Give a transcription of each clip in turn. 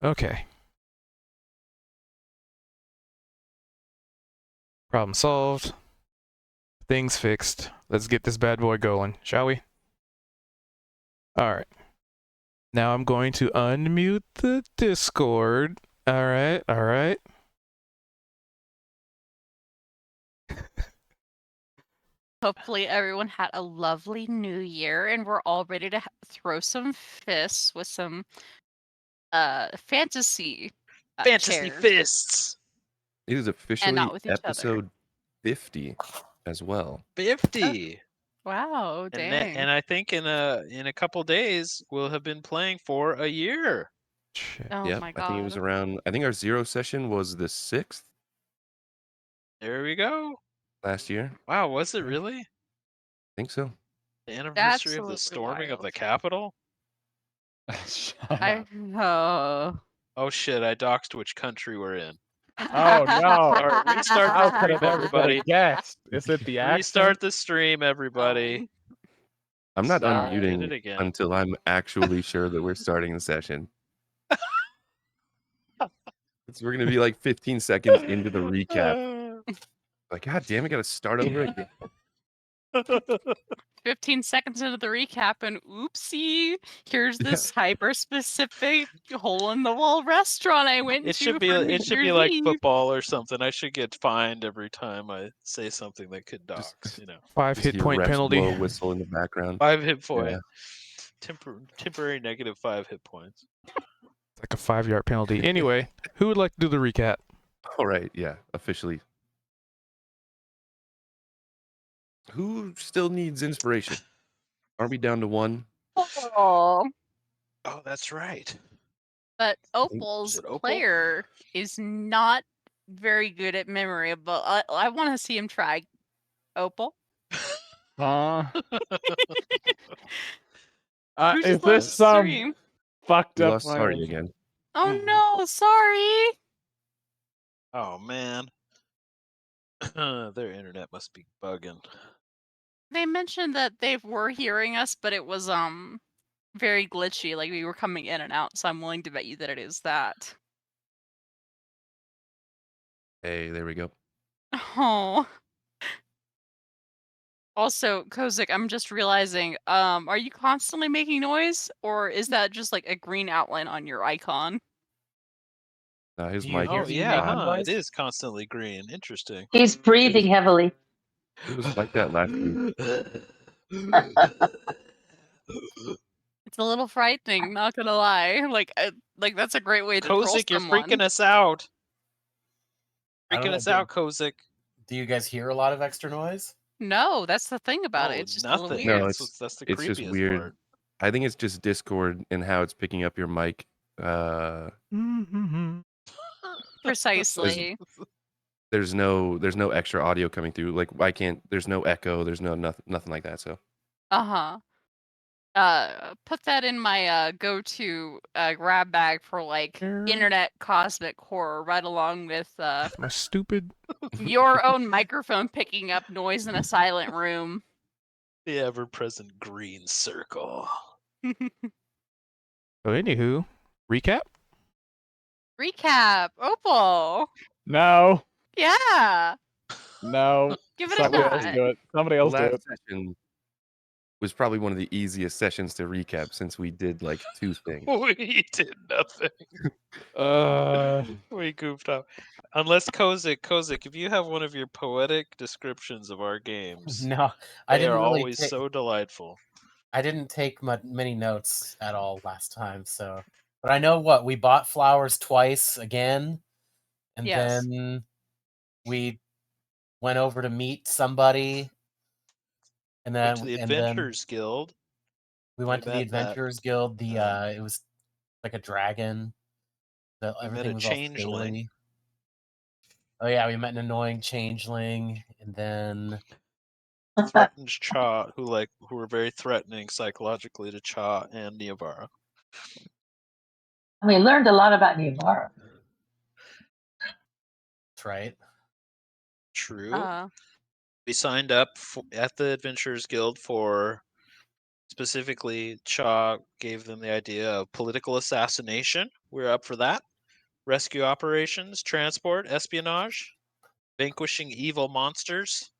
Okay. Problem solved. Things fixed. Let's get this bad boy going, shall we? Alright. Now I'm going to unmute the Discord. Alright, alright. Hopefully everyone had a lovely new year and we're all ready to throw some fists with some fantasy Fantasy chairs. fists. It is And officially not with each other. episode 50 as well. 50. Wow, dang. And I think in a couple days we'll have been playing for a year. Shit. Oh Yep, my god. I think it was around. I think our 0 session was the 6th There we go. last year. Wow, was it really? I think so. The anniversary of Absolutely the storming of wild. the Capitol? Oh shit, I doxed which country we're in. Oh no! All right, restart How the could I stream, never everybody. guess? Is it the accent? Restart the stream, everybody. I'm not Sorry, did unmuting it again. until I'm actually sure that we're starting the session. We're going to be like 15 seconds into the recap. Like, God damn, we got to start over again. 15 seconds into the recap and oopsie, here's this hyper specific hole in the wall restaurant I went It to. should be for it should New be Year's like Eve. football or something. I should get fined every time I say something that could dox, you know. 5 Just hit hear point refs penalty. blow a whistle in the background. 5 hit point. Yeah. Temporary negative 5 hit points. It's like a 5-yard penalty. Anyway, who would like to do the recap? All right, yeah, officially. Who still needs inspiration? Aren't we down to 1? Oh. Oh, that's right. But Is Opal's it Opal? player is not very good at memory, but I want to see him try. Opal? Huh? Who Is just left this the some stream? fucked We up? lost Sari again. Oh no, sorry. Oh man. Their internet must be bugging. They mentioned that they were hearing us, but it was very glitchy, like we were coming in and out, so I'm willing to bet you that it is that. Hey, there we go. Oh. Also, Kozik, I'm just realizing, are you constantly making noise, or is that just like a green outline on your icon? His Do you mic hear Oh is me yeah, making on. It noise? is constantly green. Interesting. He's breathing heavily. It was like that last week. It's a little frightening, not gonna lie. Like that's a great way to troll Kozik, you're someone. freaking us out. I don't Freaking know, us out, Kozik. Do you guys hear a lot of extra noise? No, that's the thing about it. Oh, It's just a little nothing. weird. No, That's the it's just creepiest weird. part. I think it's just Discord and how it's picking up your mic. Precisely. There's no extra audio coming through. Like I can't. There's no echo. There's nothing like that. So Uh-huh. Put that in my go-to grab bag for like internet cosmic horror, right along with My stupid. your own microphone picking up noise in a silent room. The ever-present green circle. So anywho, recap. Recap, Opal. No, Yeah, no. give it a Somebody else shot. do it. Somebody the else do last it. session was probably one of the easiest sessions to recap since we did like 2 things. We did nothing. We goofed up. Unless Kozik, if you have one of your poetic descriptions of our games, No, I they didn't are really always take, so delightful. I didn't take many notes at all last time, so. But I know what we bought flowers twice again, and Yes. then we went over to meet somebody, and then Went to the Adventurers Guild. we went to the met that, Adventurers Guild. It was like a dragon. Everything was all changeling. scaly. Oh yeah, we met an annoying changeling, and then Threatened Cha, who were very threatening psychologically to Cha and Niavara. We learned a lot about Niavara. that's right. True. We signed up at the Adventurers Guild for Specifically, Cha gave them the idea of political assassination. We're up for that. Rescue operations, transport, espionage, vanquishing evil monsters,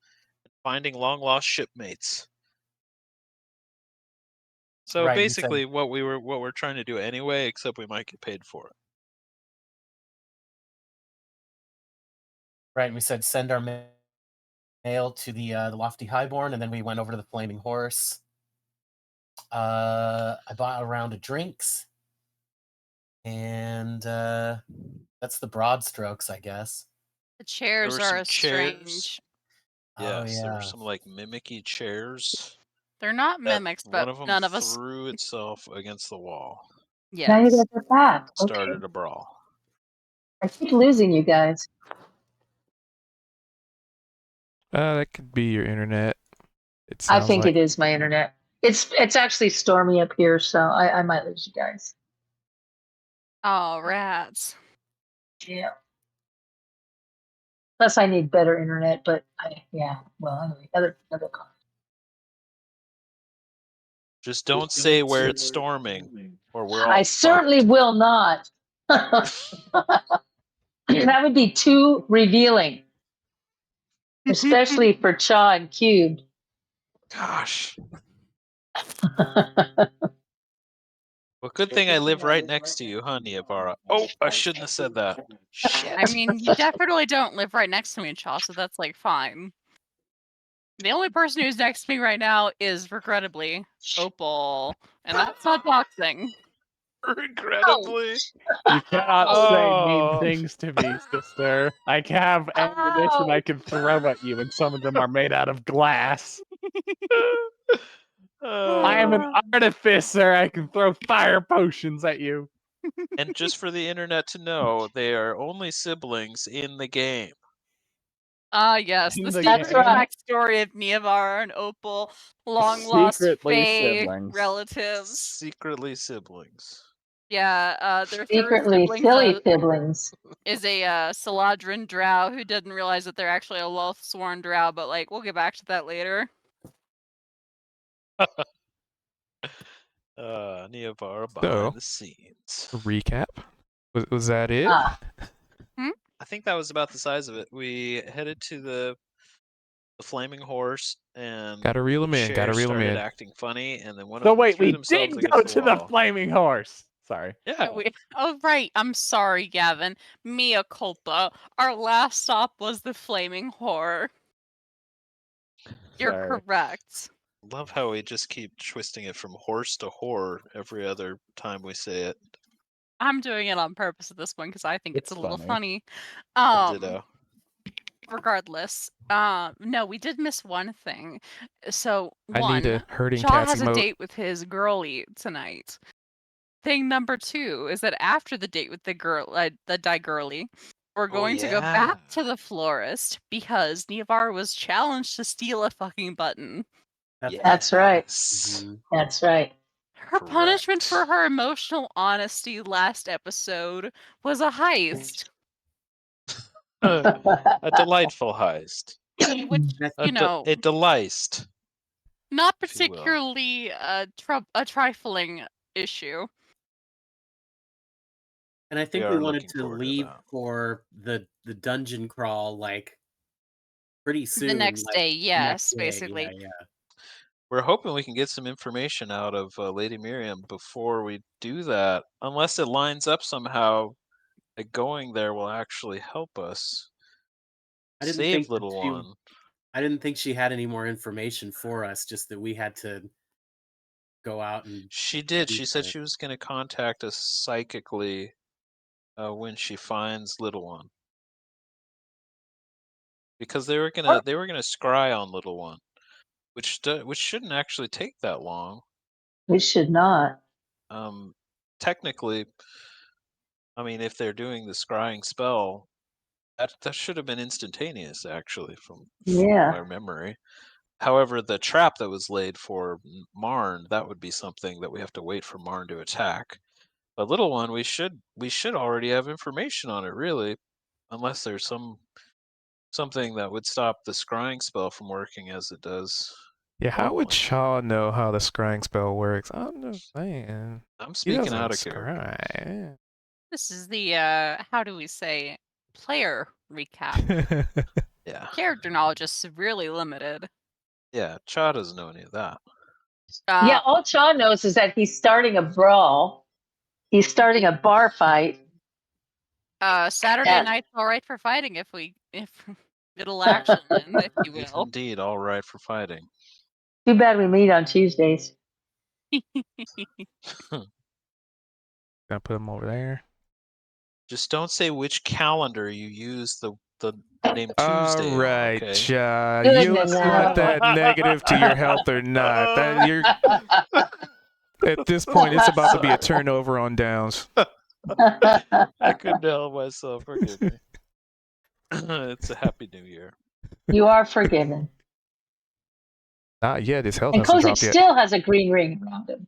and finding long lost shipmates. So Right, you said- basically, what we're trying to do anyway, except we might get paid for it. Right, we said send our mail to the Lofty Highborn, and then we went over to the Flaming Horse. I bought a round of drinks, and that's the broad strokes, I guess. The chairs were are some chairs. strange. Yes, Oh, there were yeah. some like mimicky chairs. They're not that mimics, one but of them none of us. threw itself against the wall. Now you Yes. guys are back. Okay. Started a brawl. I keep losing you guys. That could be your internet. It I sounds think like it is my internet. It's actually stormy up here, so I might lose you guys. Oh, rats. Yeah. Plus, I need better internet, but well, anyway, another call. Just don't say where it's storming, or we're all. I certainly fucked. will not. That would be too revealing, especially for Cha and Cube. Gosh. Well, good thing I live right next to you, huh, Niabara? Oh, I shouldn't have said that. Shit. I mean, you definitely don't live right next to me, Chaw, so that's like fine. The only person who's next to me right now is regrettably Opal, and that's not boxing. Regrettably. You cannot Oh. say mean things to me, sister. I have ammunition I can throw at you, and some of them are made out of glass. I am an artificer. I can throw fire potions at you. And just for the internet to know, they are only siblings in the game. Ah, yes, In the the secret game. backstory of Niavar and Opal, long lost Secretly Fae siblings. relatives. Secretly siblings. Yeah, their third Secretly sibling silly siblings. is a Saladrin drow who didn't realize that they're actually a Lothsworn drow, but like we'll get back to that later. Niavar So- behind the scenes. recap. Was that it? Ah, I think that was about the size of it. We headed to the Flaming Horse, and Gotta reel the 'em in, gotta chair reel 'em started in. acting funny, and then one of So them wait, threw we themselves did against go to the wall. flaming horse. Sorry. Yeah. Oh right, I'm sorry, Gavin. Mea culpa. Our last stop was the Flaming Horror. You're Sorry. correct. Love how we just keep twisting it from horse to whore every other time we say it. I'm doing it on purpose at this one because I think it's a It's little funny. funny. Ditto. Regardless, no, we did miss one thing. So I one, need a herding Shaw cats has a emote. date with his girlie tonight. Thing number two is that after the date with the girlie, we're going to go back yeah. to the florist because Niavar was challenged to steal a fucking button. That's right. Yes. Mhm. That's right. Her punishment for Correct. her emotional honesty last episode was a heist, A delightful heist. which A, you know, a deliced. not if you will. particularly a trifling issue. And I think We we are wanted looking to forward to leave that. for the dungeon crawl like pretty soon. The next like, day, the yes, next day, basically. Yeah. We're hoping we can get some information out of Lady Miriam before we do that, unless it lines up somehow. That going there will actually help us I didn't save think that little she- one. I didn't think she had any more information for us, just that we had to go out and She did. do She said that. she was going to contact us psychically when she finds little one, because they were gonna scry on little one, which shouldn't actually take that long. We should not. Technically, I mean, if they're doing the scrying spell, that should have been instantaneous, actually, from Yeah. my memory. However, the trap that was laid for Marn, that would be something that we have to wait for Marn to attack. But little one, we should already have information on it, really, unless there's something that would stop the scrying spell from working as it does Yeah, how would Normally. Shaw know how the scrying spell works? I'm just saying. I'm He speaking out doesn't of character. scry. This is the how do we say player recap. Yeah. Character knowledge is severely limited. Yeah. Cha doesn't know any of that. Yeah, all Sean knows is that he's starting a brawl. He's starting a bar fight. Saturday Yeah. night's all right for fighting if little action, if you It's will. indeed all right for fighting. Too bad we meet on Tuesdays. Gonna put him over there. Just don't say which calendar you use the name Tuesday All right, on, okay? Cha. You Goodness, want no. that negative to your health or not? That you're at this point, it's about to be a turnover on downs. I couldn't help myself. Forgive me. It's a happy new year. You are forgiven. Not yet. His health And hasn't Kozik dropped yet. still has a green ring around him.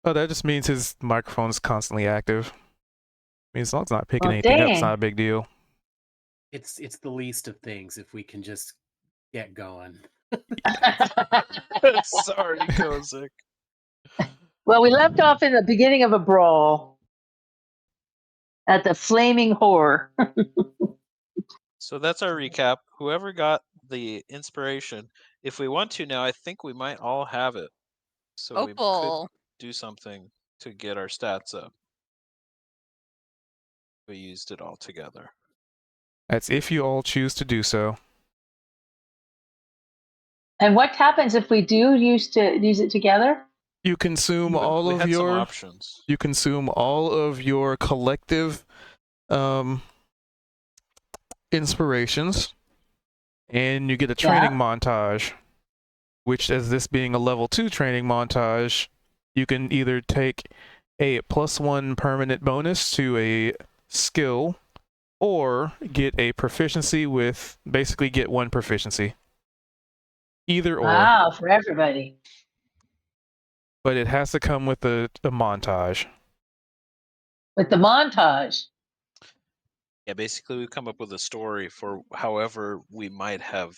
Oh, that just means his microphone's constantly active. I mean, as long as it's not picking Oh, anything up, it's dang. not a big deal. It's the least of things if we can just get going. Sorry, Kozik. Well, we left off in the beginning of a brawl at the Flaming Whore. So that's our recap. Whoever got the inspiration, if we want to now, I think we might all have it. So we could Opal. do something to get our stats up. We used it all together. That's if you all choose to do so. And what happens if we do use it together? You consume We all of had some your options. you consume all of your collective inspirations, and you get a training montage, which, as this being a level 2 training montage, you can either take a +1 permanent bonus to a skill or get a proficiency with, basically get 1 proficiency. Either or. Wow, for everybody. But it has to come with a montage. With the montage. Yeah, basically we come up with a story for however we might have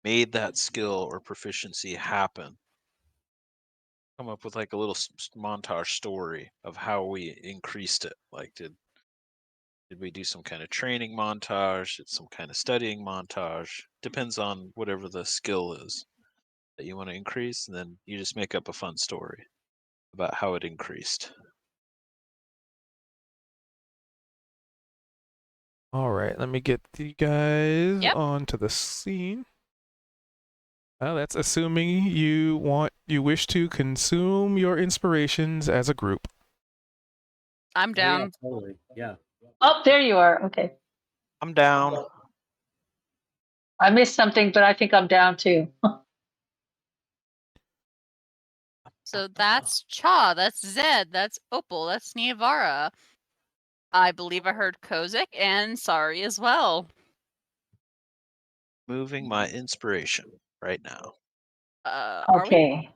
made that skill or proficiency happen. Come up with like a little montage story of how we increased it. Like did we do some kind of training montage? Did some kind of studying montage? Depends on whatever the skill is that you want to increase, and then you just make up a fun story about how it increased. All right, let me get you guys Yep. onto the scene. That's assuming you wish to consume your inspirations as a group. I'm down. Oh, yeah, totally. Yeah. Oh, there you are. Okay. I'm down. I missed something, but I think I'm down too. So that's Cha, that's Zed, that's Opal, that's Niavara. I believe I heard Kozik and Sari as well. Moving my inspiration right now. Are we? Okay.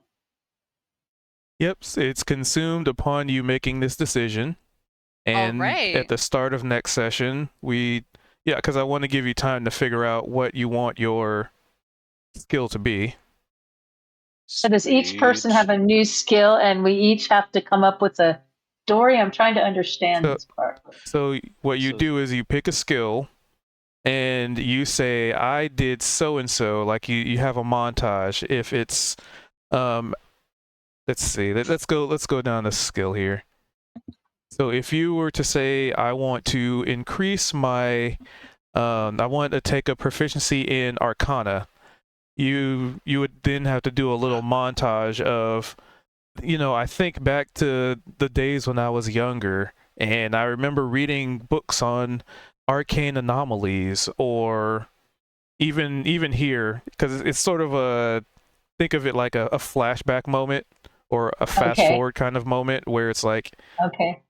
Yep, it's consumed upon you making this decision. And Alright. at the start of next session, because I want to give you time to figure out what you want your skill to be. So does each person have a new skill and we each have to come up with a story? I'm trying to understand this part. So what you So- do is you pick a skill and you say, I did so and so, like you have a montage. If it's let's see, let's go down the skill here. So if you were to say, I want to increase my I want to take a proficiency in Arcana, you would then have to do a little montage of, I think back to the days when I was younger, and I remember reading books on arcane anomalies, or even here, because it's sort of think of it like a flashback moment or a fast forward kind of moment where it's like, Okay.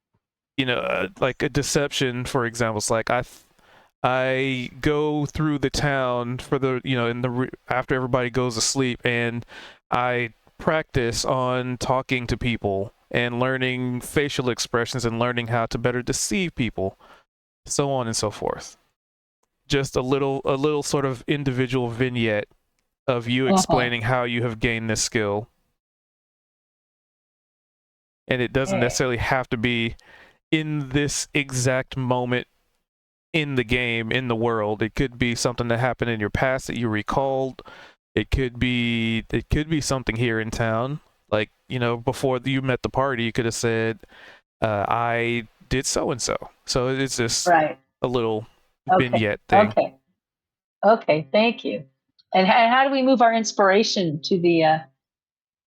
like a deception, for example. It's like I go through the town for the after everybody goes to sleep, and I practice on talking to people and learning facial expressions and learning how to better deceive people, so on and so forth. Just a little sort of individual vignette of you explaining how you have gained this skill. And it doesn't necessarily have to be in this exact moment in the game, in the world. It could be something that happened in your past that you recalled. It could be something here in town. Like, you know, before you met the party, you could have said, I did so and so. So it's just Right. a little Okay. vignette thing. Okay. Okay. Thank you. And how do we move our inspiration to the?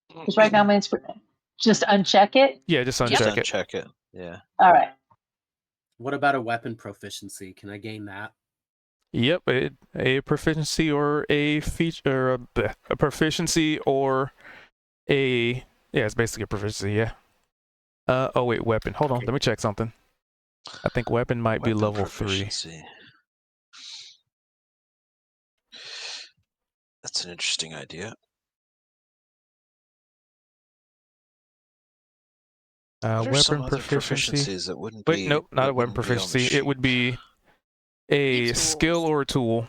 Because right now my inspiration, just uncheck it. Yeah, just Just uncheck it. uncheck it. Yeah. All right. What about a weapon proficiency? Can I gain that? Yep, a proficiency or a feature, or a proficiency or a, yeah, it's basically a proficiency, yeah. Oh wait, weapon. Hold on, let me check something. I think weapon might be Weapon level 3. proficiency. That's an interesting idea. What are some Weapon other proficiency. proficiencies that wouldn't Wait, be? nope, not that a weapon wouldn't be on the proficiency. It would sheet? be a Tools. skill or a tool.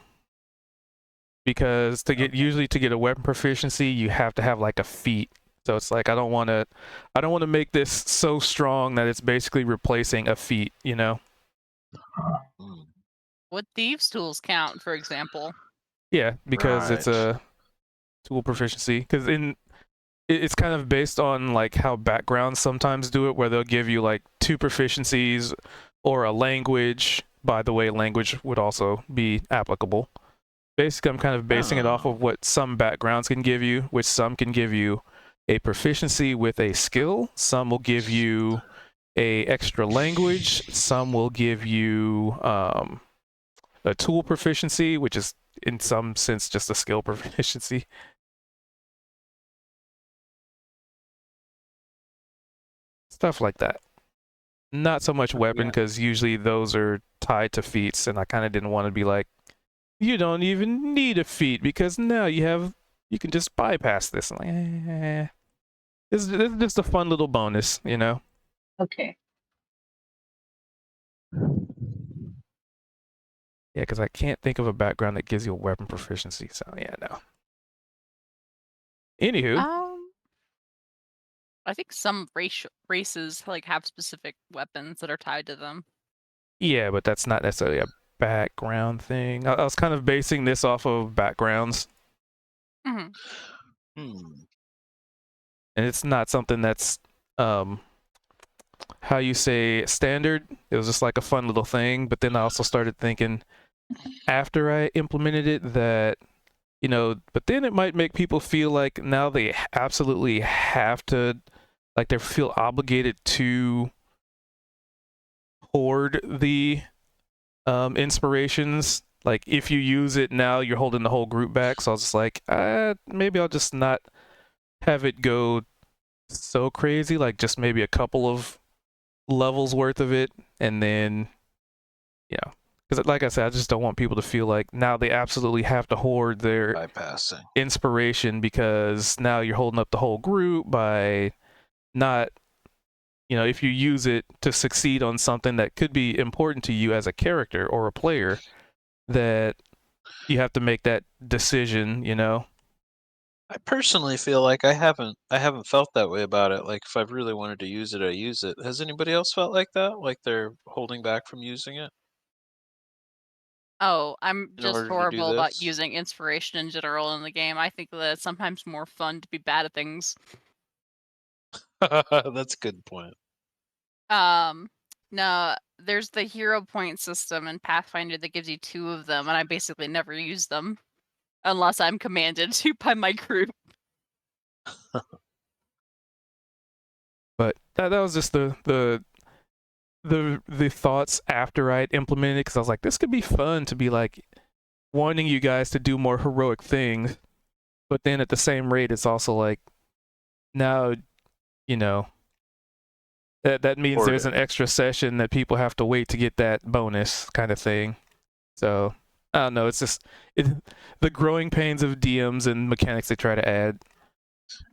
Because to get usually to get a weapon proficiency, you have to have like a feat. So it's like I don't want to make this so strong that it's basically replacing a feat, you know? Hmm. Would thieves' tools count, for example? Yeah, because it's Right. a tool proficiency. Because it's kind of based on like how backgrounds sometimes do it, where they'll give you like 2 proficiencies or a language. By the way, language would also be applicable. Basically, I'm kind of basing it off of what some backgrounds can give you, which some can give you a proficiency with a skill. Some will give you a extra language. Some will give you a tool proficiency, which is in some sense just a skill proficiency. Stuff like that. Not so much weapon, because usually those are tied to feats, and I kind of didn't want to be like, you don't even need a feat because now you can just bypass this. I'm like, this is just a fun little bonus, you know? Okay. Yeah, because I can't think of a background that gives you a weapon proficiency. So yeah, no. Anywho, I think some races like have specific weapons that are tied to them. yeah, but that's not necessarily a background thing. I was kind of basing this off of backgrounds, Hmm. Hmm. and it's not something that's how you say standard. It was just like a fun little thing. But then I also started thinking after I implemented it that, you know, but then it might make people feel like now they absolutely have to, like they feel obligated to hoard the inspirations. Like if you use it now, you're holding the whole group back. So I was just like, maybe I'll just not have it go so crazy. Like just maybe a couple of levels worth of it, and then, you know, because like I said, I just don't want people to feel like now they absolutely have to hoard their Bypassing. inspiration, because now you're holding up the whole group by not, you know, if you use it to succeed on something that could be important to you as a character or a player, that you have to make that decision, you know? I personally feel like I haven't felt that way about it. Like if I've really wanted to use it, I use it. Has anybody else felt like that? Like they're holding back from using it? Oh, I'm In just order to do horrible about this? using inspiration in general in the game. I think that it's sometimes more fun to be bad at things. That's a good point. No, there's the hero point system in Pathfinder that gives you 2 of them, and I basically never use them unless I'm commanded to by my group. But that was just the thoughts after I'd implemented it, because I was like, this could be fun to be like wanting you guys to do more heroic things, but then at the same rate, it's also like, now, you know, that means there's an extra session that people have to wait to get that bonus kind of thing. So I don't know. It's just the growing pains of DMs and mechanics they try to add.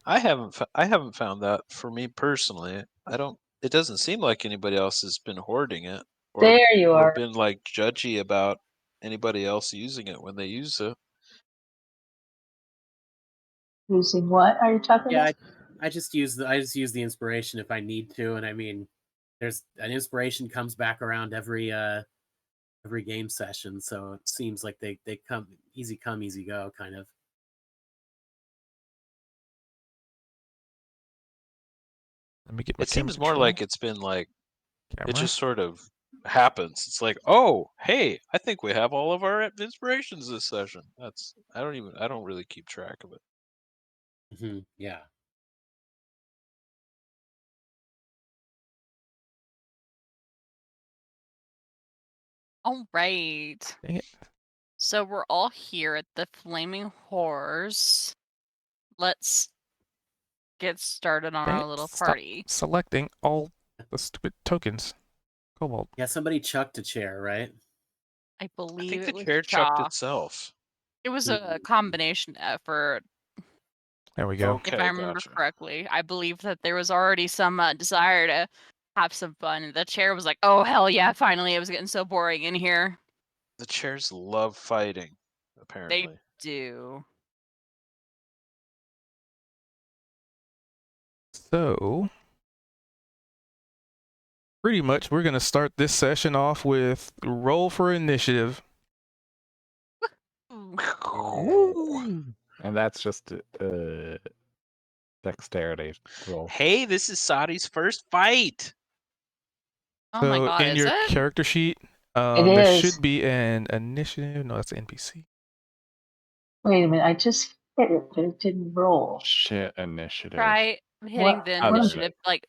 I haven't found that for me personally. It doesn't seem like anybody else has been hoarding it There you or are. been like judgy about anybody else using it when they use it. Using what are you talking Yeah, about? I just use the inspiration if I need to, and I mean, there's an inspiration comes back around every game session, so it seems like they come, easy go, kind of. Let me get my It seems camera more control. like it's been like Camera. it just sort of happens. It's like, oh, hey, I think we have all of our inspirations this session. I don't really keep track of it. Yeah. All right. Dang it. So we're all here at the Flaming Horrors. Let's get started on Dang our it, little stop party. selecting all the stupid tokens. Cobalt. Yeah, somebody chucked a chair, right? I I believe think it the was chair chucked Shaw. itself. It was a combination effort, There we go. Okay, if I remember gotcha. correctly. I believe that there was already some desire to have some fun. And the chair was like, "Oh hell yeah! Finally, it was getting so boring in here." The chairs love fighting, They apparently. do. So, pretty much, we're going to start this session off with roll for initiative. Ooh. And that's just dexterity roll. Hey, this is Sadi's first fight. Oh my So, god, in is your it? character sheet, It there is. should be an initiative. No, that's an NPC. Wait a minute, I just hit it, but it didn't roll. Shit, initiative. Try hitting What? the Other initiative, like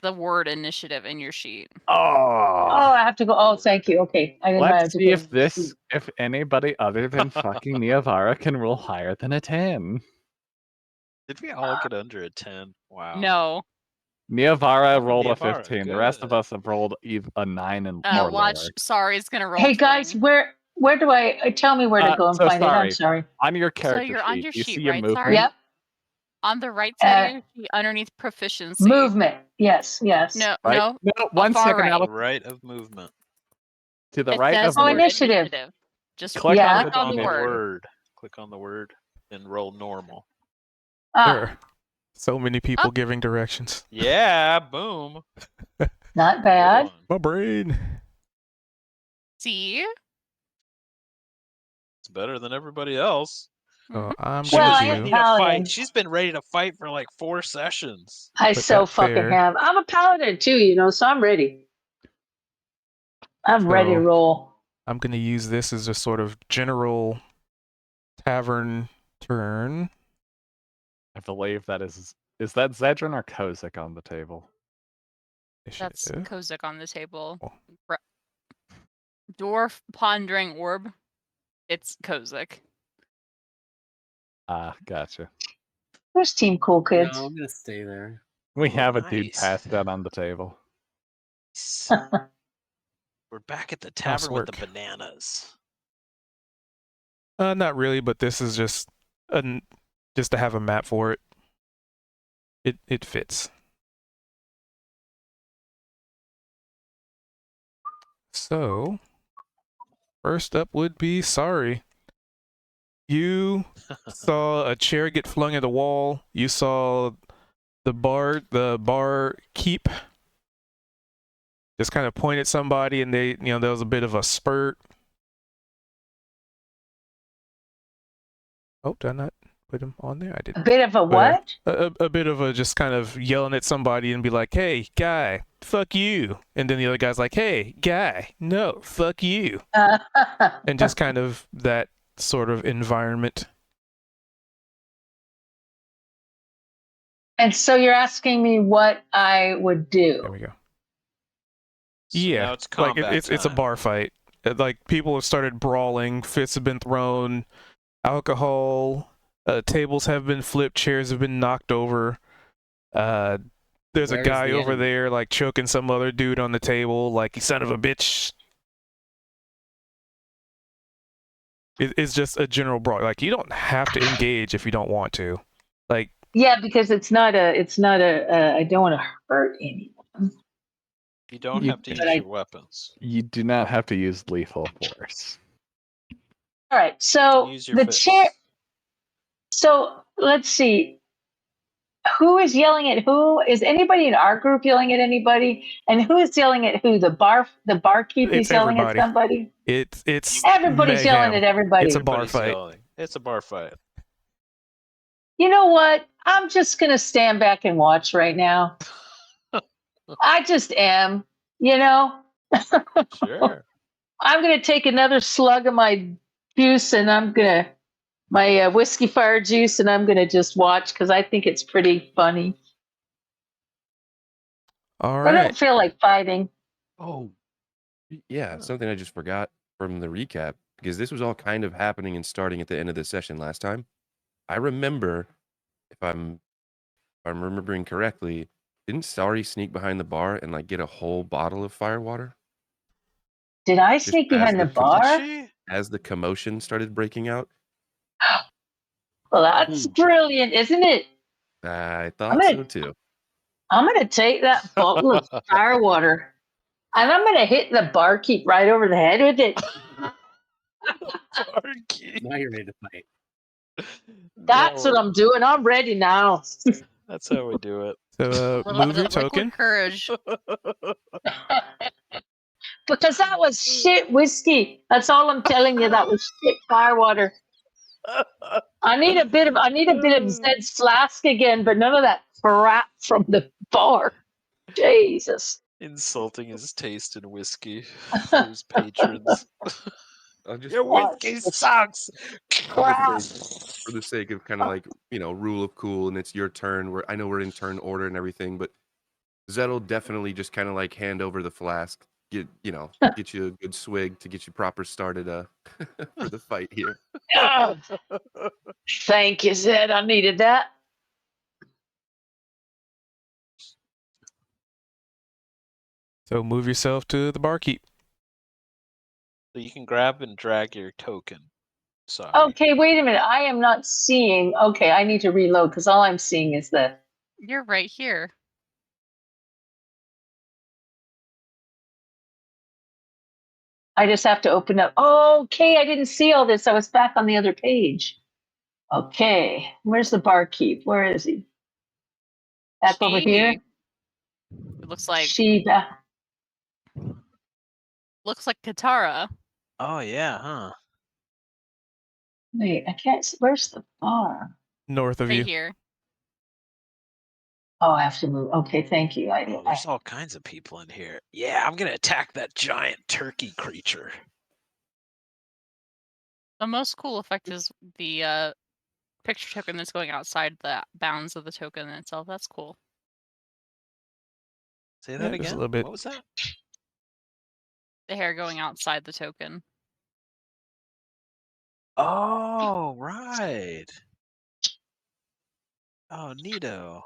the word initiative in your sheet. Oh, Oh, I have to go. Oh, thank you. Okay, I didn't know I had let's to see go. if if anybody other than fucking Niavara can roll higher than a 10. Did we all get under a 10? Wow. No. Niavara rolled a Niavara, 15. The rest of good. us have rolled a 9 and or Watch. lower. Sorry, it's gonna roll. Hey guys, 20. where do I tell me where to go and So find it? I'm sorry. sorry. On your So character you're sheet, on your you sheet, see a right? movement. Sorry. Yep. On the right side of your sheet, underneath proficiency. Movement. Yes, yes. No, Right? no. No, one far second, right. Alex. Right of movement. To the It right says of Oh, the word initiative. Just Click Yeah. click on the word. Click on the word and roll normal. There Ah, are so many people giving directions. Yeah, boom. not Good bad. one. My brain. See? It's better than everybody else. So I'm She Well, going was I am ready to to fight. paladin. She's been ready to fight for like 4 sessions. I put so that fucking there. have. I'm a paladin too, you know, so I'm ready. I'm ready to So- roll. I'm going to use this as a sort of general tavern turn. I believe that is that Zedrin or Kozik on the table? That's Initiative. Kozik on the table. Oh. Dwarf pondering orb. It's Kozik. Ah, gotcha. Where's Team Cool Kids? No, I'm gonna stay there. We Oh, have a dude nice. passed out on the table. We're back at the Nice tavern with the work. bananas. Not really, but this is just just to have a map for it. It fits. So, first up would be sorry. You saw a chair get flung at the wall. You saw the bar keep just kind of point at somebody, and there was a bit of a spurt. Oh, did I not put him on there? I A didn't. bit of a what? A bit of a just kind of yelling at somebody and be like, "Hey, guy, fuck you," and then the other guy's like, "Hey, guy, no, fuck you," and just kind of that sort of environment. And so you're asking me what I would There do. we go. So Yeah, now it's like combat it's a time. bar fight. Like people have started brawling, fists have been thrown, alcohol, tables have been flipped, chairs have been knocked over. There's a Where's guy the over enemy? there like choking some other dude on the table, like you son of a bitch. It's just a general brawl. Like you don't have to engage if you don't want to. Like Yeah, because it's not a I don't want to hurt anyone. You don't You- have to use But I- your weapons. You do not have to use lethal force. All right. So Use your the fists. chair So let's see. Who is yelling at who? Is anybody in our group yelling at anybody? And who is yelling at who? The barkeep It's is yelling everybody. at somebody. It's Everybody's yelling mayhem. at everybody. It's a bar Everybody's fight. yelling. It's a bar fight. You know what? I'm just gonna stand back and watch right now. I just am. You know, Sure. I'm gonna take another slug of my juice, and my whiskey fire juice, and I'm gonna just watch because I think it's pretty funny. All I don't right. feel like fighting. Oh, yeah. Something I just forgot from the recap, because this was all kind of happening and starting at the end of the session last time. I remember, if I'm remembering correctly, didn't Sari sneak behind the bar and like get a whole bottle of firewater Did I Just sneak as behind the the bar? She? as the commotion started breaking out? Well, that's brilliant, isn't it? I thought so too. I'm gonna take that bottle of firewater and I'm gonna hit the barkeep right over the head with it. Barkeep. Now you're ready to fight. That's what I'm doing. I'm ready now. That's how we do it. So Little move bit your of liquid token. courage. Because that was shit whiskey. That's all I'm telling you. That was shit firewater. I need a bit of Zed's flask again, but none of that crap from the bar. Jesus. Insulting his taste in whiskey for his patrons. I'll just Your whiskey sucks. Crap. for the sake of kind of like, rule of cool, and it's your turn. I know we're in turn order and everything, but Zed'll definitely just kind of like hand over the flask, get you a good swig to get you proper started for the fight here. Oh, thank you, Zed. I needed that. So move yourself to the barkeep. So you can grab and drag your token. Sorry. Okay, wait a minute. I am not seeing. Okay, I need to reload because all I'm seeing is the. You're right here. I just have to open up. Okay, I didn't see all this. I was back on the other page. Okay, where's the barkeep? Where is he? Back over here. It looks like Katara. Oh yeah, huh? Wait, I can't see. Where's the bar? North of Right you. here. Oh, I have to move. Okay, thank you. Oh, there's all kinds of people in here. Yeah, I'm gonna attack that giant turkey creature. The most cool effect is the picture token that's going outside the bounds of the token itself. That's cool. Say Yeah, that just a again. little bit. What was that? The hair going outside the token. Oh, right. Oh, neato.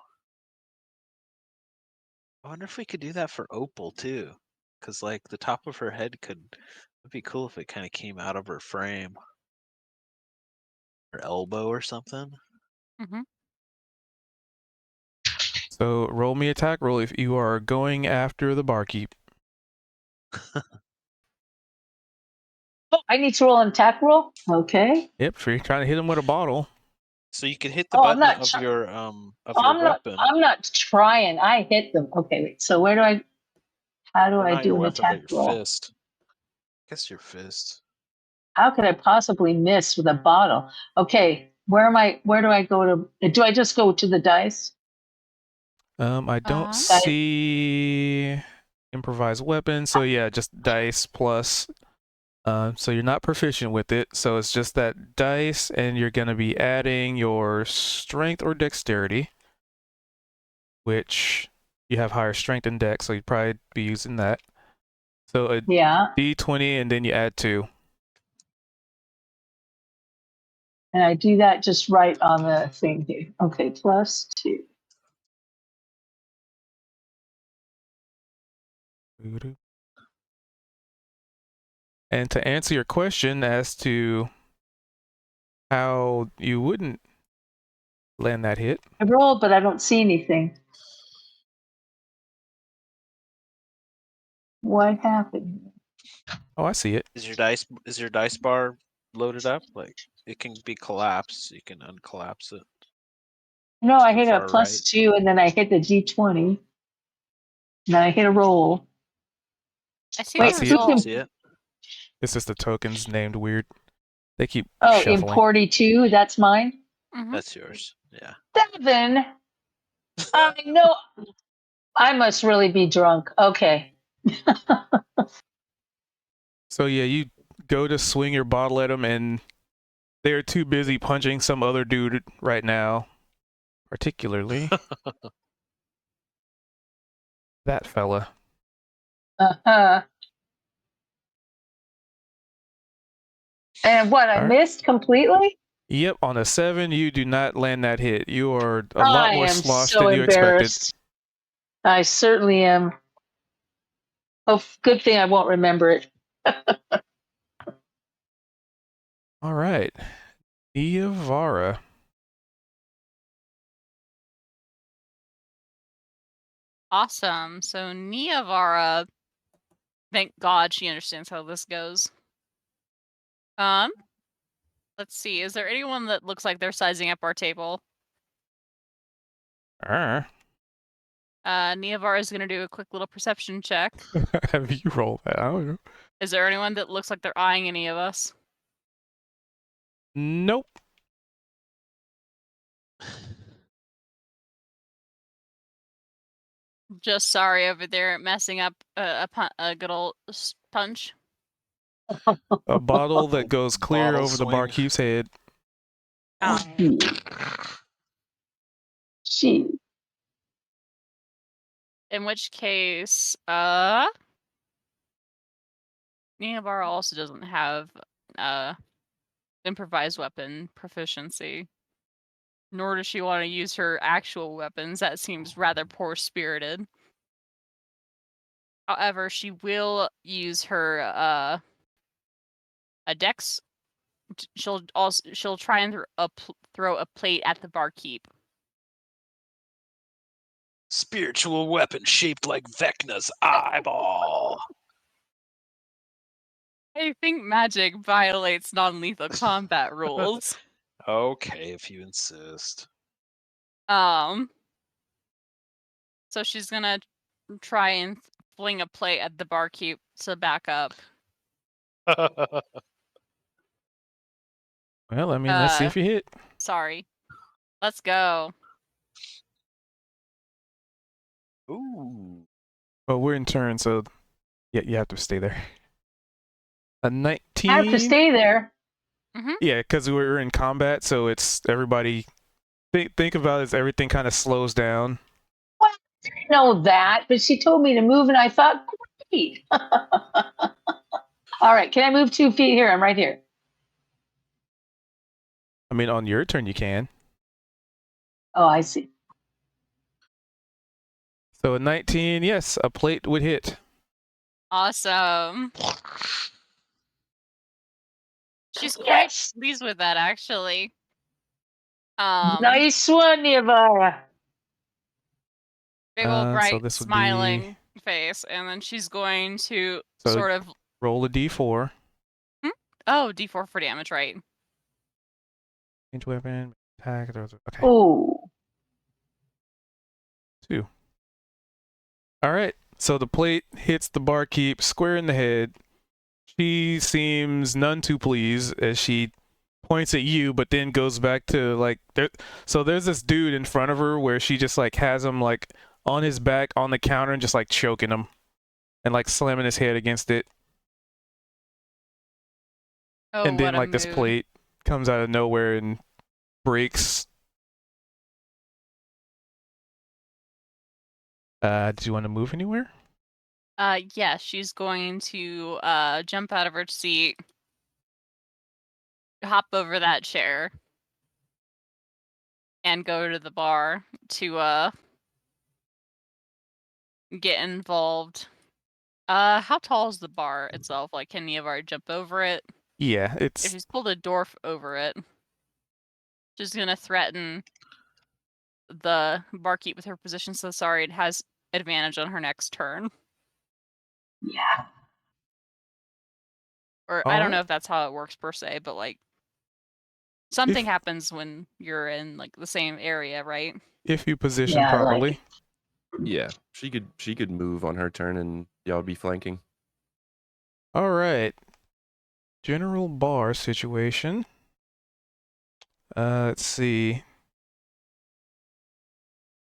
I wonder if we could do that for Opal too, because like the top of her head it'd be cool if it kind of came out of her frame, her elbow or something. Mm-hmm. So roll me attack roll if you are going after the barkeep. Oh, I need to roll an attack roll. Okay. Yep, if you're trying to hit him with a bottle. So you can hit the Oh, I'm button not of try- your I'm weapon. not trying. I hit them. Okay, wait. So how do Or I not do your an weapon, attack but your roll? fist. I guess your fist. How could I possibly miss with a bottle? Okay, where do I go to? Do I just go to the dice? I don't Uh-huh. see improvised weapon, so yeah, just dice plus. So you're not proficient with it, so it's just that dice, and you're gonna be adding your strength or dexterity, which you have higher strength and dex, so you'd probably be using that. So a Yeah, d20, and then you add 2. and I do that just right on the thing here. Okay, plus 2. And to answer your question as to how you wouldn't land that hit, I rolled, but I don't see anything. What happened? oh, I see it. Is your dice bar loaded up? Like it can be collapsed. You can uncollapse it. No, I To the hit a far plus right. 2 and then I hit the D20. Then I hit a roll. I see Wait, the see who it. can? result. See it? It's just the tokens named weird. They keep Oh, shuffling. Importy 2, that's mine. Mhm. That's yours. Yeah. 7. I know. I must really be drunk. Okay. So yeah, you go to swing your bottle at them, and they're too busy punching some other dude right now. Particularly that fella. Uh-huh. And what, I All right. missed completely? Yep, on a 7, you do not land that hit. You are a I lot more am sloshed so than you expected. embarrassed. I certainly am. Oh, good thing I won't remember it. All right, Iavara. Awesome. So Niavara, thank God she understands how this goes. Let's see. Is there anyone that looks like they're sizing up our table? Niavara is gonna do a quick little perception check. Have you rolled that? I don't know. Is there anyone that looks like they're eyeing any of us? Nope. Just sorry over there messing up a good old punch. A bottle that goes clear Bottle over the swing. barkeep's head. She. In which case, Niavara also doesn't have improvised weapon proficiency. Nor does she want to use her actual weapons. That seems rather poor-spirited. However, she will use her a dex. She'll try and throw a plate at the barkeep. Spiritual weapon shaped like Vecna's eyeball. I think magic violates non-lethal combat rules. Okay, if you insist. So she's gonna try and fling a plate at the barkeep to back up. Well, I mean, let's see if you hit. Sorry. Let's go. Ooh. Well, we're in turn, so yeah, you have to stay there. A 19. I have to stay there. Yeah, because we're in combat, so it's everybody. Think about it as everything kind of slows down. I know that, but she told me to move, and I thought, great. All right, can I move 2 feet here? I'm right here. I mean, on your turn, you can. Oh, I see. So a 19, yes, a plate would hit. Awesome. She's quite Yes. pleased with that, actually. Nice one, Niavara. Big old So bright, this would be- smiling face, and then she's going to So- sort of. Roll a d4. Oh, d4 for damage, right? Range weapon, attack. Okay. Oh, 2. All right. So the plate hits the barkeep square in the head. She seems none too pleased as she points at you, but then goes back to like there. So there's this dude in front of her where she just like has him like on his back on the counter and just like choking him and like slamming his head against it. Oh, And then what a like this mood. plate comes out of nowhere and breaks. Did you want to move anywhere? Yeah, she's going to jump out of her seat, hop over that chair, and go to the bar to get involved. How tall is the bar itself? Like, can Niavara jump over it? Yeah, If it's she's pulled a dwarf over it, she's gonna threaten the barkeep with her position. So sorry, it has advantage on her next turn. yeah. Or I don't know Alright. if that's how it works per se, but like Something happens when you're in like the same area, right? If you position Yeah, like- properly. Yeah, she could move on her turn, and y'all would be flanking. All right. General bar situation. Let's see.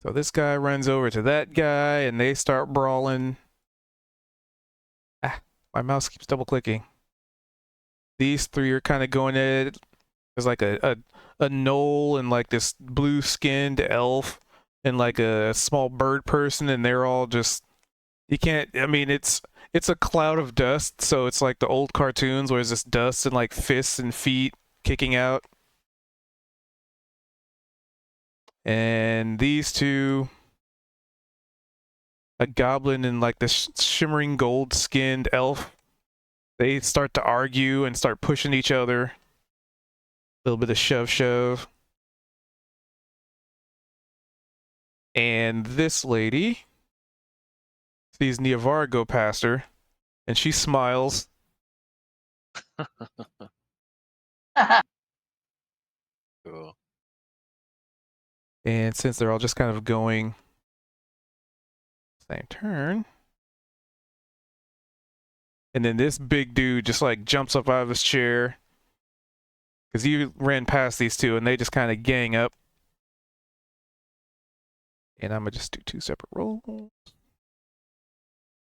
So this guy runs over to that guy, and they start brawling. Ah, my mouse keeps double clicking. These three are kind of going at it. There's like a gnoll and like this blue-skinned elf and like a small bird person, and they're all just. You can't. I mean, it's a cloud of dust, so it's like the old cartoons where there's this dust and like fists and feet kicking out. And these two, a goblin and like this shimmering gold-skinned elf, they start to argue and start pushing each other. A little bit of shove. And this lady sees Niavara go past her, and she smiles. Cool. And since they're all just kind of going same turn, and then this big dude just like jumps up out of his chair because he ran past these two, and they just kind of gang up. And I'm gonna just do 2 separate rolls.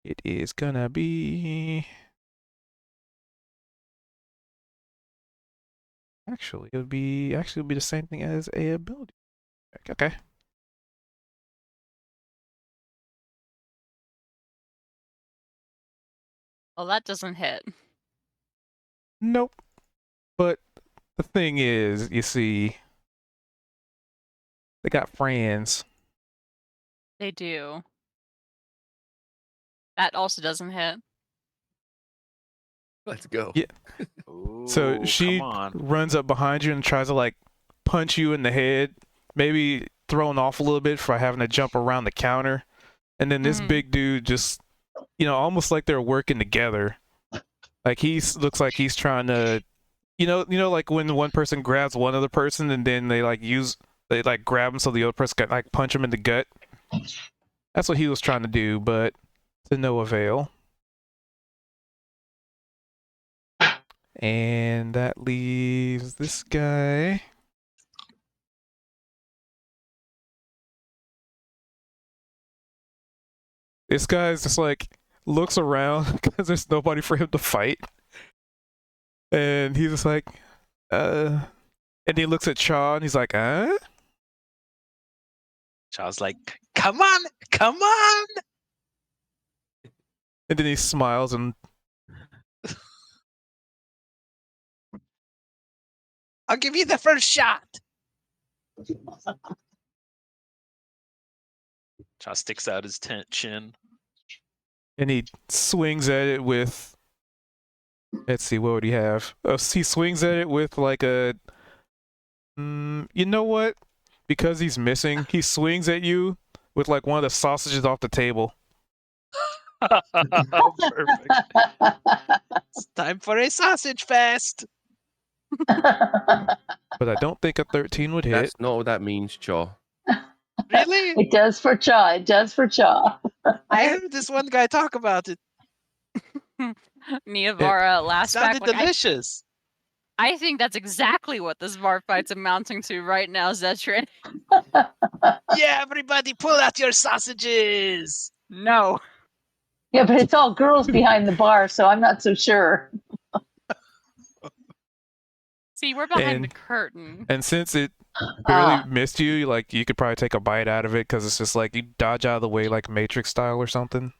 It is gonna be actually it'll be the same thing as a ability check. Okay. Well, that doesn't hit. Nope. But the thing is, you see, they got friends. They do. That also doesn't hit. Let's go. Yeah. So Ooh, she come on. runs up behind you and tries to like punch you in the head, maybe thrown off a little bit for having to jump around the counter. And then this Mhm. big dude just, almost like they're working together. Like looks like he's trying to, like when one person grabs one other person and then they grab him so the other person can like punch him in the gut. That's what he was trying to do, but to no avail. And that leaves this guy. This guy's just like looks around because there's nobody for him to fight. And he's just like, and he looks at Cha and he's like, huh? Chaw's like, come on, come on. And then he smiles and I'll give you the first shot. Chaw sticks out his chin. he swings at it with, let's see, what would he have? Oh, he swings at it with like a, you know what? Because he's missing, he swings at you with like one of the sausages off the table. Perfect. It's time for a sausage fest. But I don't think a 13 would hit. That's not what that means, Chaw. Really? It does for Cha. It does for Cha. I heard this one guy talk about it. Niavara laughs back. Sounded Like, delicious. I think that's exactly what this bar fight's amounting to right now, Zetrin. Yeah, everybody pull out your sausages. No. Yeah, but it's all girls behind the bar, so I'm not so sure. See, we're behind And- the curtain. And since it barely Ah. missed you, you could probably take a bite out of it because it's just like you dodge out of the way like Matrix style or something.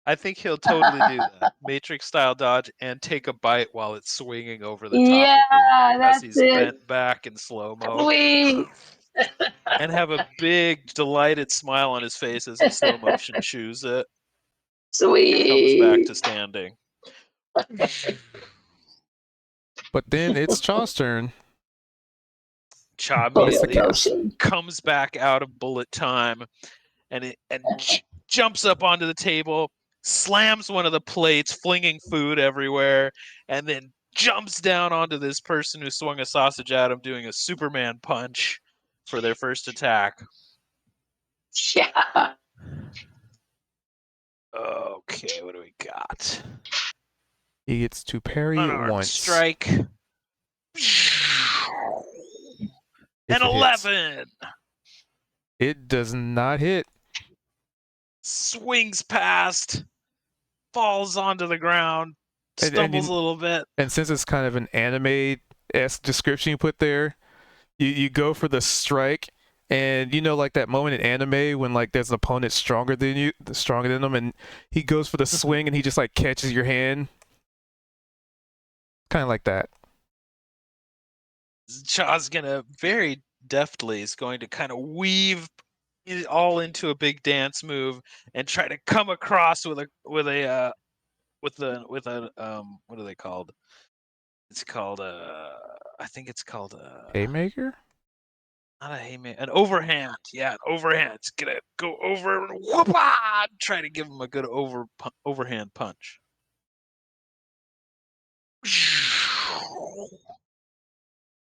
I think he'll totally do that. Matrix style dodge and take a bite while it's swinging over the top Yeah, of you as that's he's it. bent back in slow-mo. Sweet. And have a big delighted smile on his face as he slow motion chews it. Comes back Sweet. to standing. But then it's Chaw's turn. Cha Bullet immediately motion. comes back out of bullet time and jumps up onto the table, slams one of the plates, flinging food everywhere, and then jumps down onto this person who swung a sausage at him, doing a Superman punch for their first attack. Yeah. Okay, what do we got? He gets to parry it Unarmed once. strike. If An it hits. 11. It does not hit. Swings past. Falls onto the ground. And Stumbles you- a little bit. And since it's kind of an anime-esque description you put there, you go for the strike, and you know, like that moment in anime when like there's an opponent stronger than them, and he goes for the swing and he just like catches your hand. Kind of like that. Chaw's gonna very deftly is going to kind of weave it all into a big dance move and try to come across with a what are they called? It's called I think it's called Haymaker? not a haymaker, an overhand. Yeah, an overhand. It's gonna go over and whoop-ah! Try to give him a good overhand punch.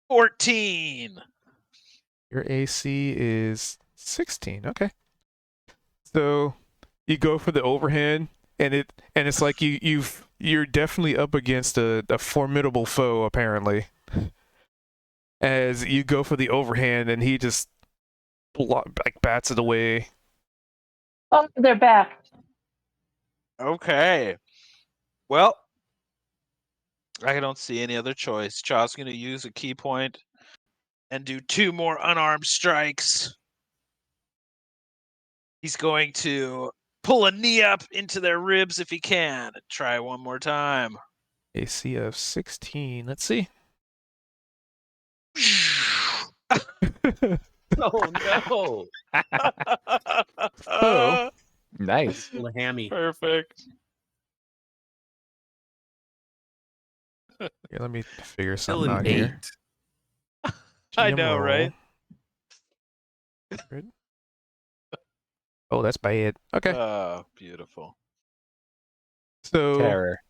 14. Your AC is 16. Okay. So you go for the overhand, and it's like you're definitely up against a formidable foe, apparently. As you go for the overhand, and he just like bats it away. Oh, they're back. Okay. Well, I don't see any other choice. Chaw's going to use a key point and do 2 more unarmed strikes. He's going to pull a knee up into their ribs if he can. Try one more time. AC of 16. Let's see. Oh no! Oh. Nice. Pull a hammy. Perfect. Yeah, let me figure Still something an out 8. here. I GM know, right? roll. Oh, that's bad. Okay. Oh, beautiful. So Terror.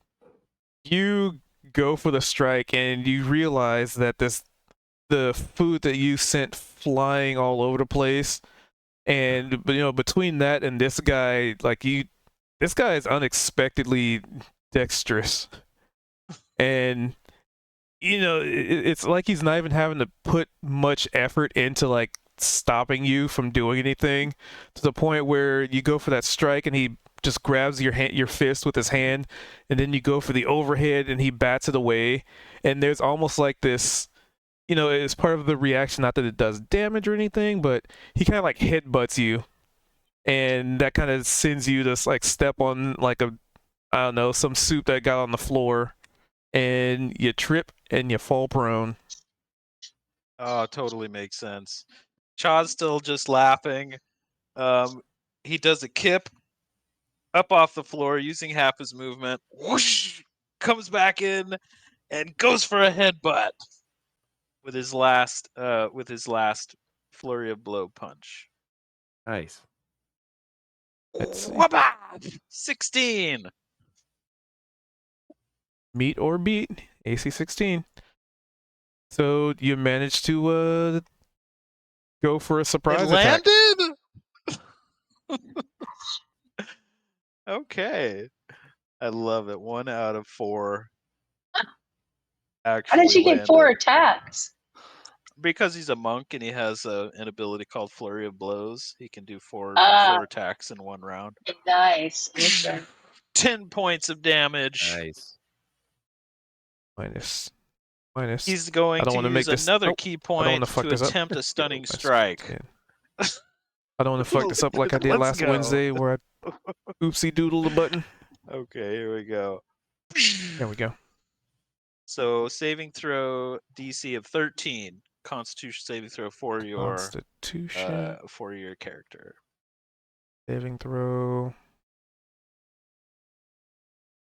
you go for the strike, and you realize that the food that you sent flying all over the place, and between that and this guy, this guy is unexpectedly dexterous, and it's like he's not even having to put much effort into like stopping you from doing anything, to the point where you go for that strike and he just grabs your fist with his hand, and then you go for the overhead and he bats it away, and there's almost like this, it's part of the reaction, not that it does damage or anything, but he kind of like headbutts you, and that kind of sends you to like step on like I don't know, some soup that got on the floor, and you trip and you fall prone. Oh, totally makes sense. Chaw's still just laughing. He does a kip up off the floor using half his movement. Whoosh! Comes back in and goes for a headbutt with his last flurry of blow punch. Nice. Let's see. Whabba! 16. Meet or beat, AC 16. So you managed to go for a surprise It attack. landed. Okay, I love it. 1 out of 4. Actually, How did you get 4 attacks? Because he's a monk and he has an ability called Flurry of Blows. He can do 4 attacks in 1 round. Nice. Okay. 10 points of damage. Nice. Minus. He's going I don't to wanna use make this- another nope, key I don't point wanna fuck to this up. attempt a stunning Minus strike. 10. I don't want to fuck this up like I did Let's last go. Wednesday, where I oopsie doodle the button. Okay, here we go. There we go. So saving throw DC of 13. Constitution saving throw for your character. Saving throw.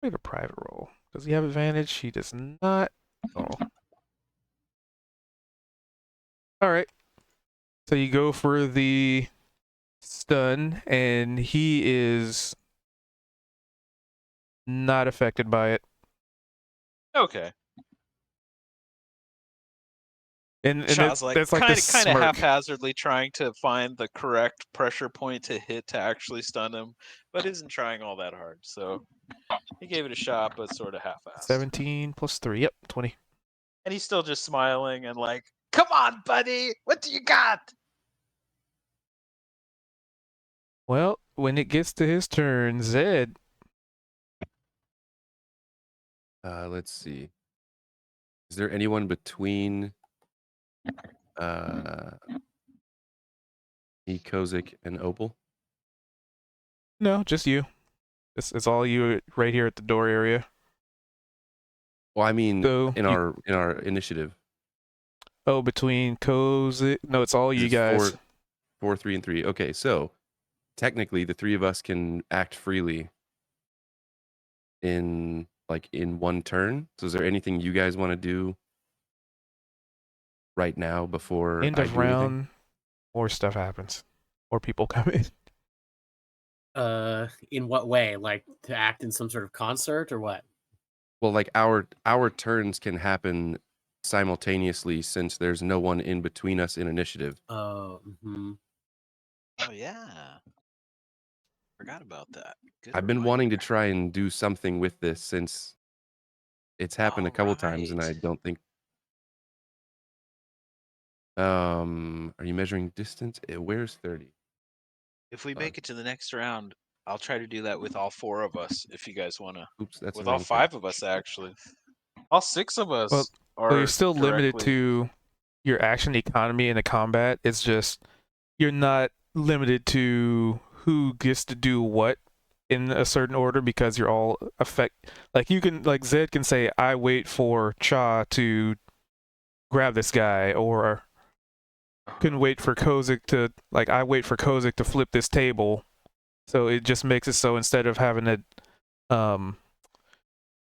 Wait, a private roll. Does he have advantage? He does not. Oh. All right. So you go for the stun, and he is not affected by it. Okay. And Shaw's like that's like kind this of smirk. haphazardly trying to find the correct pressure point to hit to actually stun him, but isn't trying all that hard. So he gave it a shot, but sort of half-assed. 17 plus 3. Yep, 20. And he's still just smiling and like, "Come on, buddy, what do you got?" Well, when it gets to his turn, Zed. Let's see. Is there anyone between me, Kozik, and Opal? No, just you. It's all you right here at the door area. Well, I mean, So in our initiative. Oh, between Cozy. No, it's all you It's guys. 4, 3, and 3. Okay, so technically the three of us can act freely in one turn. So is there anything you guys want to do right now before End I of do anything? round, more stuff happens. More people come in. In what way? Like to act in some sort of concert or what? Well, like our turns can happen simultaneously since there's no one in between us in initiative. Oh, Oh yeah, forgot about that. Good I've been reminder. wanting to try and do something with this since it's happened a couple times, and I Alright. don't think. Are you measuring distance? Where's 30? If we make it to the next round, I'll try to do that with all 4 of us. If you guys want to, Oops, that's with the all wrong 5 thing. of us actually, all 6 of us Well, are. Well, you're still limited directly- to your action economy in the combat. It's just you're not limited to who gets to do what in a certain order because you're all like you can, like Zed can say, I wait for Cha to grab this guy, or can wait for Kozik to, like, I wait for Kozik to flip this table. So it just makes it so instead of having to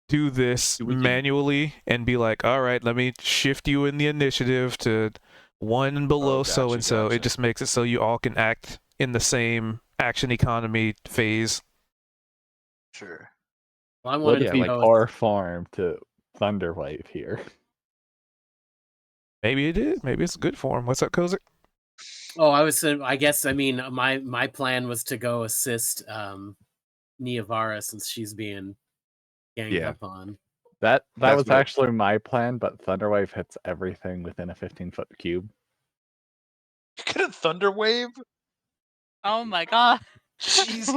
do this We can- manually and be like, all right, let me shift you in the initiative to 1 and below gotcha, so and so. gotcha. It just makes it so you all can act in the same action economy phase. Sure. well, I Would wanted it to be know. poor form to Thunderwave here? Maybe it is. Maybe it's good for him. What's up, Kozik? Oh, I guess. I mean, my plan was to go assist Niavara since she's being ganged Yeah. up on. That That's was my- actually my plan, but Thunderwave hits everything within a 15-foot cube. You could have Thunder Wave. Oh my god. Jesus.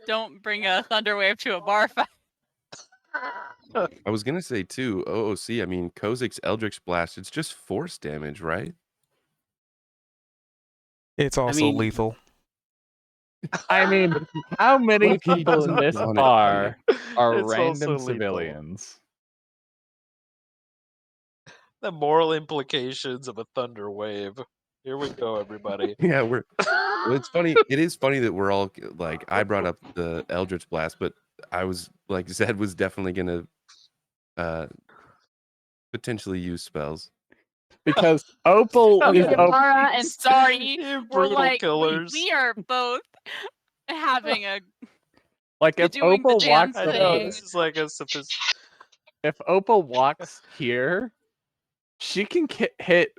Don't bring a Thunderwave to a bar fight. I was gonna say too, OOC. I mean, Kozik's Eldritch Blast. It's just force damage, right? It's also mean- lethal. I mean, how many What if he people in doesn't this want it? bar are It's also random lethal. civilians? The moral implications of a Thunder Wave. Here we go, everybody. Yeah, well, it's funny. It is funny that we're all like, I brought up the Eldritch Blast, but I was like, Zed was definitely gonna potentially use spells. Because Opal is Niavara and Sorry You were brutal like, killers. we are both having a like if doing the Opal damn walks I up, know thing. this is like a if Opal walks here, she can hit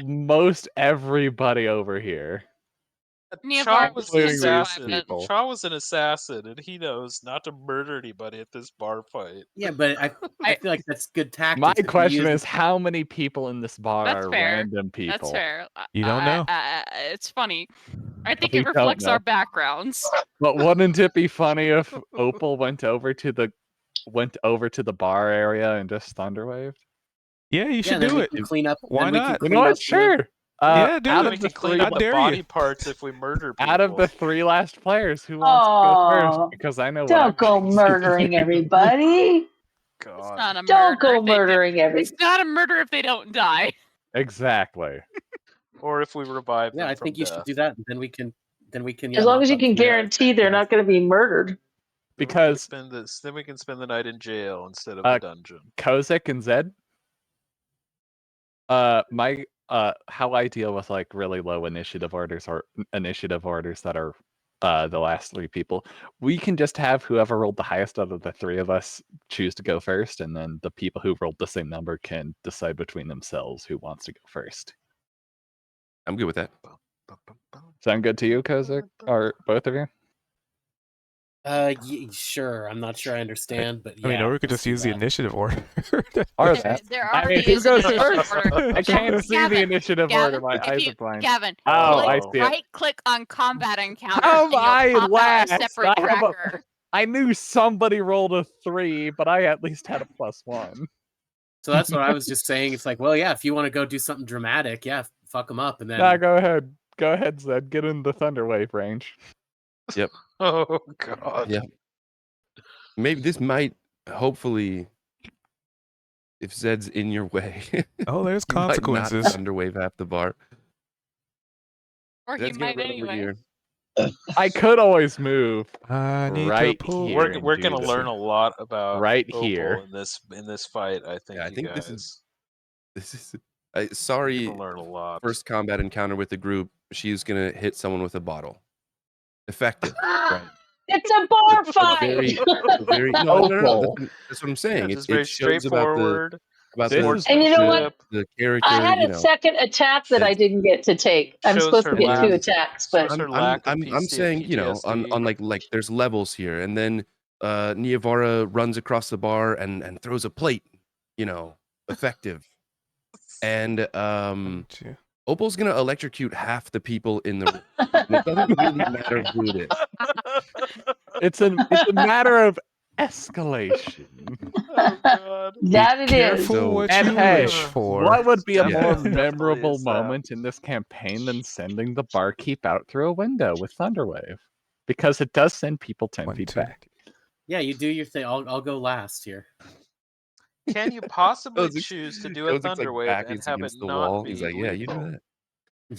most everybody over here. Niavara Chaw was an including these assassin. people. Chaw was an assassin, and he knows not to murder anybody at this bar fight. Yeah, but I feel like that's good tactics. My if you question use is, how many people in this bar That's are fair. random people? That's fair. You don't know. It's funny. I think We it don't reflects know. our backgrounds. But wouldn't it be funny if Opal went over to the bar area and just Thunderwaved? Yeah, you Yeah, should then do we it. can clean up. Why then we can not? You clean know up what? the- Sure. Yeah, do out it. of We the can clean three, up I the dare body you. parts if we murder people. out of the 3 last players, who wants to go Oh, first? Because I know what I'm don't go going to murdering do. everybody. It's God. not a murder. Don't go if they do- murdering everybody. It's not a murder if they don't die. Exactly. Or if we revive them Yeah, I from think you death. should do that. And then we can. As long as you mop can up the- guarantee they're not going to be murdered. Then Because we can spend the night in jail instead of Uh, the dungeon. Kozik and Zed, how I deal with like really low initiative orders or initiative orders that are the last 3 people, we can just have whoever rolled the highest out of the 3 of us choose to go first, and then the people who rolled the same number can decide between themselves who wants to go first. I'm good with that. Sound good to you, Kozik? Or both of you? Sure. I'm not sure I understand, but yeah. I mean, or we could let's just do use the that. initiative order. Or There, that. there I mean, already who is an goes initiative first? order. I can't see the Gavin, initiative order. Gavin, My if eyes you, are blind. Gavin, Oh, I see it. right click on combat encounter How and you'll am I pop out a last? separate I have a- tracker. I knew somebody rolled a 3, but I at least had a +1. So that's what I was just saying. It's like, well, yeah, if you want to go do something dramatic, yeah, fuck them up, and then Nah, go ahead. Go ahead, Zed. Get in the Thunderwave range. Oh God. Yeah. Maybe this might, hopefully, if Zed's in your way, Oh, there's you might not consequences. Thunderwave half the bar. Or he Zed's gonna might run over anyway. here. I could always move I need right to pull. here. We're and gonna do learn this. a lot about Right Opal here. in this fight. I think. Yeah, I you think guys. this is. You're Sorry, gonna learn a lot. first combat encounter with the group. She's gonna hit someone with a bottle. Effective, right? It's a bar But fight. very. No. Opal. That's what I'm Yeah, saying. just very It shows straightforward. about This the is- And you know what? the character. I had you a know, second attack that I it's- didn't get to take. I'm Shows supposed her to get two lack- attacks, but shows her lack of I'm saying, you know, on PTSD. like there's levels here, and then Niavara runs across the bar and throws a plate, you know, effective. And Opal's gonna electrocute half the people in the room. And it doesn't really matter who it is. It's a matter of escalation. Oh God. that it is. Careful So- what And you hey, wish for. What would be a Definitely- more definitely memorable is that. moment in this campaign than sending the barkeep out through a window with Thunderwave? Because it does send people 10 1, feet 2. back. yeah, you do your thing. I'll go last here. Can you possibly Kozik's- choose to do a Kozik's, like, Thunderwave back and is have it against the not wall. be He's like, yeah, you do lethal? that.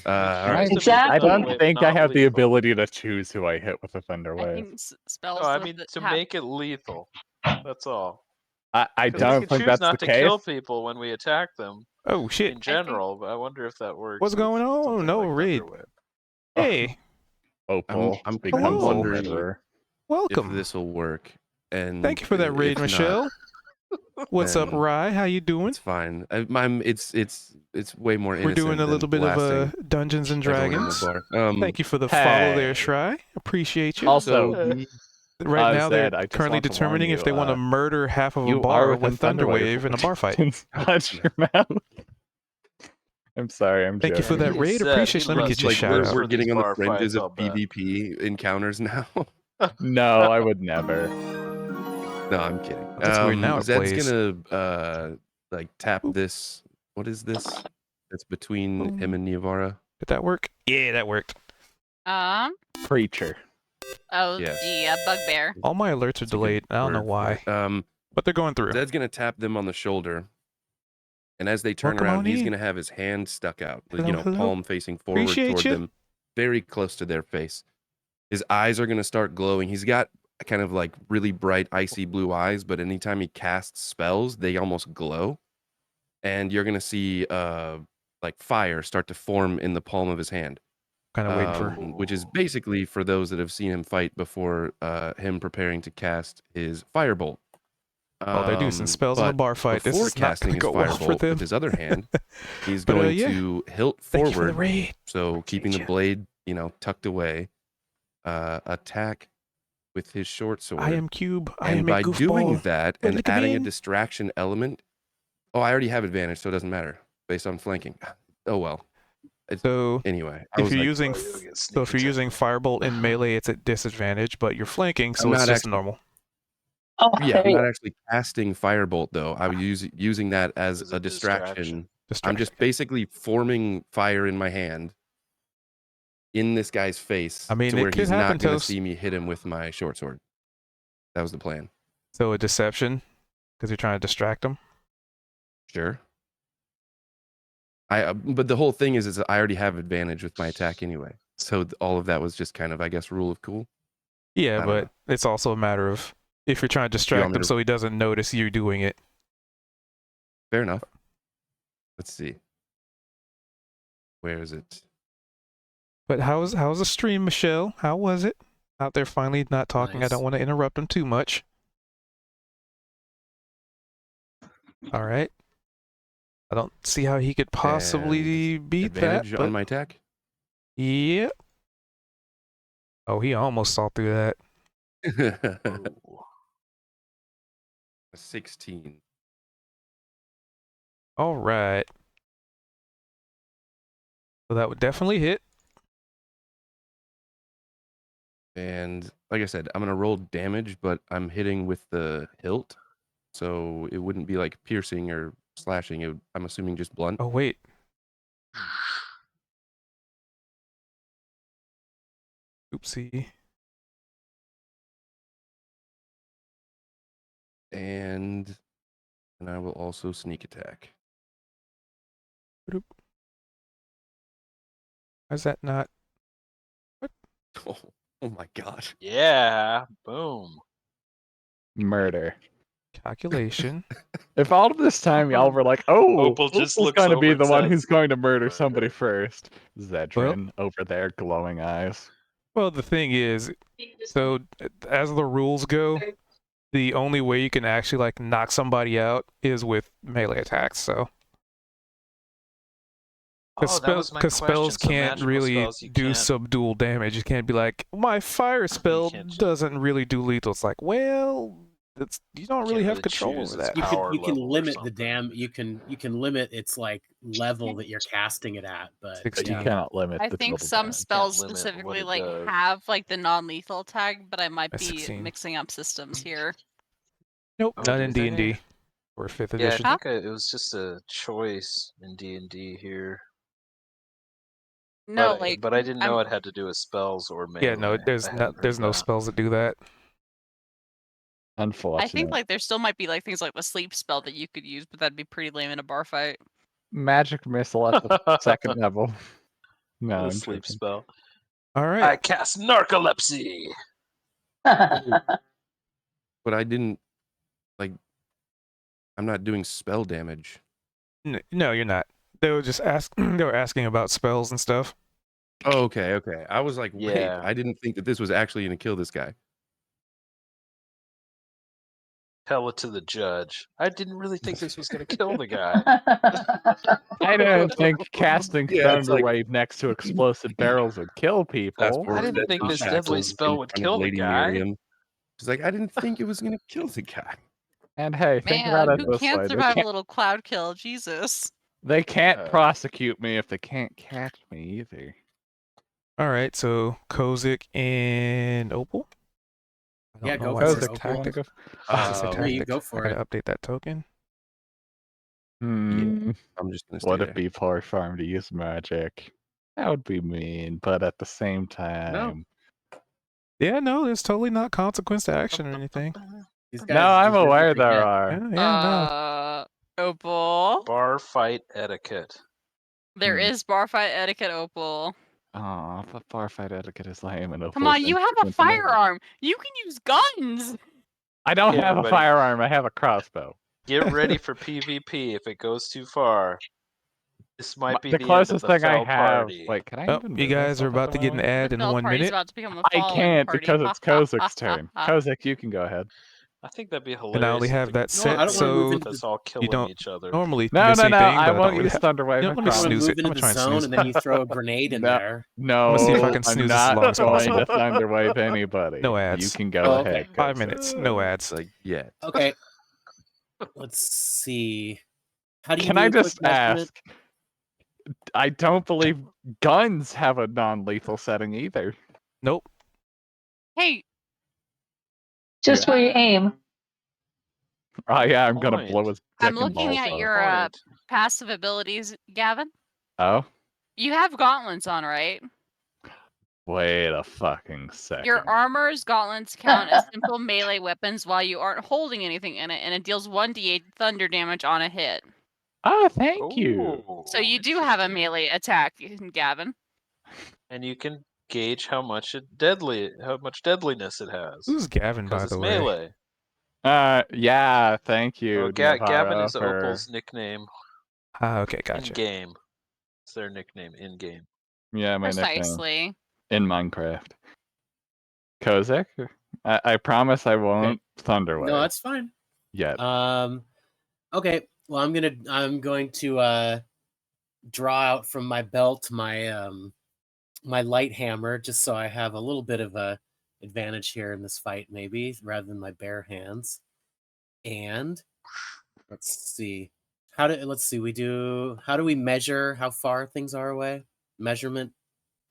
All right. Exactly. I don't Thunderwave think I not have the lethal. ability to choose who I hit with a I Thunderwave. think spells. No, I that- mean that to have- make it lethal. That's all. I 'Cause we don't can think choose that's not the to kill case. people when we attack them Oh shit! in general, but I wonder if that works. What's with going on? something No, like Reed. Thunderwave. Hey, Opal I'm becomes a wondering murderer. welcome. if this will work. And Thank you for that if raid, not, Michelle. What's up, then Rye? How you doing? It's fine. It's way more innocent. We're doing a little than bit of blasting Dungeons and everyone in the Dragons. bar. Thank you for the follow there, Hey. Shry. Appreciate you. Also, Right now, Zed, I they're just currently want to warn determining if you, they want to murder half of a you bar are with Thunderwave in a bar fight. Watch your mouth. I'm sorry, I'm Thank you for joking. that raid. He Appreciate it. said Let me he get you a loves like shout you. out. we're For getting these on the bar fringes fights, of I'll bet. PvP encounters now. No, I would never. No, I'm kidding. That's weird. Now it Zed's plays. gonna like tap this. What is this? That's between him and Niavara. Did that work? Yeah, that worked. Preacher. Oh, Yes. the bugbear. All my alerts are That's a good delayed. I don't know word for why, it. but they're going through. Zed's gonna tap them on the shoulder, and as they turn Welcome around, on he's in. gonna have his hand stuck out, Hello, you know, hello. palm facing forward Appreciate toward you. them, very close to their face. His eyes are gonna start glowing. He's got kind of like really bright, icy blue eyes, but anytime he casts spells, they almost glow, and you're gonna see like fire start to form in the palm of his hand. Kind of waiting for. Which is basically for those that have seen him fight before, him preparing to cast his firebolt. Oh, they're doing some spells in a but bar fight. This Before is not casting going to his go well for firebolt them. with his other hand, he's But, going yeah. to hilt Thank you for the forward, raid. so keeping the you. blade, you know, tucked away. Attack with his short sword. I am Cube. I and am a by doing goofball. that But and look at adding a me. distraction element. Oh, I already have advantage, so it doesn't matter based on flanking. Oh well. So Anyway, I if was you're like, using, oh, you'll get so sneak if you're attack. using Firebolt in melee, it's at disadvantage, but you're flanking, so I'm it's not just actually- normal. Oh, yeah, there I'm you not go. actually casting firebolt though. I was using that as As a a distraction. distraction. I'm just basically forming fire in my hand in this guy's face I mean, to it where could he's happen not going to to see me hit him with my short sword. That was the plan. So a deception, because you're trying to distract them. Sure. But the whole thing is I already have advantage with my attack anyway. So all of that was just kind of, I guess, rule of cool. Yeah, I don't but know. it's also a matter of if you're trying to want distract me him to- so he doesn't notice you doing it. Fair enough. Let's see. Where is it? But how's the stream, Michelle? How was it? out there finally not talking. I Nice. don't want to interrupt him too much. All right. I don't see how he could possibly beat that. Advantage But on my attack. yeah. Oh, he almost saw through that. Ooh. 16. All right. So that would definitely hit. And like I said, I'm gonna roll damage, but I'm hitting with the hilt, so it wouldn't be like piercing or slashing. I'm assuming just blunt. Oh, wait. Oopsie. And I will also sneak attack. How's that not? Oh my god. Yeah. Boom. Murder. Calculation. If all of this time y'all were like, "Oh, Opal just Opal's looks going to over be and the one says, who's going to murder "Murder." somebody first," Zedrin over there, glowing eyes. Well, the thing is, so as the rules go, the only way you can actually like knock somebody out is with melee attacks. So, Oh, that was my because spells question. So can't magical really spells, you do can't- subdual damage. You can't be like, my fire spell can't just- doesn't really do lethal. It's like, well, you don't really Can't have really control choose over its that. You power can level or limit the something. you can limit its like level that you're casting it at, but 16. But you yeah. cannot limit I the think total some damage. spells limit what specifically it like does. have like the non-lethal tag, but I might That's be 16. mixing up systems here. Nope, Oh, not do in you D&D think? or 5th Yeah, I edition. think it was just a choice in D&D here. No, But I didn't know I'm- it had to do with spells or melee. Yeah, no, there's I no hadn't heard that. spells that do that. Unfortunate. I think like there still might be like things like the sleep spell that you could use, but that'd be pretty lame in a bar fight. Magic missile at the second level. No, The I'm sleep joking. spell. All I right. cast narcolepsy. But I didn't like. I'm not doing spell damage. No, you're not. They were just they were asking about spells and stuff. Oh, okay. I was like, wait, Yeah. I didn't think that this was actually gonna kill this guy. Tell it to the judge. I didn't really think this was going to kill the guy. I don't think casting Yeah, it's like- Thunderwave next to explosive barrels would kill people. Fast forward I didn't to think this shackles deadly in spell would front of kill the Lady guy. Miriam. She's like, I didn't think it was gonna kill the guy. And hey, think Man, about it who this can't way: survive a little cloud kill? Jesus. they can't Uh, prosecute me if they can't catch me either. All right, so Kozik and Opal. I don't Yeah, know go why for it it, says Opal. tactic. Wanna go- Why does it say Um, Yeah, you tactic? go for I gotta it. update that token. I'm just gonna stay What there. if be poor farm to use magic? That would be mean, but at the same time, Yeah, no, there's totally not consequence to action or anything. These no, guys I'm deserve aware what they there get. are. Yeah, Opal. Bar fight etiquette. There Hmm. is bar fight etiquette, Opal. Oh, but bar fight etiquette is lame and Come on, you have a firearm. You can use guns. I don't Okay, have a everybody. firearm. I have a crossbow. Get ready for PvP if it goes too far. This might be The the end of closest the thing I fell have. party. Wait, can I? Oh, even you move guys are myself about at to the get an moment? ad The in fell 1 party's minute. about to become the I fallen can't party. because it's Kozik's turn. Kozik, you can go ahead. I think that'd be hilarious. And I only if have we that could No, set, I don't wanna move so into us all killing don't each other. normally do No, the no, same no. thing, I but I won't don't really use have. Thunderwave. You know, I let me You want to snooze move it. I'm into gonna the try and zone snooze and it. then you throw a grenade in No. there. No, see if I can snooze this as I'm long not as going possible. to Thunderwave anybody. No You ads. can go Oh, ahead. okay. 5 Kozik. minutes, no ads. Like, yeah. Okay. Let's see. How do you Can do I a quick just measurement? ask? I don't believe guns have a non-lethal setting either. Nope. Hey, Just where you aim. Oh yeah, I'm gonna Point. blow his I'm dick and looking balls at off. your Point. passive abilities, Gavin. Oh, You have gauntlets on, right? wait a fucking second. Your armor's gauntlets count as simple melee weapons while you aren't holding anything in it, and it deals 1d8 thunder damage on a hit. Oh, thank you. Ooh, So you do have a interesting. melee attack, Gavin. And you can gauge how much deadliness it has. Who's Gavin, by Because it's the way? melee. Yeah, thank you, Oh, Gavin Navarro, is for... Opal's nickname Ah, okay, in gotcha. game. It's their nickname in game. Yeah, my nickname Precisely. in Minecraft. Kozak, I promise I won't Thunderwave No, that's fine. yet. Okay. Well, I'm going to draw out from my belt my my light hammer, just so I have a little bit of a advantage here in this fight, maybe rather than my bare hands. And let's see. How do we measure how far things are away? Measurement.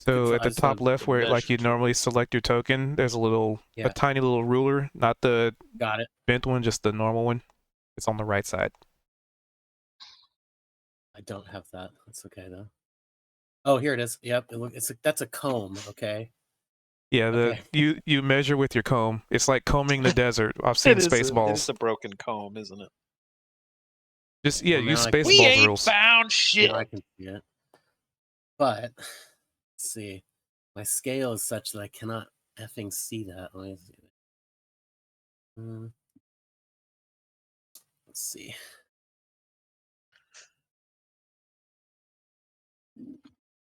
So at the I just top wanna left, where like you measure. normally select your token, there's a Yeah. tiny little ruler, not the Got it. bent one, just the normal one. It's on the right side. I don't have that. That's okay though. Oh, here it is. Yep. That's a comb. Okay. Yeah, you measure with your comb. It's like combing the desert. I've seen It is Spaceballs. a broken comb, isn't it? Just Well, use now I can- We Spaceballs ain't rules. found shit. Now I can see it. But let's see. My scale is such that I cannot effing see that. Let me see. Let's see.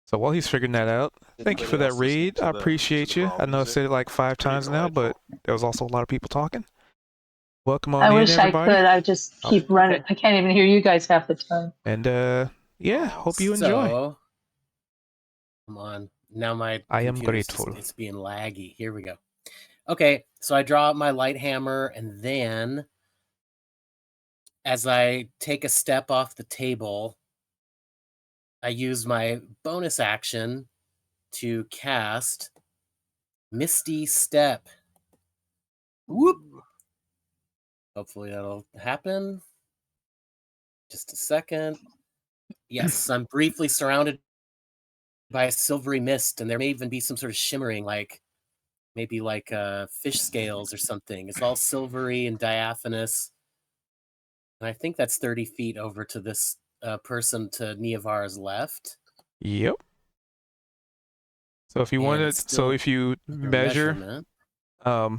So while he's figuring that out, thank you for that raid. I appreciate you. I know I've said it like 5 times now, but there was also a lot of people talking. Welcome on I in, wish I everybody. could. I just keep running. I can't even hear you guys half the time. And yeah, hope you enjoy. So, come on. Now my I am computer's grateful. it's being laggy. Here we go. Okay, so I draw out my light hammer, and then as I take a step off the table, I use my bonus action to cast Misty Step. Whoop! Hopefully that'll happen. Just a second. Yes, I'm briefly surrounded by a silvery mist, and there may even be some sort of shimmering, maybe like fish scales or something. It's all silvery and diaphanous. And I think that's 30 feet over to this person to Niavara's left. Yep. So if you And wanted, it's still if you under measure, measurement.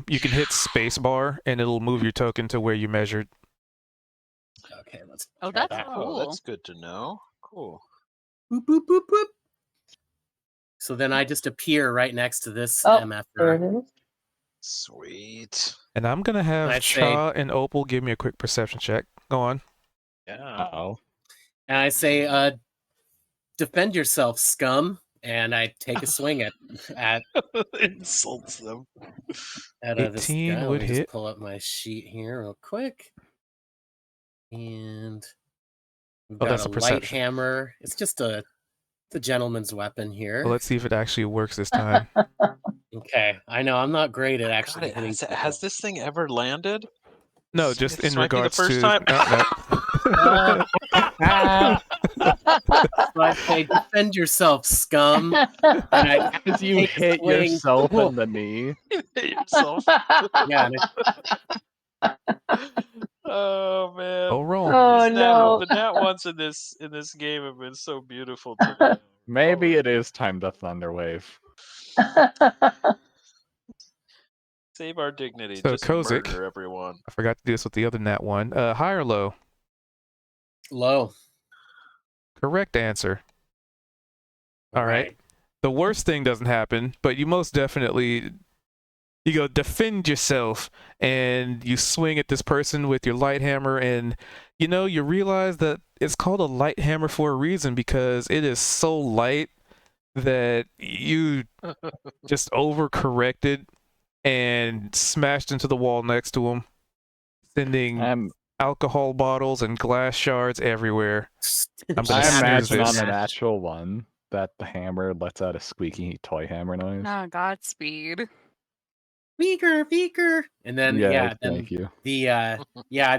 you can hit spacebar and it'll move your token to where you measured. Okay, let's. Oh, try that's that. cool. That's good to know. Cool. Boop, boop, boop, boop. So then I just appear right next to this Oh, MFR. there it is. Sweet. And I'm gonna have I'd say- Cha and Opal give me a quick perception check. Go on. Yeah. Oh, And I say, defend yourself, scum. And I take a swing at Insults them. this 18 guy. would Let me hit. just pull up my sheet here real quick. And we've Oh, got that's a a light perception. hammer. It's just a gentleman's weapon here. Well, let's see if it actually works this time. Okay, I know I'm not great at actually God, hitting. has this thing ever landed? No, This- just this in might be the regards first to. time. No. So I say, defend yourself, scum. And I as you take a hit swing. yourself in the knee. Hit yourself. Yeah, and Oh man. Oh, roll. Oh These no. The nat ones in this game have been so beautiful to me. Maybe it is time to Thunderwave. Save our dignity. So, Just Kozik. murder everyone. I forgot to do this with the other nat one. High or low? low. Correct answer. All right. The worst thing doesn't happen, but you most definitely, you go defend yourself and you swing at this person with your light hammer, and you realize that it's called a light hammer for a reason, because it is so light that you just overcorrected and smashed into the wall next to him, sending alcohol bottles and glass shards everywhere. I'm gonna I snooze imagine this. on a natural one that the hammer lets out a squeaky toy hammer noise. Oh, Godspeed. Beaker. And then then thank you. the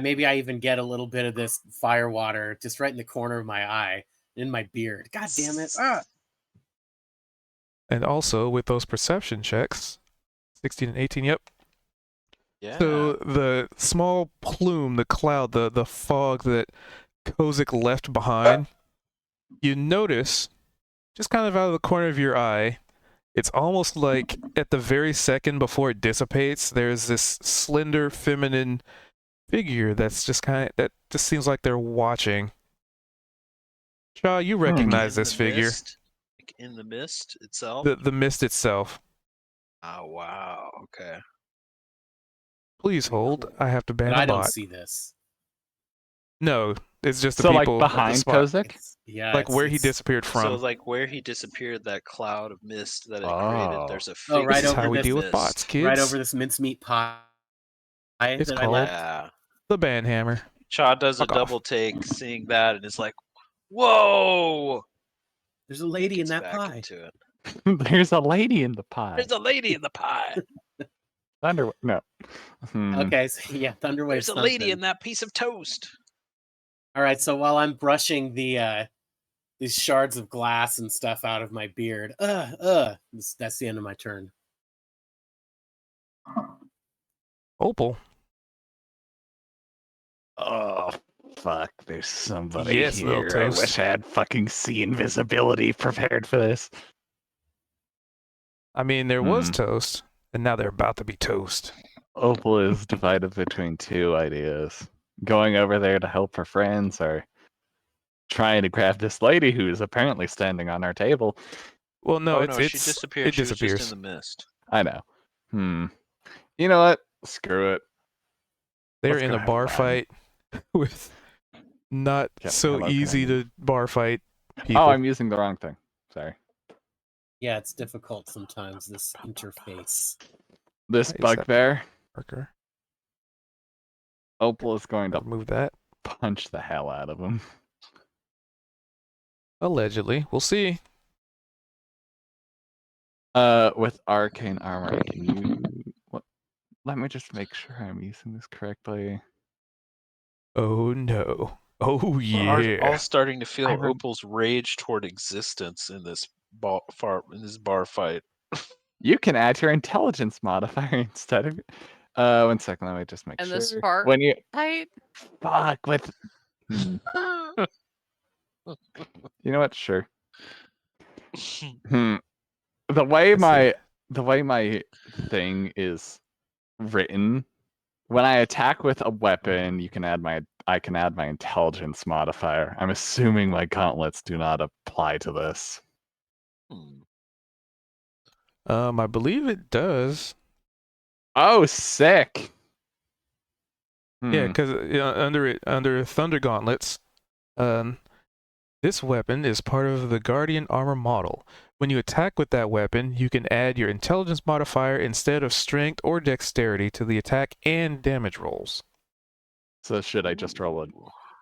maybe I even get a little bit of this fire water just right in the corner of my eye, in my beard. God damn it. Ah. And also with those perception checks, 16 and 18, yep. Yeah. So the small plume, the cloud, the fog that Kozik left behind, you notice, just kind of out of the corner of your eye, it's almost like at the very second before it dissipates, there's this slender feminine figure that just seems like they're watching. Cha, you recognize this figure. In the mist itself. The mist itself. Oh wow. Okay. Please hold. I have to ban But a I don't bot. see this. No, it's just the So like people at the behind spot. Kozik? Yeah, Like where he it's- disappeared So from. like where he disappeared, that cloud of mist that it created. Oh. There's a Oh, right This is over how we this deal with mist. bots, kids. right over this mincemeat pie It's that I called left. Yeah. the ban hammer. Cha does a Fuck off. double take, seeing that, and is like, "Whoa!" There's a lady in Gets that back pie. into it. There's a lady in the pie. There's a lady in the pie. Thunder. No. Hmm. Okay, so yeah, Thunderwave. There's a lady in that piece of toast. All right, so while I'm brushing these shards of glass and stuff out of my beard, that's the end of my turn. Opal. Oh, fuck. There's somebody Yes, little here. I toast. wish I had fucking sea invisibility prepared for this. I mean, there was Hmm. toast, and now they're about to be toast. Opal is divided between two ideas. Going over there to help her friends or trying to grab this lady who is apparently standing on our table. Well, no, Oh it's no, she disappeared. it She was disappears. just in the mist. I know. You know what? Screw it. They're Let's in go a have bar fun. fight with not Yeah, so hello, can I easy use- to bar fight people. Oh, I'm using the wrong thing. Sorry. Yeah, it's difficult sometimes, this interface. This Why is that bugbear, marker? Opal is going to Remove that. punch the hell out of him. Allegedly. We'll see. With arcane armor, can you... What? Let me just make sure I'm using this correctly. Oh no. Oh We're yeah. all starting to feel I rem- Opal's rage toward existence in this bar fight. You can add your intelligence modifier instead of... 1 second, let me just make And sure. the spark When you... Right? Fuck, with... You know what? Sure. The way my thing is written, when I attack with a weapon, I can add my intelligence modifier. I'm assuming my gauntlets do not apply to this. I believe it does. Oh, sick. Yeah, because under Thunder Gauntlets, this weapon is part of the Guardian armor model. When you attack with that weapon, you can add your intelligence modifier instead of strength or dexterity to the attack and damage rolls. So should I just roll an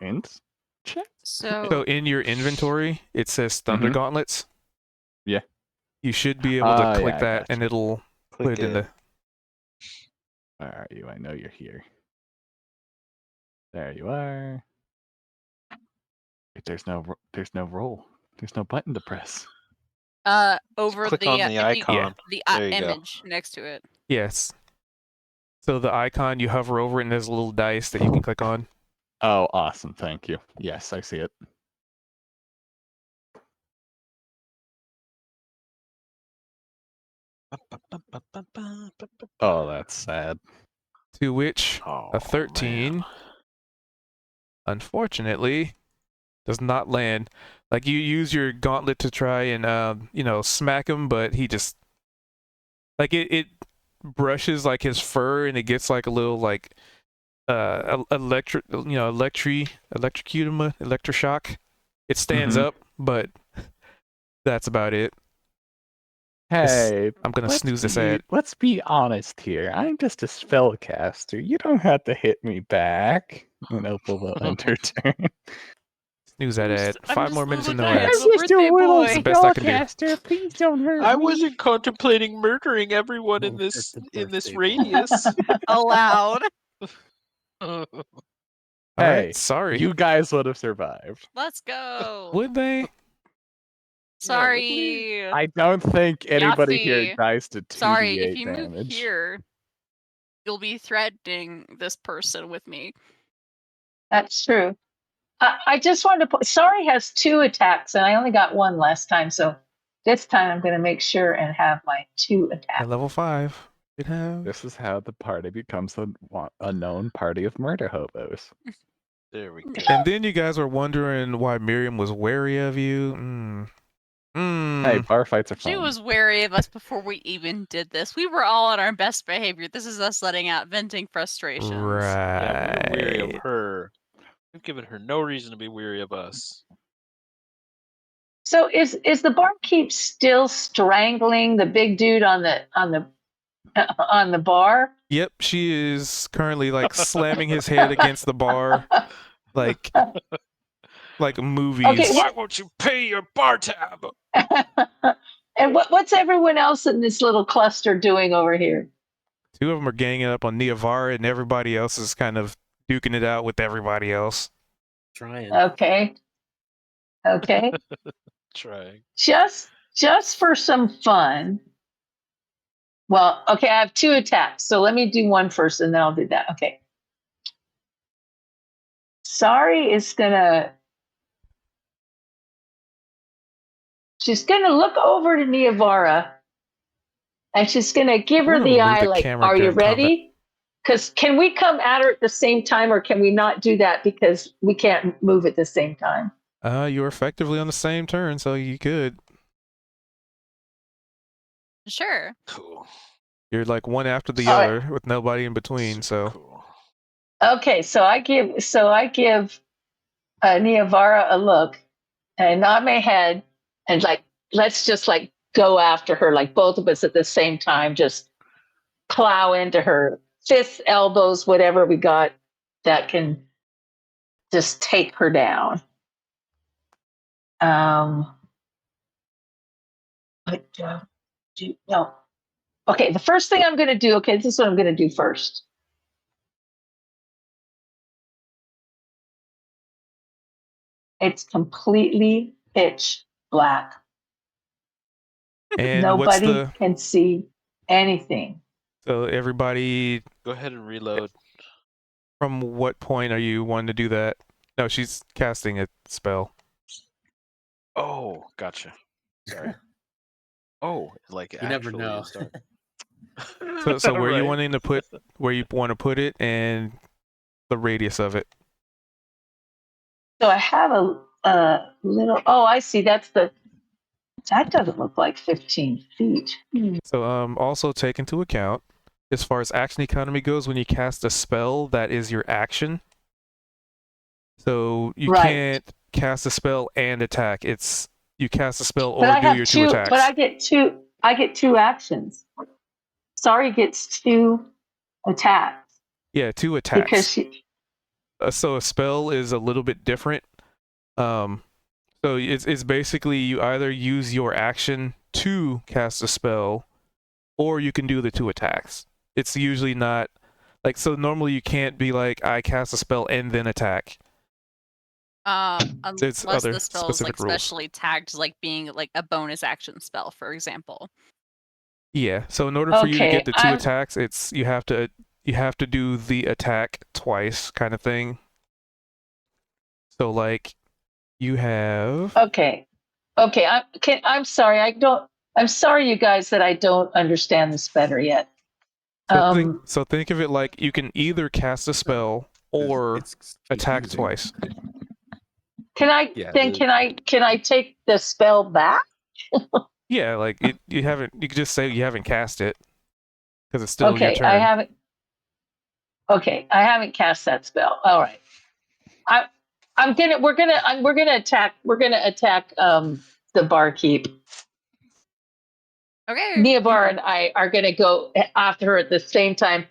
int check? So in your inventory, it says Thunder Mhm. Gauntlets. Yeah. You should be able to click Yeah, I that, and gotcha. it'll put it in the. Where are you? I know you're here. There you are. Wait, there's no roll. There's no button to press. Over click the on the if you- icon. the There you go. image next to it. Yes. So the icon, you hover over it, and there's a little dice that you can click on. Oh, awesome. Thank you. Yes, I see it. Oh, that's sad. To which Oh, a 13, man. unfortunately, does not land. Like you use your gauntlet to try and smack him, but he just like it brushes like his fur, and it gets like a little like electroshock. It stands Mhm. up, but that's about it. Hey, I'm gonna snooze this ad. Let's be honest here. I'm just a spellcaster. You don't have to hit me back. And Opal will enter turn. Snooze that ad. I'm 5 just more a minutes and little no guy. ads. I'm just a little It's the best I can do. spellcaster. Please don't hurt I me. wasn't contemplating murdering everyone in Oh, this it's a in this birthday radius. Allowed. All Hey, right, sorry. you guys would have survived. Let's go. Would they? Sorry. I don't think anybody here Yahtzee. dies to 2d8 Sorry, if you damage. move here, you'll be threatening this person with me. That's true. I just wanted to put. Sorry has 2 attacks, and I only got 1 last time, so this time I'm going to make sure and have my 2 At attacks. level 5. You'd have. This is how the party becomes a known party of murder hobos. There we go. And then you guys were wondering why Miriam was wary of you. Hey, Mm, bar fights are She fun. was wary of us before we even did this. We were all on our best behavior. This is us letting out venting frustrations. Yeah, we're weary of right. her. We've given her no reason to be weary of us. So is the barkeep still strangling the big dude on the bar? Yep, she is currently like slamming his head against the bar, like movies. Okay, Why won't you pay your bar tab? And what's everyone else in this little cluster doing over here? Two of them are ganging up on Niavara, and everybody else is kind of duking it out with everybody else. Trying. Okay. Okay. Trying. Just for some fun. Well, okay, I have 2 attacks. So let me do one first and then I'll do that. Okay. Sari is she's gonna look over to Niavara and she's gonna give I her wanna the move eye the like, camera are you during combat. ready? Because can we come at her at the same time or can we not do that because we can't move at the same time? You're effectively on the same turn, so you could. Sure. Cool. You're like one after the All right. other with nobody in between, so. Cool. Okay, so I give Niavara a look and nod my head and like let's just like go after her like both of us at the same time, just plow into her, fists, elbows, whatever we got that can just take her down. No. Okay, the first thing I'm going to do. Okay, this is what I'm going to do first. It's completely pitch black. And Nobody can see anything. So everybody, Go ahead and reload. from what point are you wanting to do that? No, she's casting a spell. Oh, gotcha. Sorry. Oh, like You never actually know. start. So where you Right. wanting to put where you want to put it and the radius of it. So I have a little. Oh, I see. That doesn't look like 15 feet. So also take into account, as far as action economy goes, when you cast a spell, that is your action. So you Right. can't cast a spell and attack. It's you cast a spell But or I do have your 2 two. attacks. But I get two. I get 2 actions. Sorry, gets 2 attacks Yeah, 2 attacks. because she. So a spell is a little bit different. So it's basically you either use your action to cast a spell, or you can do the 2 attacks. It's usually not like, so normally you can't be like, I cast a spell and then attack. Unless other the spell is like specific rules. specially tagged as like being like a bonus action spell, for example. Yeah. So in order for you to Okay, get the 2 I'm- attacks, it's you have to do the attack twice, kind of thing. So like you have. Okay. I'm sorry. I'm sorry, you guys, that I don't understand this better yet. So think of it like you can either cast a spell or It's attack confusing. twice. Can I Yeah, then? the- Can I take the spell back? Yeah, like you haven't. You could just say you haven't cast it because it's still your Okay, turn. I haven't. Okay, I haven't cast that spell. All right. We're gonna attack the barkeep. Okay. Niavar and I are gonna go after her at the same time.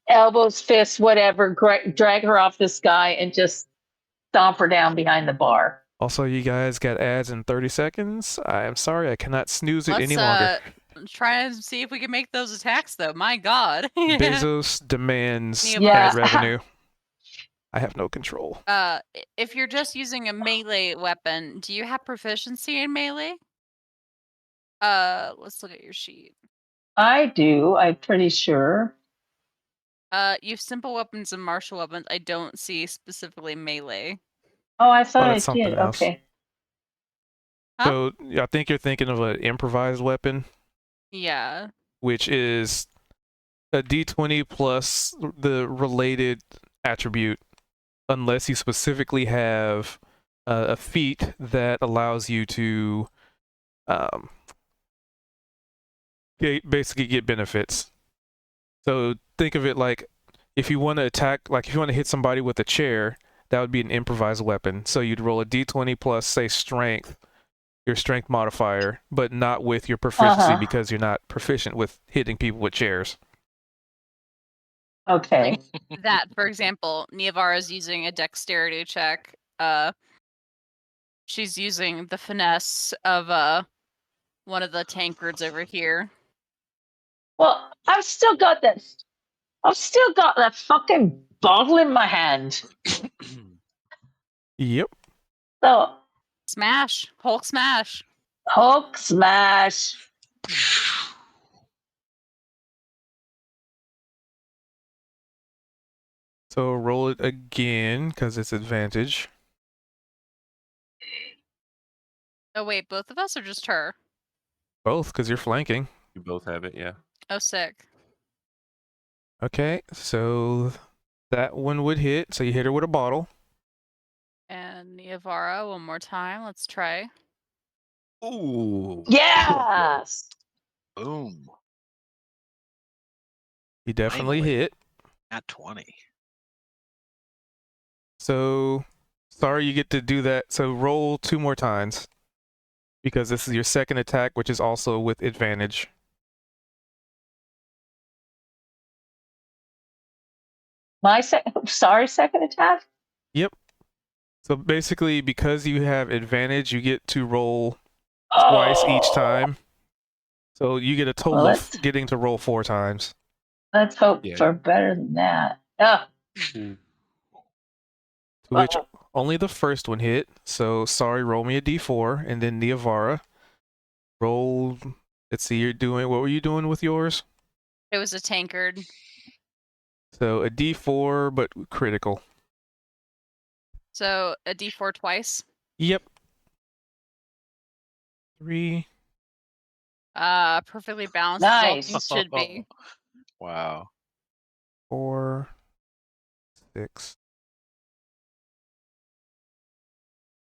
Elbows, fists, whatever. Drag her off this guy and just stomp her down behind the bar. Also, you guys got ads in 30 seconds. I am sorry, I cannot snooze it Let's any longer. try and see if we can make those attacks though. My God. Bezos demands Yeah. ad revenue. I have no control. If you're just using a melee weapon, do you have proficiency in melee? Let's look at your sheet. I do. I'm pretty sure. You have simple weapons and martial weapons. I don't see specifically melee. Oh, I thought I that's something did. else. Okay. Huh? So I think you're thinking of an improvised weapon, Yeah. which is a d20 plus the related attribute, unless you specifically have a feat that allows you to basically get benefits. So think of it like if you want to attack, like if you want to hit somebody with a chair, that would be an improvised weapon. So you'd roll a d20 plus, say, strength, your strength modifier, but not with your proficiency because you're not proficient with hitting people with chairs. Okay. That, for example, Niavara's using a dexterity check. She's using the finesse of one of the tankards over here. Well, I've still got that fucking bottle in my hand. Yep. So Smash! Hulk smash! Hulk smash. So roll it again because it's advantage. Oh wait, both of us or just her? Both, because you're flanking. You both have it, yeah. Oh, sick. Okay, so that one would hit. So you hit her with a bottle. And Niavara, one more time. Let's try. Ooh. Yes. Boom. You definitely Finally. hit. At 20. So, sorry you get to do that. So roll 2 more times. Because this is your second attack, which is also with advantage. Second attack? Yep. So basically, because you have advantage, you get to roll Oh. twice each time. So you get a total Well, of getting to roll 4 times. Let's hope Yeah. for better than that. Oh. To which only the first one hit. So sorry, roll me a d4, and then Niavara. Roll. Let's see, you're doing. What were you doing with yours? It was a tankard. So a d4, but critical. So a d4 twice. Yep. 3. Perfectly balanced. as all Nice. things should be. Wow. 4. 6.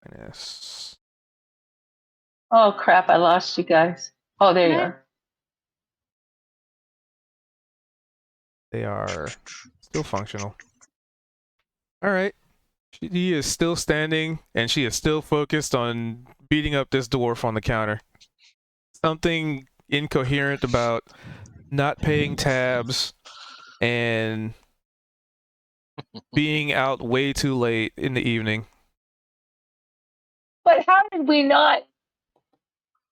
Minus. Oh crap! I lost you guys. Oh, there you Okay. are. They are still functional. All right. She is still standing, and she is still focused on beating up this dwarf on the counter. Something incoherent about not paying tabs and being out way too late in the evening. But how did we not?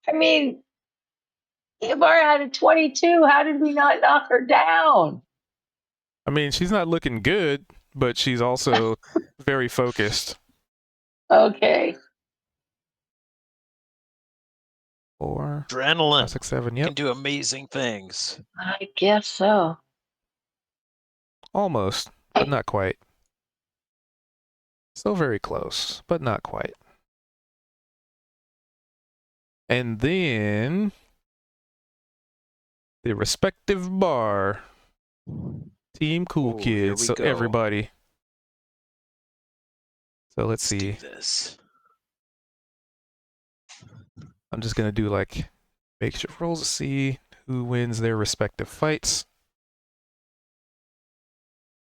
I mean, Ibarra had a 22. How did we not knock her down? I mean, she's not looking good, but she's also very focused. Okay. 4, Adrenaline 5, 6, 7. can Yep, do amazing things. I guess so. almost, but not quite. Still very close, but not quite. And then the respective bar. Team Cool Ooh, here Kids, we so go. everybody. So let's Let's do see. this. I'm just gonna do like makeshift rolls to see who wins their respective fights.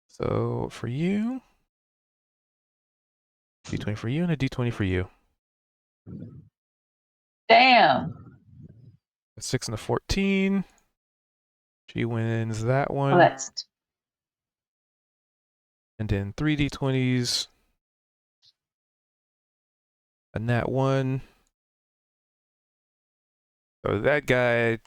So for you, D20 for you and a D20 for you. Damn. A 6 and a 14. She wins that one. Well, that's And then 3 D20s. A nat 1. So that guy.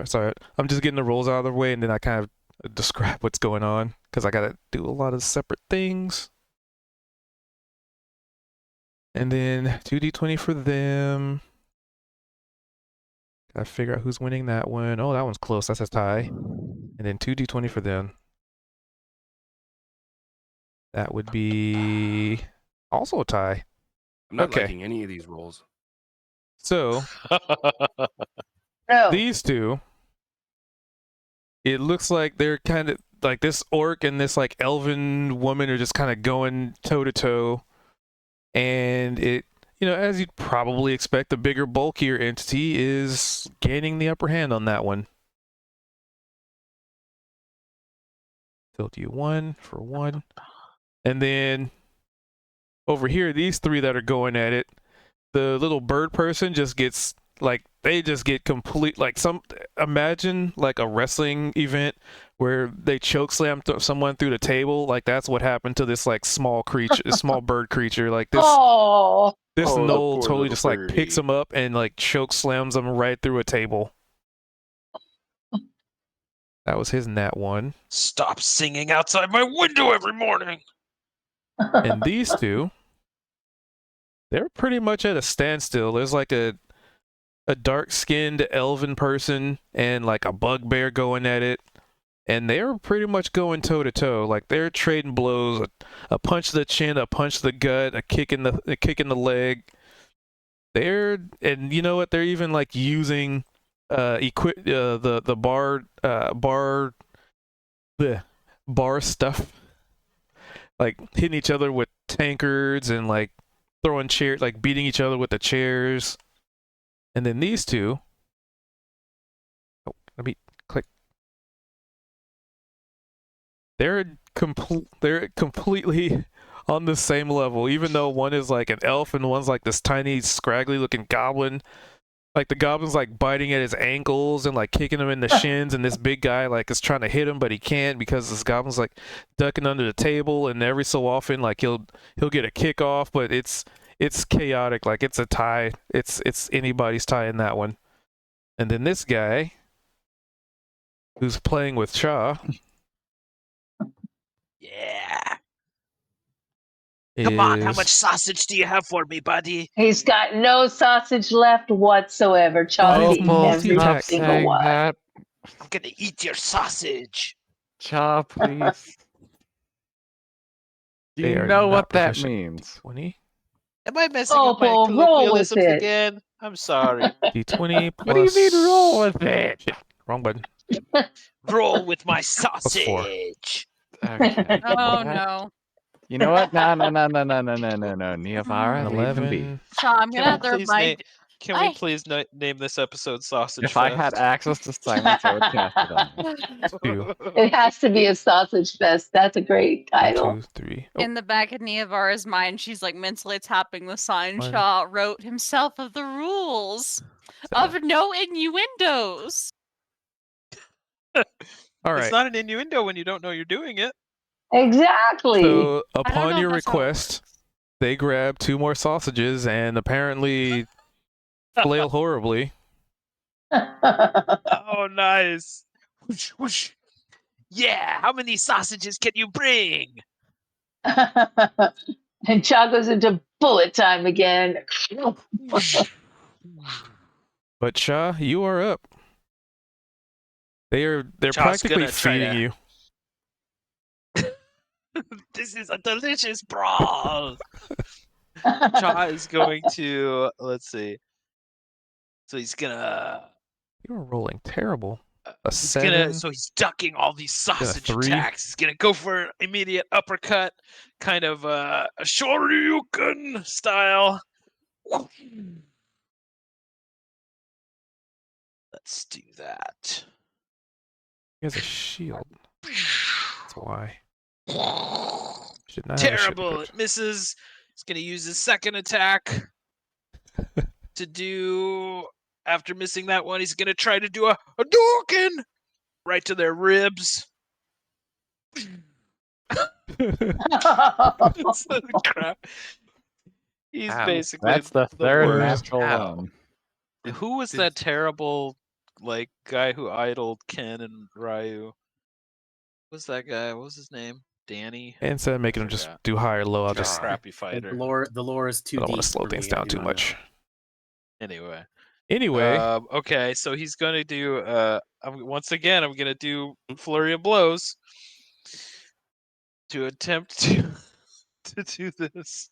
Sorry. I'm just getting the rolls out of the way, and then I kind of describe what's going on because I gotta do a lot of separate things. And then 2d20 for them. Gotta figure out who's winning that one. Oh, that one's close. That's a tie. And then 2d20 for them. That would be also a tie. I'm not Okay. liking any of these rolls. So no. these two, it looks like they're kind of like this orc and this like elven woman are just kind of going toe to toe, and as you'd probably expect, the bigger, bulkier entity is gaining the upper hand on that one. Tilt you 1 for 1. And then over here, these 3 that are going at it, the little bird person just gets, like, they just get complete, like, imagine, like, a wrestling event where they choke slam someone through the table. Like, that's what happened to this, like, small creature, this small bird creature. Like, this Oh, this Oh, the knoll poor totally little just, like, picks birdie. him up and, like, choke slams him right through a table. That was his nat 1. Stop singing outside my window every morning. And these 2, they're pretty much at a standstill. There's like a dark-skinned elven person and like a bugbear going at it, and they're pretty much going toe-to-toe. Like, they're trading blows, a punch to the chin, a punch to the gut, a kick in the leg. And you know what? They're even like using the bar stuff, like hitting each other with tankards and like throwing chairs, like beating each other with the chairs. And then these 2, let me click. They're completely on the same level, even though one is like an elf and one's like this tiny, scraggly looking goblin. Like, the goblin's like biting at his ankles and like kicking him in the shins, and this big guy like is trying to hit him, but he can't because this goblin's like ducking under the table, and every so often like he'll get a kick off, but it's chaotic. Like, it's a tie. It's anybody's tie in that one. And then this guy who's playing with Shaw. Yeah. Come on, how much sausage do you have for me, buddy? he's got no sausage left whatsoever. Chaw's eaten every multi-attack single one. that. I'm gonna eat your sausage. Chaw, please. Do They you are know not what that proficient. means? 20, Am I messing Oh, up my well, roll with colloquialisms it. again? I'm sorry. D20 plus. What do you mean roll with it? Shit, wrong button. Roll with my 4. sausage. Okay. Oh What? no. You know what? No. Neovara, leave him be. 11. So I'm gonna have to Can remind. we I- please name this episode Sausage If I had Fest? access to silence, I would cast it on you. 2, It has to be a sausage fest. That's a great title. 2, 3. Oh, In the back of Niavara's mind, she's like mentally tapping the sign. One. Shaw wrote himself of the rules of no innuendos. all It's right. not an innuendo when you don't know you're doing it. Exactly. So I don't upon know your if that's how it request, they grab 2 more sausages and apparently flail horribly. Oh, nice. Whoosh, whoosh. Yeah, how many sausages can you bring? And Chaw goes into bullet time again. But Shah, you are up. They're Shah's practically gonna try feeding to- you. This is a delicious brawl. Shaw is going to, let's see. So he's gonna, You are rolling terrible. A he's 7. so he's ducking all these sausage 3. attacks. He's gonna go for an immediate uppercut, kind of a Shoryuken style. Let's do that. He has a shield. That's why. Should not have a shield Terrible. equipped. It misses. He's gonna use his second attack to do. After missing that one, he's gonna try to do a Hadouken right to their ribs. Crap. He's Ow. basically That's the third worst. natural Ow. one. Who was that terrible like guy who idled Ken and Ryu? Who was that guy? What was his name? Danny? Instead of making them just Forgot. do high or low, I'll Just just. crappy The fighter. lore is too I don't deep. want to slow for things me, I down do too not much. know. Anyway. Anyway, Okay, so he's gonna do once again I'm gonna do flurry of blows to attempt to do this.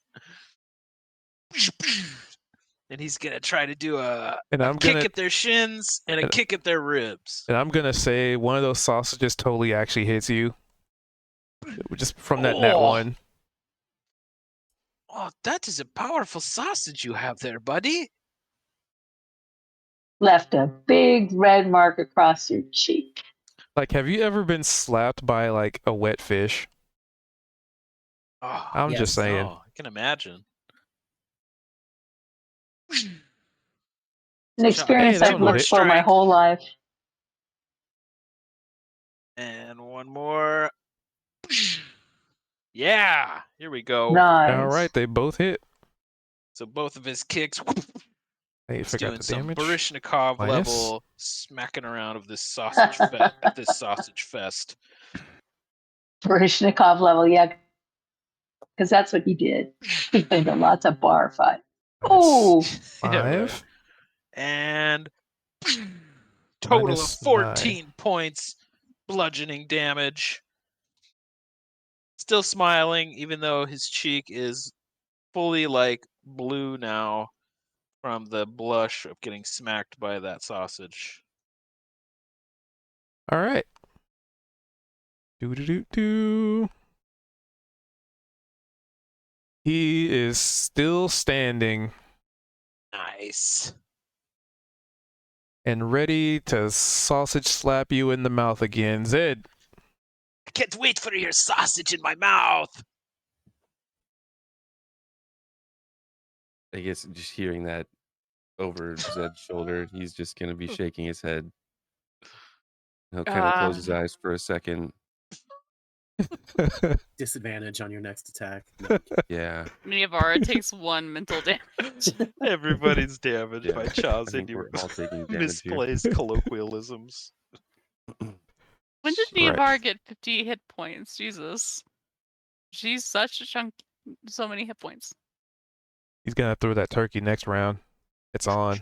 And he's gonna try to do a and I'm kick gonna at their shins and a and- kick at their ribs. and I'm gonna say one of those sausages totally actually hits you. Just from that net Oh. one. Oh, that is a powerful sausage you have there, buddy. Left a big red mark across your cheek. Like, have you ever been slapped by like a wet fish? Oh, I'm just Yes. saying. no, I can imagine. An experience that I've one looked hit. for my whole life. And one more. Yeah, here we go. Nice. All right, they both hit. So both of his kicks. Hey, He's forgot doing the some damage. Baryshnikov Minus. level smacking around of this sausage this sausage fest. Baryshnikov level, yeah. Because that's what he did. He played lots of bar fight. Oh, Yeah, right. 5. And total Minus of 14 points bludgeoning damage. Still smiling, even though his cheek is fully like blue now from the blush of getting smacked by that sausage. All right. Do. He is still standing Nice. and ready to sausage slap you in the mouth again. Zed. I can't wait for your sausage in my mouth. I guess just hearing that over Zed's shoulder, he's just going to be shaking his head. He'll kind of close his eyes for a second. Disadvantage on your next attack. Yeah. Niavara takes 1 mental damage. Everybody's damaged Yeah, by I Chaz think and we're your all taking damage here. misplaced colloquialisms. When did Right. Niavara get 50 hit points? Jesus. She's such a chunk. So many hit points. He's going to throw that turkey next round. It's on.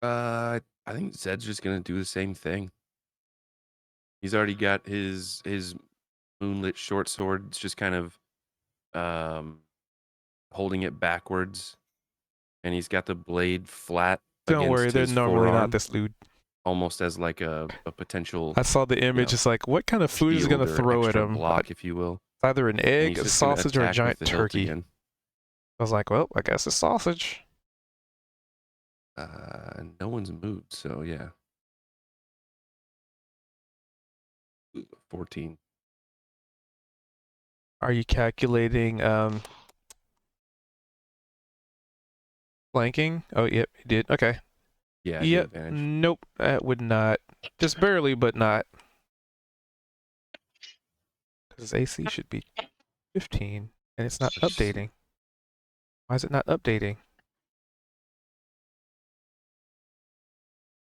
I think Zed's just going to do the same thing. He's already got his moonlit short sword. It's just kind of holding it backwards, and he's got the blade flat. Don't worry, against they're his normally forearm, not this lewd. almost as like a potential I saw the image. know, It's like, what kind of food is going to shield or throw at extra him? block, if you will. It's either an And egg, he's a just gonna sausage, or a attack giant with the hilt turkey. again. I was like, well, I guess it's sausage. No one's moved, so yeah. 14. Are you calculating flanking? Oh, yep, you did. Okay. Yeah, I get Yep. advantage. Nope, that would not. Just barely, but not. Because AC should be 15, and it's not updating. Why is it not updating?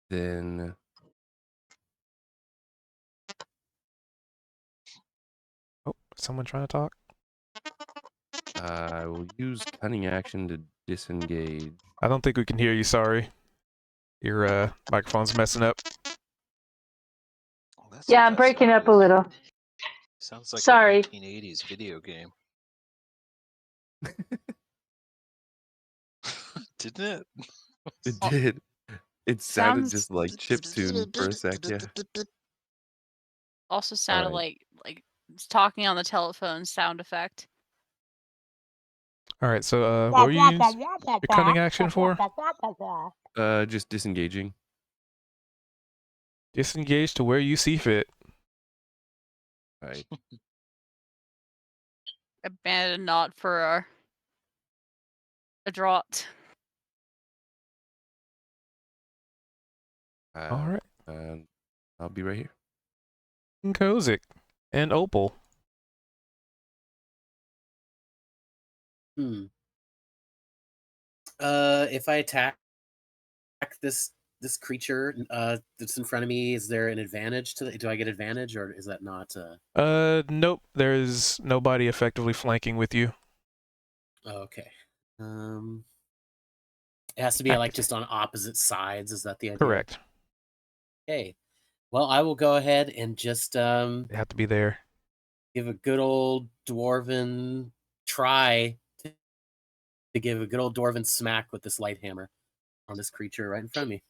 Then Oh, is someone trying to talk? I will use cunning action to disengage. I don't think we can hear you, sorry. Your microphone's messing up. Oh, that's yeah, what I'm that breaking sound up a is. little. Sounds like Sorry. a 1980s video game. Didn't it? It Oh. did. It sounded Sounds- just like chiptune for a sec, yeah. Also sounded Alright. like talking on the telephone sound effect. All right, so what were you using your cunning action for? Just disengaging. Disengage to where you see fit. Right. Abandon not for a draught. All right. I'll be right here. Kozik and Opal. If I attack this creature that's in front of me, is there an advantage to it? Do I get advantage, or is that not? Nope. There's nobody effectively flanking with you. Oh, okay. It has to be like just on opposite sides. Is that the idea? Correct. Okay. Well, I will go ahead and just They have to be there. give a good old dwarven try to give a good old dwarven smack with this light hammer on this creature right in front of me.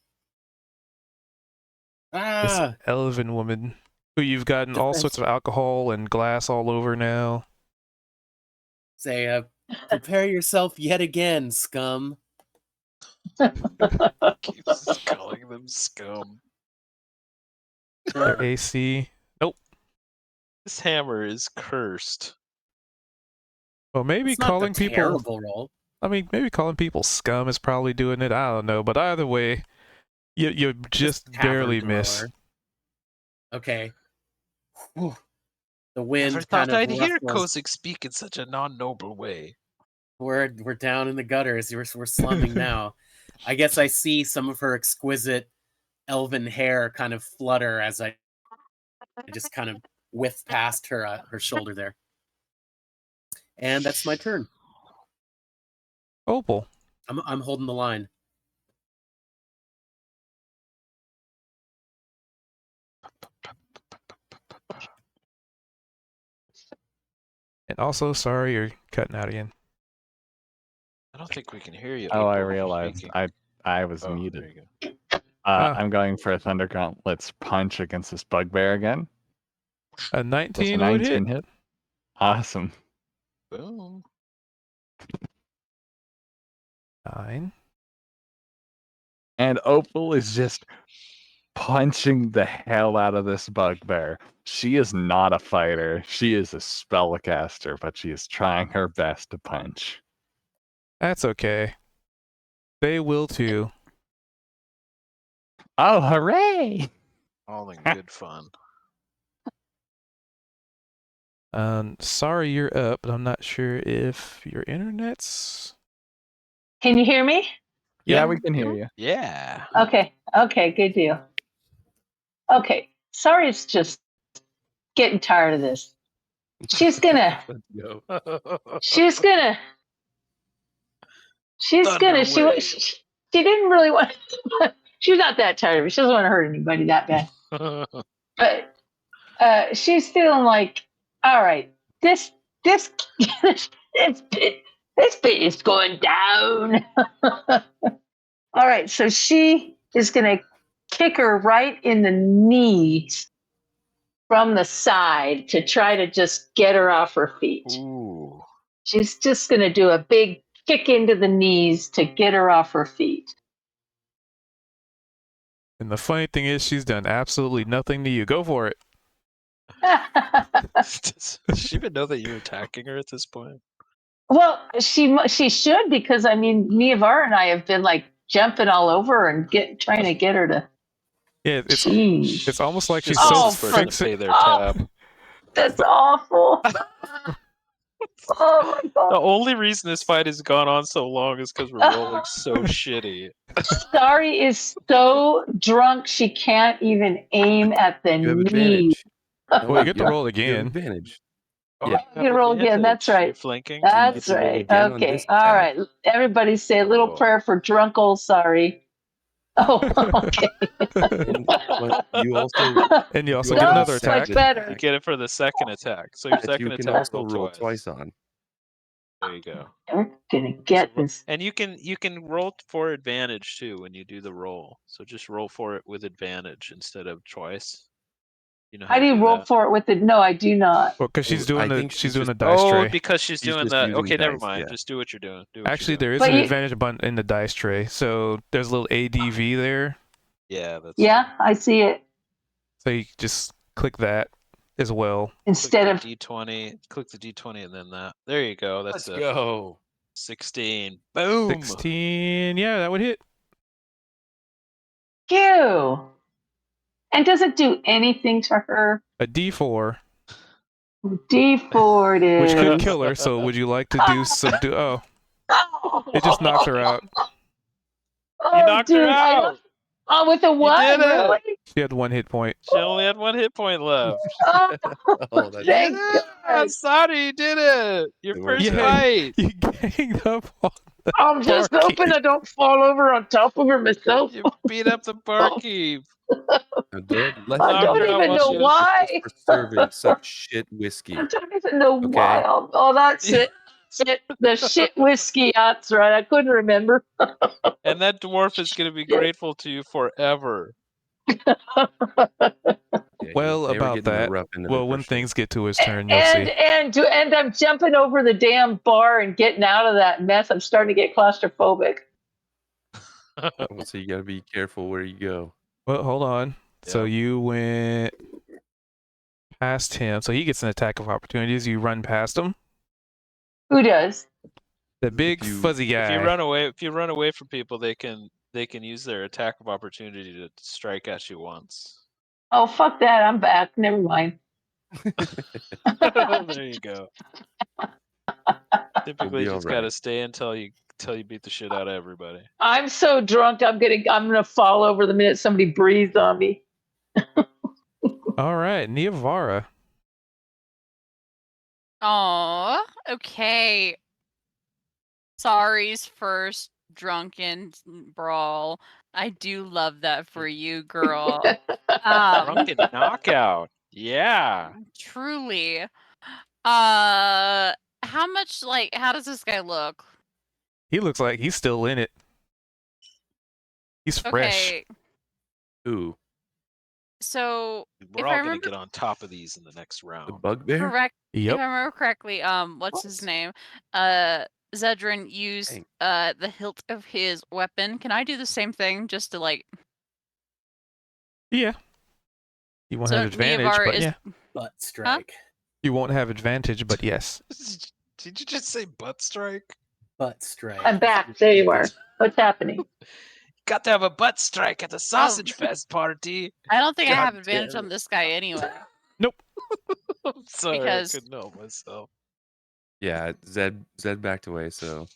This Ah! elven woman who you've gotten all Defense. sorts of alcohol and glass all over now. Say Prepare yourself yet again, scum. Keeps calling them scum. Their AC. Nope. This hammer is cursed. Well, maybe It's not calling the people. terrible roll. I mean, maybe calling people scum is probably doing it. I don't know, but either way, you just Tavern barely miss. dweller. Okay. Whew. The wind Never kind thought of I'd hear rustles. Kozik speak in such a non-noble way. We're down in the gutters. We're slumming now. I guess I see some of her exquisite elven hair kind of flutter as I just kind of whiff past her her shoulder there. And that's my turn. Opal. I'm holding the line. And also, sorry you're cutting out again. I don't think we can hear you. Oh, I Opal, if you're realized speaking. I was Oh, muted. there you go. I'm going for a Thunder Gauntlet's punch against this bugbear again. A Does a 19 would 19 hit. hit? Awesome. Boom. 9. And Opal is just punching the hell out of this bugbear. She is not a fighter. She is a spellcaster, but she is trying her best to punch. That's okay. They will too. Oh, hooray! All in good fun. Sorry you're up, but I'm not sure if your internet's. Can you hear me? Yeah, we can hear you. Yeah. Okay. Okay. Good deal. Okay. Sorry, it's just getting tired of this. She's gonna. Let's go. She's gonna. She's gonna. She Thunderwave. she didn't really want. She's not that tired of it. She doesn't want to hurt anybody that bad. But she's feeling like, all right, this bit is going down. All right, so she is gonna kick her right in the knees from the side to try to just get her off her feet. Ooh. She's just gonna do a big kick into the knees to get her off her feet. And the funny thing is, she's done absolutely nothing to you. Go for it. Does she even know that you're attacking her at this point? Well, she should, because I mean, Miavar and I have been like jumping all over her and trying to get her to. Yeah, Jeez. it's almost like she's Just Oh, for for- to pay their oh. tab. That's awful. Oh my The god! only reason this fight has gone on so long is because we're rolling so shitty. Sari is so drunk she can't even aim at the You have knee. advantage. Well, you get to Yeah, roll you have again. advantage. Oh, Yeah. you You roll again, that's right. You're flanking. That's to roll right. again on Okay. this All attack. right. Everybody say a little Cool. prayer for drunk old Sari. Oh, okay. And but you also And you also You get also another That's attack. much better. You get it for the second attack. So your that second you can attack also roll twice on. There you go. We're gonna get So- this. And you can roll for advantage too when you do the roll. So just roll for it with advantage instead of twice. You know How do you roll that? for it with it? No, I do not. Well, because she's Well, I doing the think she's she's doing the just- dice Oh, tray. because she's She's doing just that. using Okay, never dice, mind. yeah. Just do what you're doing. Do what Actually, you're there doing. is But an you- advantage button in the dice tray. So there's a little ADV there. Yeah, that's Yeah, I see it. So you just click that as well. Instead click of the D20. Click the D20 and then that. There you go. That's Let's a go. 16. Boom. 16. Yeah, that would hit. you. And does it do anything to her? A D4, D4 it which is. could kill her. So would you like to do subdue? Oh, Oh, it just knocks her out. Oh, You knocked her dude, out. Oh, with a what? did it. Really? She had 1 hit point. She only had 1 hit point left. Oh, Oh, that's thank Yeah, God. sorry, you did it. Your It first worked out. fight. You ganged up on the I'm just barkeep. hoping I don't fall over on top of her myself. You beat up the barkeep. Let's I don't Knocked her out even while know she was- why. for serving such shit whiskey. I don't even know Okay. why. Oh, that's it. The shit whiskey. That's right. I couldn't remember. And that dwarf is going to be grateful to you forever. Yeah, Well, they were about getting the that. rough end of it Well, for when sure. things get to his turn, you'll see. And I'm jumping over the damn bar and getting out of that mess. I'm starting to get claustrophobic. Well, so you got to be careful where you go. Well, hold on. So Yep. you went past him, so he gets an attack of opportunities. You run past him. Who does? The big you- fuzzy guy. If you run away from people, they can use their attack of opportunity to strike at you once. Oh, fuck that. I'm back. Never mind. There you go. Typically, you all just right. gotta stay until you beat the shit out of everybody. I'm so drunk. I'm gonna fall over the minute somebody breathes on me. All right, Niavara. Aw, okay. Sorry's first drunken brawl. I do love that for you, girl. Drunken knockout. Yeah. Truly. How much how does this guy look? He looks like he's still in it. He's fresh. Okay, Ooh, so We're if all I gonna remember get on top of these in the next the round. bugbear. correct, Yep. if I remember correctly, what's his name? Zedrin used Dang. the hilt of his weapon. Can I do the same thing just to Yeah. You won't So have advantage, Niavara but is- yeah. Butt strike. You won't have advantage, but yes. Did you just say butt strike? Butt strike. I'm back. There you are. What's happening? Got to have a butt strike at the sausage fest party. I don't think I God have advantage damn on it. this guy anyway. I'm sorry, Because- I couldn't help myself. Yeah, Zed backed away, so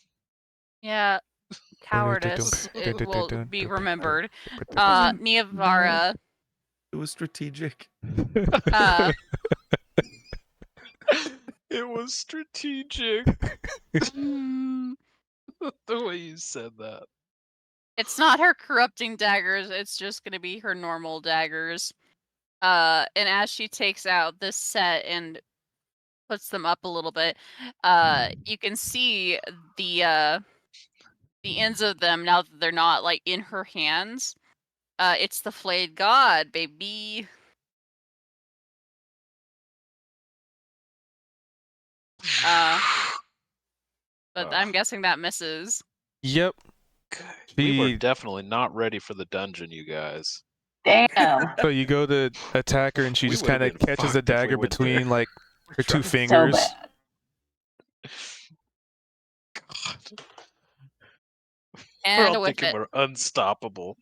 Yeah, cowardice it will be remembered. Niavara, it was strategic. It was strategic. mm, The way you said that. it's not her corrupting daggers, it's just gonna be her normal daggers. And as she takes out this set and puts them up a little bit, you can see the ends of them now that they're not in her hands. It's the flayed god, baby. But I'm guessing that misses. Yep. We were She- definitely not ready for the dungeon, you guys. Damn. So you go to attack her, and she We just would've kind of been catches a fucked if we dagger went there. between her two So fingers. bad. God. And We're all with thinking it. we're unstoppable.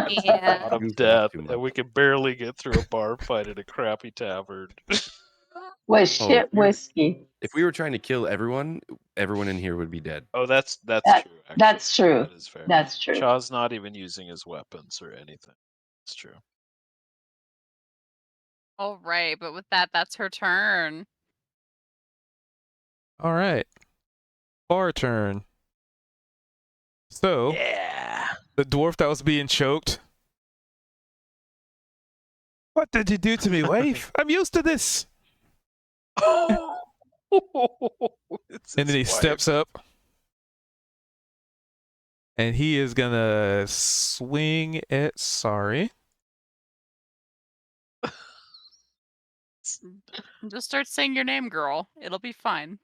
Yeah. Out of You guys death, too much. and we can barely get through a bar fight at a crappy tavern. Was shit you're- whiskey. If we were trying to kill everyone in here would be dead. Oh, that's That- true. Actually. That's true. That is fair. That's true. Shaw's not even using his weapons or anything. It's true. All right, but with that, that's her turn. All right. Bar turn. So Yeah. the dwarf that was being choked. What did you do to me, wife? I'm used to this. And then he steps up. And he is gonna swing at Sorry. Just start saying your name, girl. It'll be fine.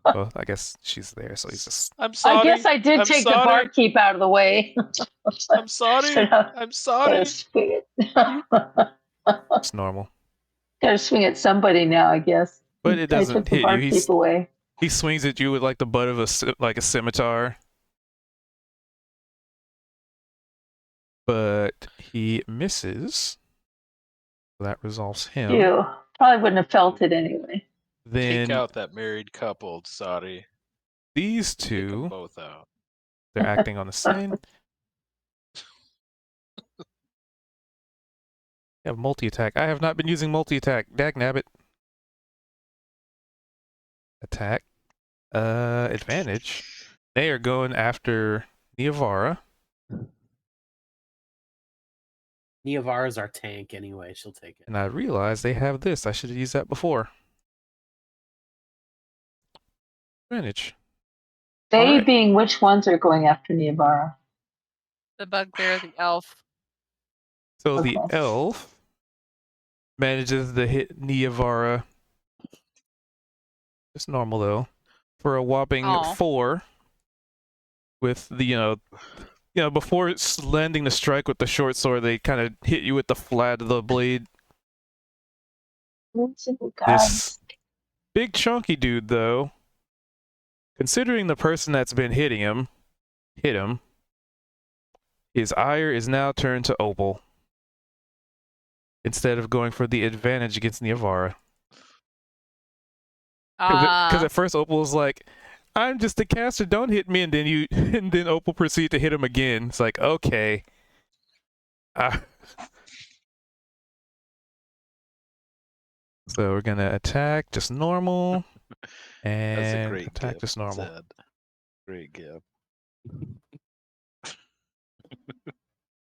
Well, I guess she's there, so he's just I'm sorry. I guess I did I'm take the sorry. barkeep out of the way. I'm sorry. Should have- I'm sorry. Gotta swing it. it's normal. Gotta swing at somebody now, I guess. But it I doesn't took the hit you. barkeep away. He swings at you with the butt of a scimitar. But he misses. So that resolves him. Ew. Probably wouldn't have felt it anyway. Then Take out that married couple, sorry. these Take them two, both out. they're acting on the same. You have multi-attack. I have not been using multi-attack. Dagnabbit. Attack. Advantage. They are going after Niavara. Niavara's our tank anyway. She'll take it. And I realize they have this. I should have used that before. Advantage. They Alright. being which ones are going after Niavara? The bugbear, the elf. So the Okay. elf manages to hit Niavara. Just normal though. For a whopping Aw. 4. With the before landing the strike with the short sword, they kind of hit you with the flat of the blade. This big chunky dude, though, considering the person that's been hit him, his ire is now turned to Opal. Instead of going for the advantage against Niavara. Because at first Opal was like, I'm just a caster, don't hit me, and then Opal proceeded to hit him again. It's like, okay. So we're gonna attack just normal. And That's a great attack gift, just normal. Zed. Great gift.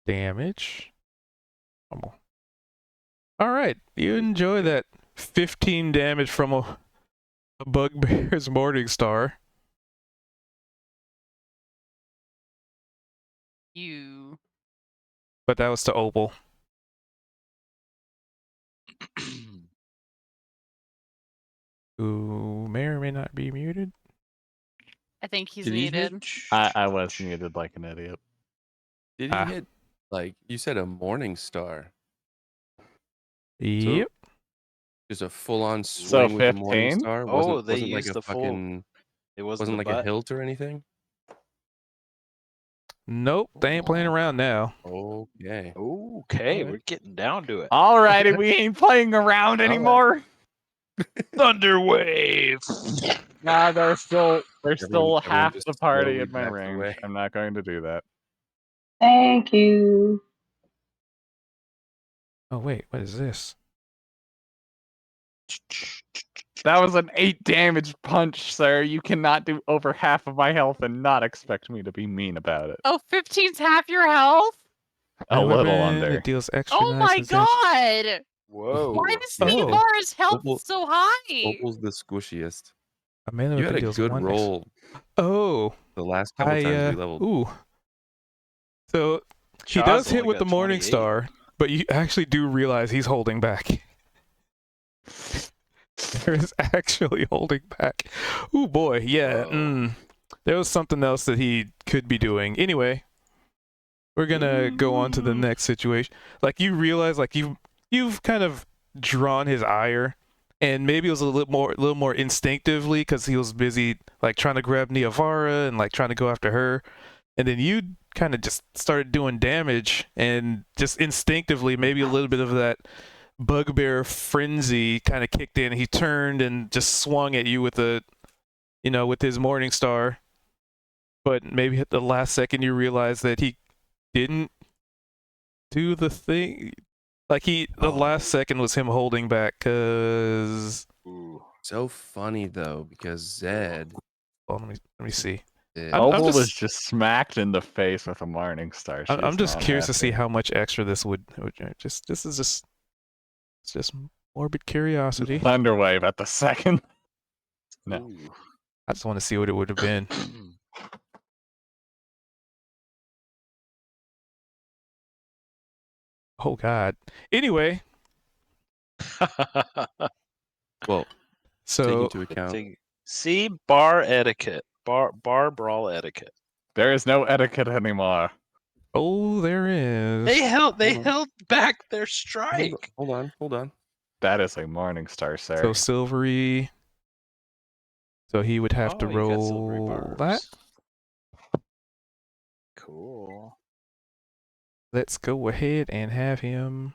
Damage. Normal. Alright, you enjoy that 15 damage from a bugbear's Morning Star. You. But that was to Opal. Who may or may not be muted. I think he's Did he hit- muted. I was muted like an idiot. Did he hit, like, you said a Morning Star? Yep. Just a full-on So swing with a Morning 15? Star? Oh, they wasn't like used a the full- fucking... It wasn't, Wasn't the like butt. a hilt or anything? Nope, they ain't playing around now. Okay. Okay, Alright. we're getting down to it. Alrighty, we ain't playing around Alright. anymore. Thunderwave. Nah, there's still Everyone half just the party slowly in my backs range. away. I'm not going to do that. Thank you. Oh wait, what is this? That was an 8 damage punch, sir. You cannot do over half of my health and not expect me to be mean about it. Oh, 15's half your health? A Melee little weapon, under. It deals extra Oh nice my damage. god! Whoa. Why is Oh. Niavara's health Opal- so high? Opal's the squishiest. A melee You had weapon a deals good 1 extra. roll Oh, the last couple times we leveled. ooh. So he Chaz does hit only with the got Morning 28. Star, but you actually do realize he's holding back. There is actually holding back. Ooh boy, yeah. Whoa. There was something else that he could be doing. Anyway, we're gonna go on to the next situation. Like you realize, like you've kind of drawn his ire, and maybe it was a little more instinctively because he was busy like trying to grab Niavara and like trying to go after her, and then you kind of just started doing damage, and just instinctively, maybe a little bit of that bugbear frenzy kind of kicked in. He turned and just swung at you with with his Morning Star. But maybe at the last second you realize that he didn't do the thing. Like the last second was him holding back because. Ooh. So funny though, because Zed. Well, let me see. did- I'm Opal just- was just smacked in the face with a Morning Star. She I'm is just not curious to see happy. how much extra this would it's just morbid curiosity. Thunderwave at the second. No. Ooh. I just want to see what it would have been. Oh God. Anyway, Well, take so into account. See, bar etiquette, bar brawl etiquette. There is no etiquette anymore. there is. They held Hold back their strike. Hold on. That is a Morning Star, sir. So silvery. So he would have to Oh, you got silvery roll that. barbs. Cool. Let's go ahead and have him.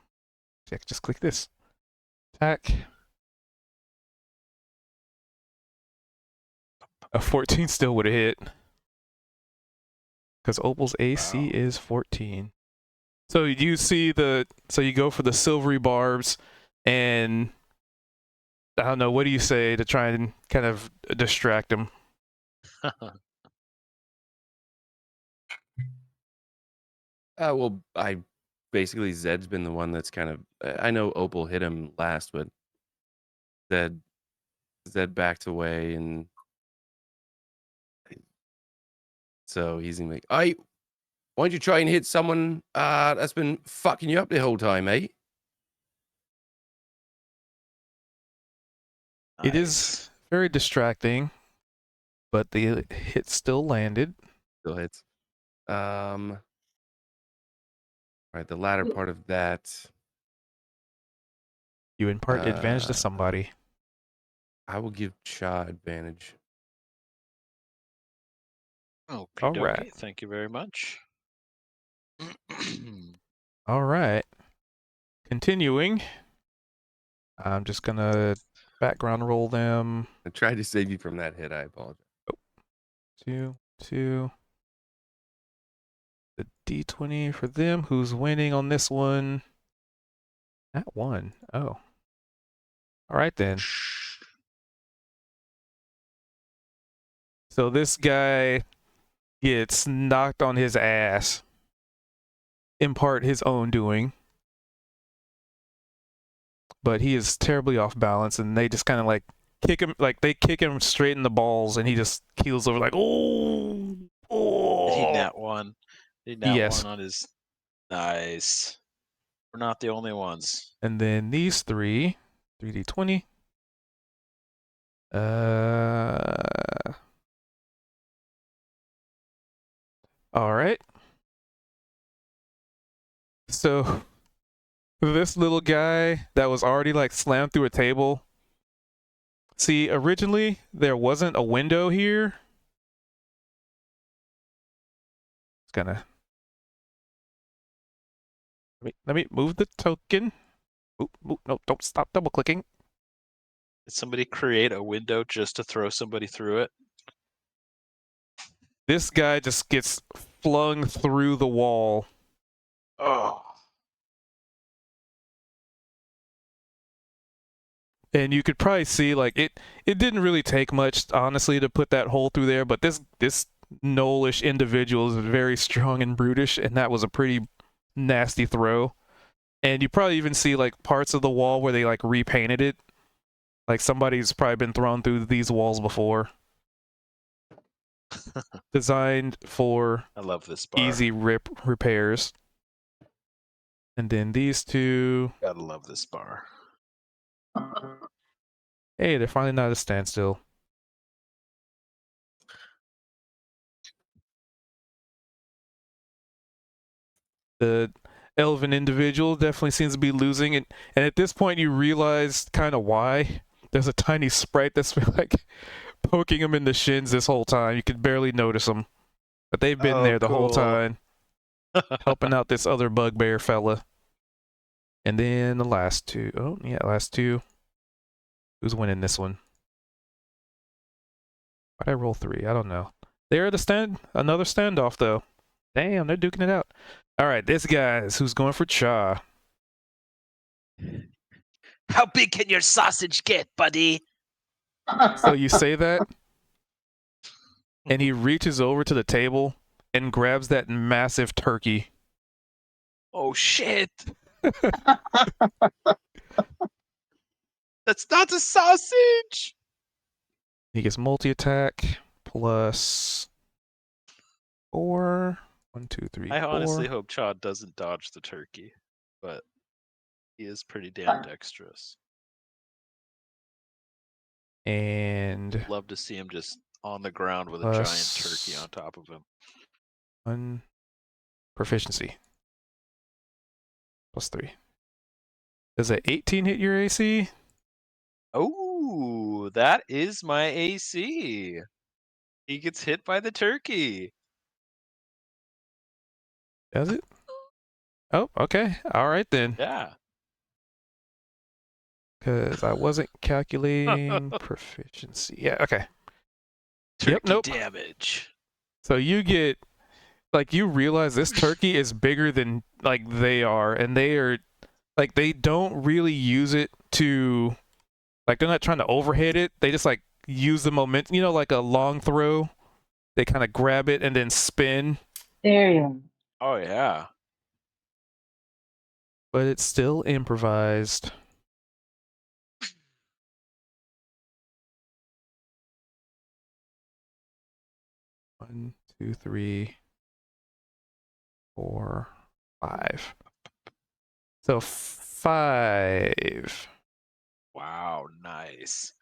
Just click this. Attack. A 14 still would have hit. Because Opal's AC Wow. is 14. So you see so you go for the silvery barbs, and I don't know, what do you say to try and kind of distract him? Well, basically Zed's been the one that's kind of. I know Opal hit him last, but Zed backed away, and so he's gonna be like, Why don't you try and hit someone that's been fucking you up the whole time, mate? It is very distracting, but the hit still landed. Still hits. Right, the latter part of that. You impart advantage to somebody. I will give Cha advantage. Okay, All right. Thank you very much. All right. Continuing. I'm just gonna background roll them. I tried to save you from that hit. I apologize. 2, 2. The D20 for them. Who's winning on this one? That one. Oh. All right then. So this guy gets knocked on his ass. In part his own doing. But he is terribly off balance, and they just kind of like kick him, like they kick him straight in the balls, and he just keels over like, oh. He nat one. He nat Yes. one on his. Nice. We're not the only ones. And then these 3d20. All right. So this little guy that was already like slammed through a table. See, originally there wasn't a window here. It's gonna. Let me move the token. Oop, no, don't stop double clicking. Did somebody create a window just to throw somebody through it? This guy just gets flung through the wall. Oh. And you could probably see like it didn't really take much, honestly, to put that hole through there, but this gnollish individual is very strong and brutish, and that was a pretty nasty throw. And you probably even see like parts of the wall where they like repainted it. Like somebody's probably been thrown through these walls before. Designed for I love this bar. easy repairs. And then these two. Gotta love this bar. Hey, they're finally not at a standstill. The elven individual definitely seems to be losing it, and at this point you realize kind of why. There's a tiny sprite that's been like poking him in the shins this whole time. You could barely notice him, but they've been there the whole Cool. time, helping out this other bugbear fella. And then the last two. Oh yeah, last two. Who's winning this one? Why'd I roll 3? I don't know. They're at another standoff though. Damn, they're duking it out. All right, this guy's who's going for Cha. How big can your sausage get, buddy? So you say that, and he reaches over to the table and grabs that massive turkey. Oh shit! That's not a sausage! He gets multi-attack plus 4. 1, 2, 3, I 4. honestly hope Chad doesn't dodge the turkey, but he is pretty damn dexterous. And Love to see him just on the ground with a Plus- giant turkey on top of him. 1 proficiency. Plus 3. Does a 18 hit your AC? Oh, that is my AC. He gets hit by the turkey. Does it? Oh, okay. All right then. Yeah. Because I wasn't calculating proficiency. Yeah, okay. Turkey nope. damage. So you get, like, you realize this turkey is bigger than, like, they are. And they are, like, they don't really use it to, like, they're not trying to overhit it. They just, like, use the momentum, you know, like a long throw. They kind of grab it and then spin. There you Oh, yeah. But it's still improvised. One, two, three. 4, 5. So 5. Wow, nice.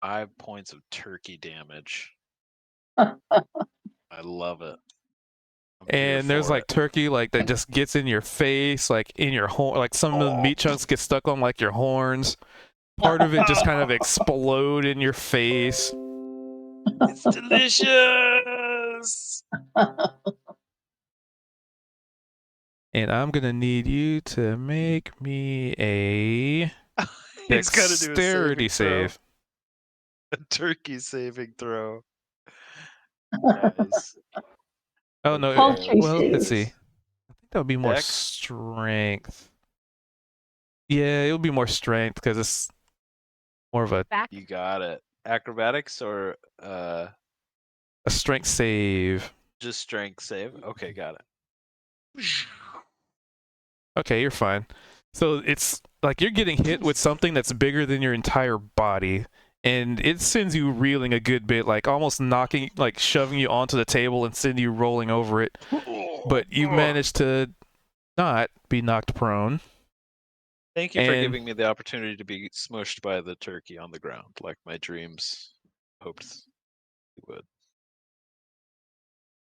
5 points of turkey damage. I love it. I'm here And there's for like it. turkey like that just gets in your face, like in your horn, like some of the meat chunks get stuck on like your horns. Part of it just kind of explode in your face. It's delicious. And I'm gonna need you to make me a He's got to do a dexterity saving throw. save. A turkey saving throw. Nice. Oh no! Poultry Well, let's see. saves. I think that would be more Dex? strength. Yeah, it would be more strength because it's more of a Back. You got it. Acrobatics or strength save. just strength save? Okay, got it. Okay, you're fine. So it's like you're getting hit with something that's bigger than your entire body, and it sends you reeling a good bit, like almost knocking, like shoving you onto the table and send you rolling over it. But you managed to not be knocked prone. Thank you for and- giving me the opportunity to be smushed by the turkey on the ground, like my dreams hoped you would.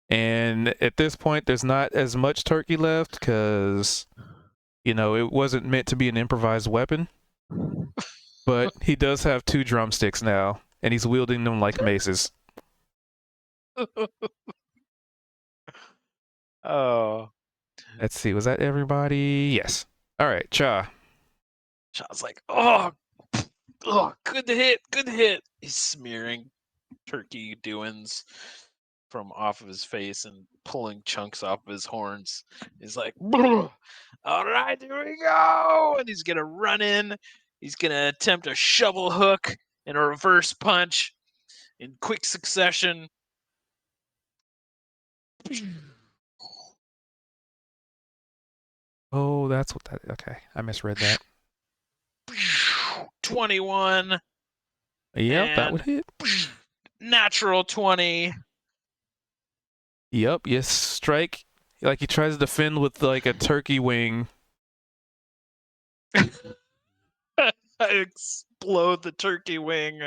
And at this point, there's not as much turkey left because, you know, it wasn't meant to be an improvised weapon. But he does have 2 drumsticks now, and he's wielding them like maces. Oh, Let's see, was that everybody? Yes. All right, Cha. Sean's like, good hit, good hit. He's smearing turkey doings from off of his face and pulling chunks off of his horns. He's like, all right, here we go. And he's going to run in. He's going to attempt a shovel hook and a reverse punch in quick succession. Oh, that's what that. Okay, I misread that. 21. Yep, that And- would hit. Natural 20. Yep, you strike like he tries to defend with like a turkey wing. I explode the turkey wing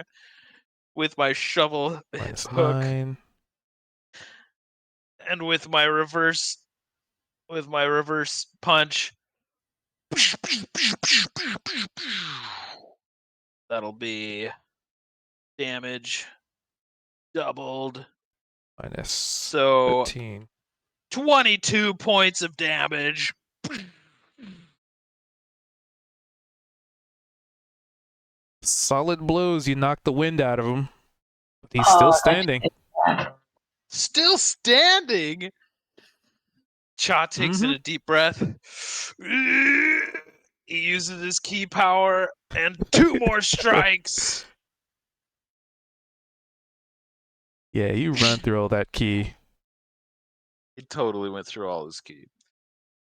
with my shovel Minus hook 9. and with my reverse punch. That'll be damage doubled. Minus So 15. 22 points of damage. Solid blows. You knock the wind out of him. He's still that's standing. Still standing. Cha takes in a deep breath. He uses his key power and 2 more strikes. Yeah, you run through all that key. He totally went through all his key.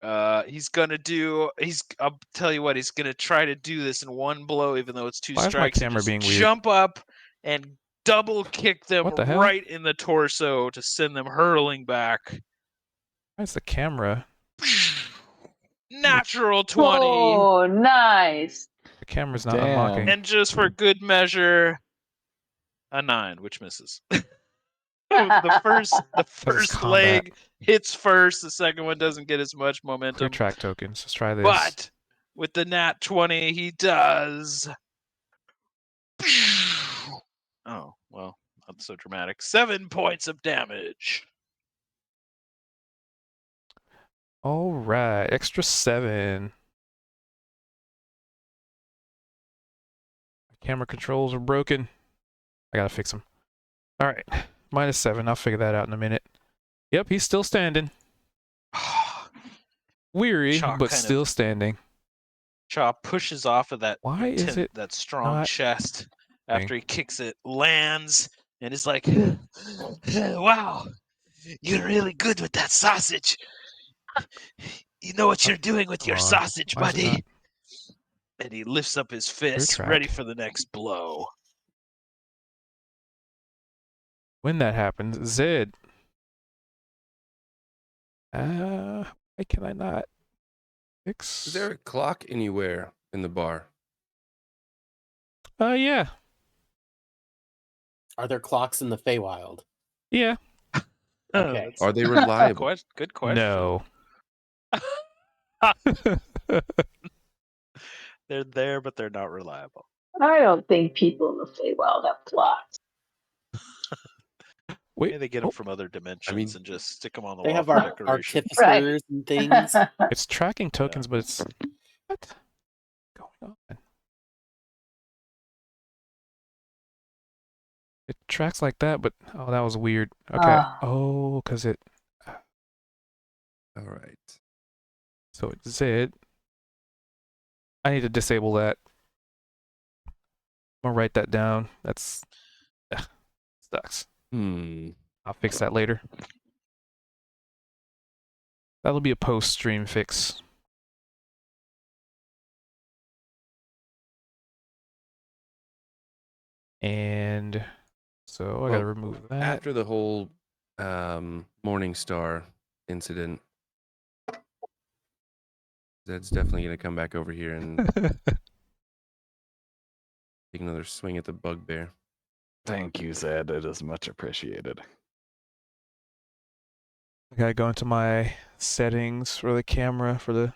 I'll tell you what, he's gonna try to do this in one blow, even though it's 2 Why is my strikes. camera Just being weird? jump up and double kick them What the hell? right in the torso to send them hurling back. Why's the camera? Natural 20. Oh, nice. The camera's not Damn. unlocking. And just for good measure, a 9, which misses. the first combat. leg hits first, the second one doesn't get as much Clear momentum. track tokens. Let's try this. But with the nat 20, he does. Oh, well, not so dramatic. 7 points of damage. All right, extra 7. My camera controls are broken. I gotta fix them. All right, minus 7. I'll figure that out in a minute. Yep, he's still standing. Weary, Chalk but kind of- still standing. Chaw pushes off of that Why is it that strong not chest thing? after he kicks it, lands, and is like, wow, you're really good with that sausage. You know what you're doing with your Come on. sausage, Why is it buddy. not- And he lifts up his fist, track. ready for the next blow. When that happens, Zed. Why can I not fix? Is there a clock anywhere in the bar? Yeah. Are there clocks in the Feywild? Yeah. Okay. That's Are they a reliable? good question. No. They're there, but they're not reliable. I don't think people in the Feywild have clocks. Wait. Maybe they get them from other dimensions and just stick them on the They wall have for decoration. artificers and things. It's tracking tokens, but it's what going on? It tracks like that, but oh, that was weird. Okay. Ah. Oh, because it. All right. So it Z. I need to disable that. I'm gonna write that down. That's sucks. I'll fix that later. That'll be a post-stream fix. And so I gotta remove that. After the whole Morningstar incident, Zed's definitely going to come back over here and take another swing at the bugbear. Thank you, Zed. It is much appreciated. I gotta go into my settings for the camera for the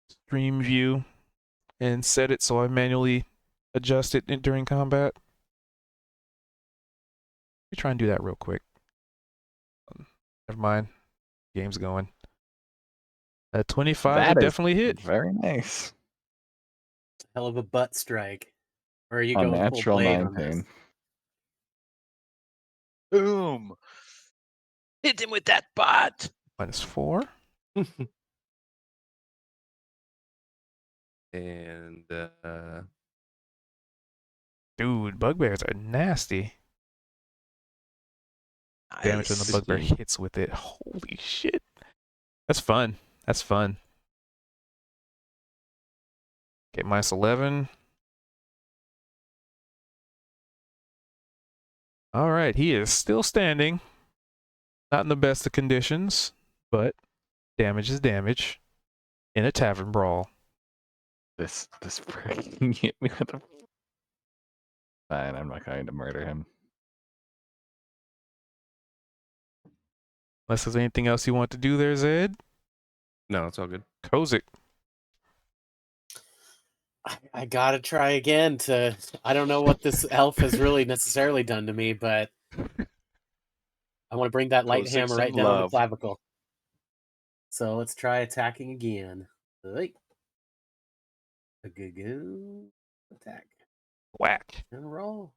stream view and set it so I manually adjust it during combat. Let me try and do that real quick. Never mind. Game's going. 25 That would is definitely hit. Very nice. Hell of a butt strike. Or are you A going full natural blade on this? 19. Boom! Hit him with that bot. -4. And Dude, bugbears are nasty. Damage when the Nice. bugbear hits with it. Holy shit. That's fun. That's fun. Okay, -11. All right, he is still standing. Not in the best of conditions, but damage is damage in a tavern brawl. This freaking hit me with a. Fine, I'm not going to murder him. Unless there's anything else you want to do there, Zed? no, it's all good. Kozik. I gotta try again to. I don't know what this elf has really necessarily done to me, but I want to bring that light Kozik's hammer in right down on the love. clavicle. So let's try attacking again. Right. A go attack Whack. and roll.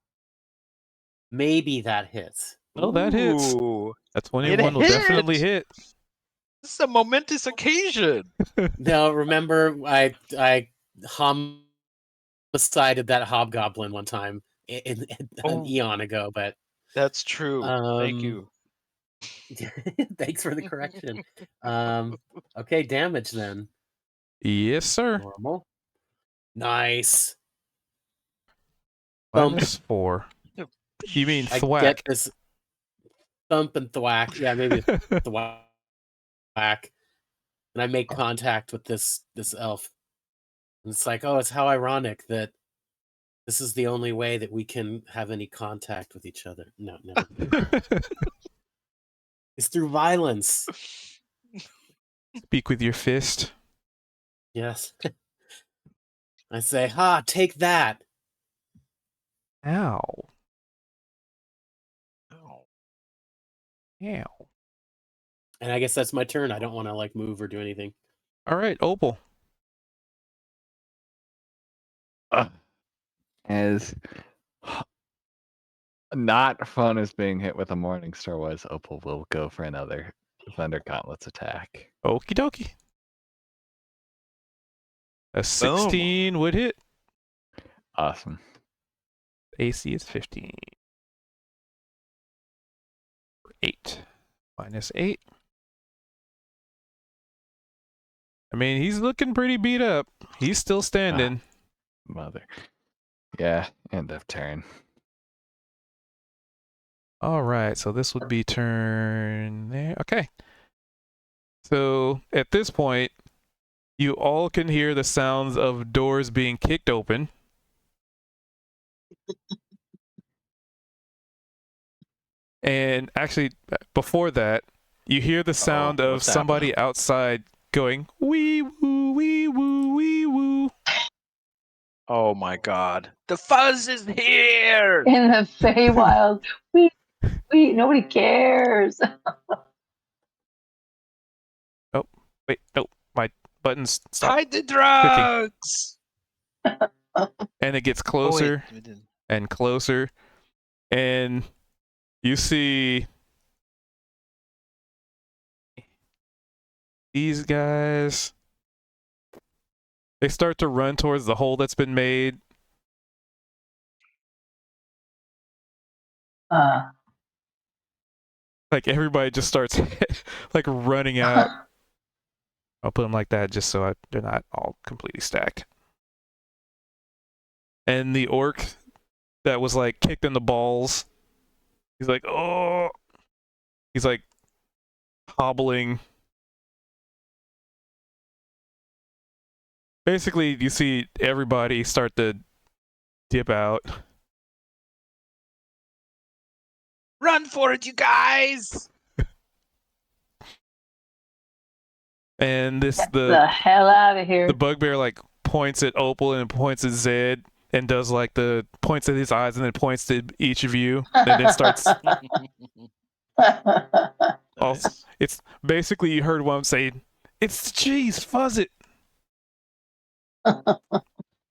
Maybe that hits. Oh, that hits. Ooh, A 21 will hit! definitely hit. this is a momentous occasion. No, remember I homicided that hobgoblin one time an Oh. eon ago, but That's true. Thank you. thanks for the correction. Okay, damage then. Yes, sir. Normal. Nice. Thump. -4. You mean I thwack? get this thump and thwack. Yeah, maybe thwack. And I make contact with this elf. And it's like, oh, it's how ironic that this is the only way that we can have any contact with each other. No. It's through violence. Speak with your fist. Yes. I say, ha, take that. Ow. Oh. Ow. And I guess that's my turn. I don't want to like move or do anything. All right, Opal. As not fun as being hit with a Morningstar was, Opal will go for another Thunder Gauntlets attack. Okie dokie. A 16 would hit. Awesome. AC is 15. 8. -8. I mean, he's looking pretty beat up. He's still standing. Mother. Yeah, end of turn. All right, so this would be turn there. Okay. So at this point, you all can hear the sounds of doors being kicked open. And actually, before that, you hear the sound of what's somebody happening? outside going, wee woo, wee woo, wee woo. Oh my god. The fuzz is here! In the Feywild. We nobody cares. Wait, no, my buttons stop. Hide the drugs! And it gets Oh, wait, closer we didn't. and closer. And you see these guys. They start to run towards the hole that's been made. Like everybody just starts like running out. I'll put them like that just so they're not all completely stacked. And the orc that was like kicked in the balls, he's like, oh, he's like hobbling. Basically, you see everybody start to dip out. Run for it, you guys! And this Get the hell out of here. the bugbear like points at Opal and points at Zed and does like the points at his eyes and then points to each of you and then starts Nice. it's basically you heard one say, "It's the cheese, fuzz it."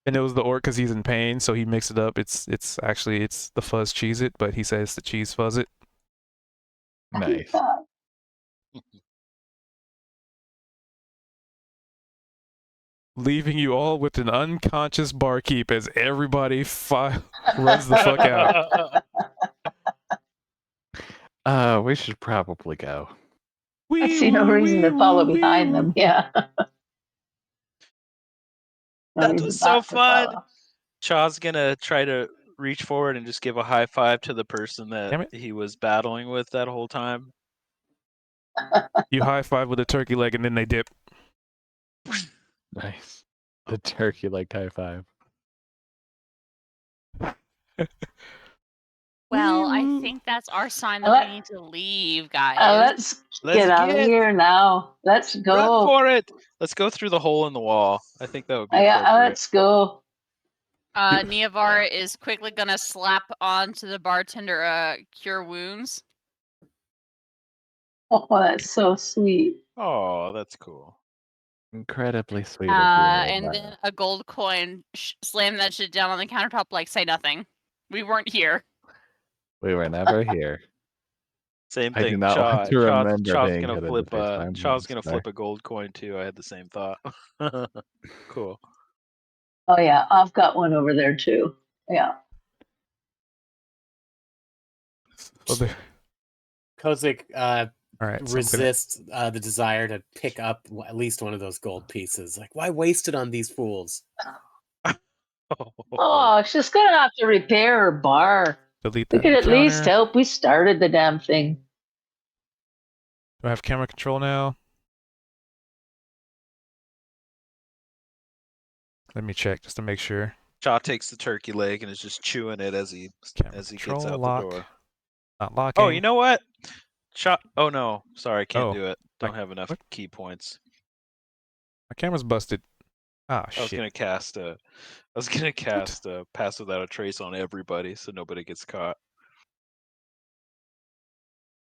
And it was the orc because he's in pain, so he mixed it up. It's actually the fuzz cheese it, but he says the cheese fuzz it. Nice. Leaving you all with an unconscious barkeep as everybody runs the fuck out. We should probably go. I see no reason to follow behind them. Yeah. No That reason was so not to fun. follow. Chaw's gonna try to reach forward and just give a high five to the person Damn that it. he was battling with that whole time. You high five with a turkey leg and then they dip. Nice. The turkey like high five. Well, I Woo. think that's our sign Let- that we need to leave, guys. Let's Let's get out of get- here now. Let's Run go. for it! Let's go through the hole in the wall. I think that would be Yeah, appropriate. let's go. Neovar is quickly gonna slap onto the bartender cure wounds. Oh, that's so sweet. Oh, that's cool. Incredibly sweet. of you, Nova. And then a gold coin, slam that shit down on the countertop like say nothing. We weren't here. We were never here. Same I do thing. not want to remember Chaw's being gonna hit in the flip. face by a Chaw's gonna monster. flip a gold coin too. I had the same thought. Cool. Oh yeah, I've got one over there too. Yeah. So there- Kozik all right. So I'm gonna- resists the desire to pick up at least one of those gold pieces. Like, why waste it on these fools? Oh, she's gonna have to repair her bar. delete We that could at least encounter. help. We started the damn thing. Do I have camera control now? Let me check just to make sure. Chaw takes the turkey leg and is just chewing it as he Camera gets control, out lock. the door. Not locking. Oh, you know what? Chaw. Oh no, sorry, can't Oh, do it. Don't like, have enough what? key points. My camera's busted. Ah, I was shit. gonna cast a pass without a trace on everybody, so nobody gets caught.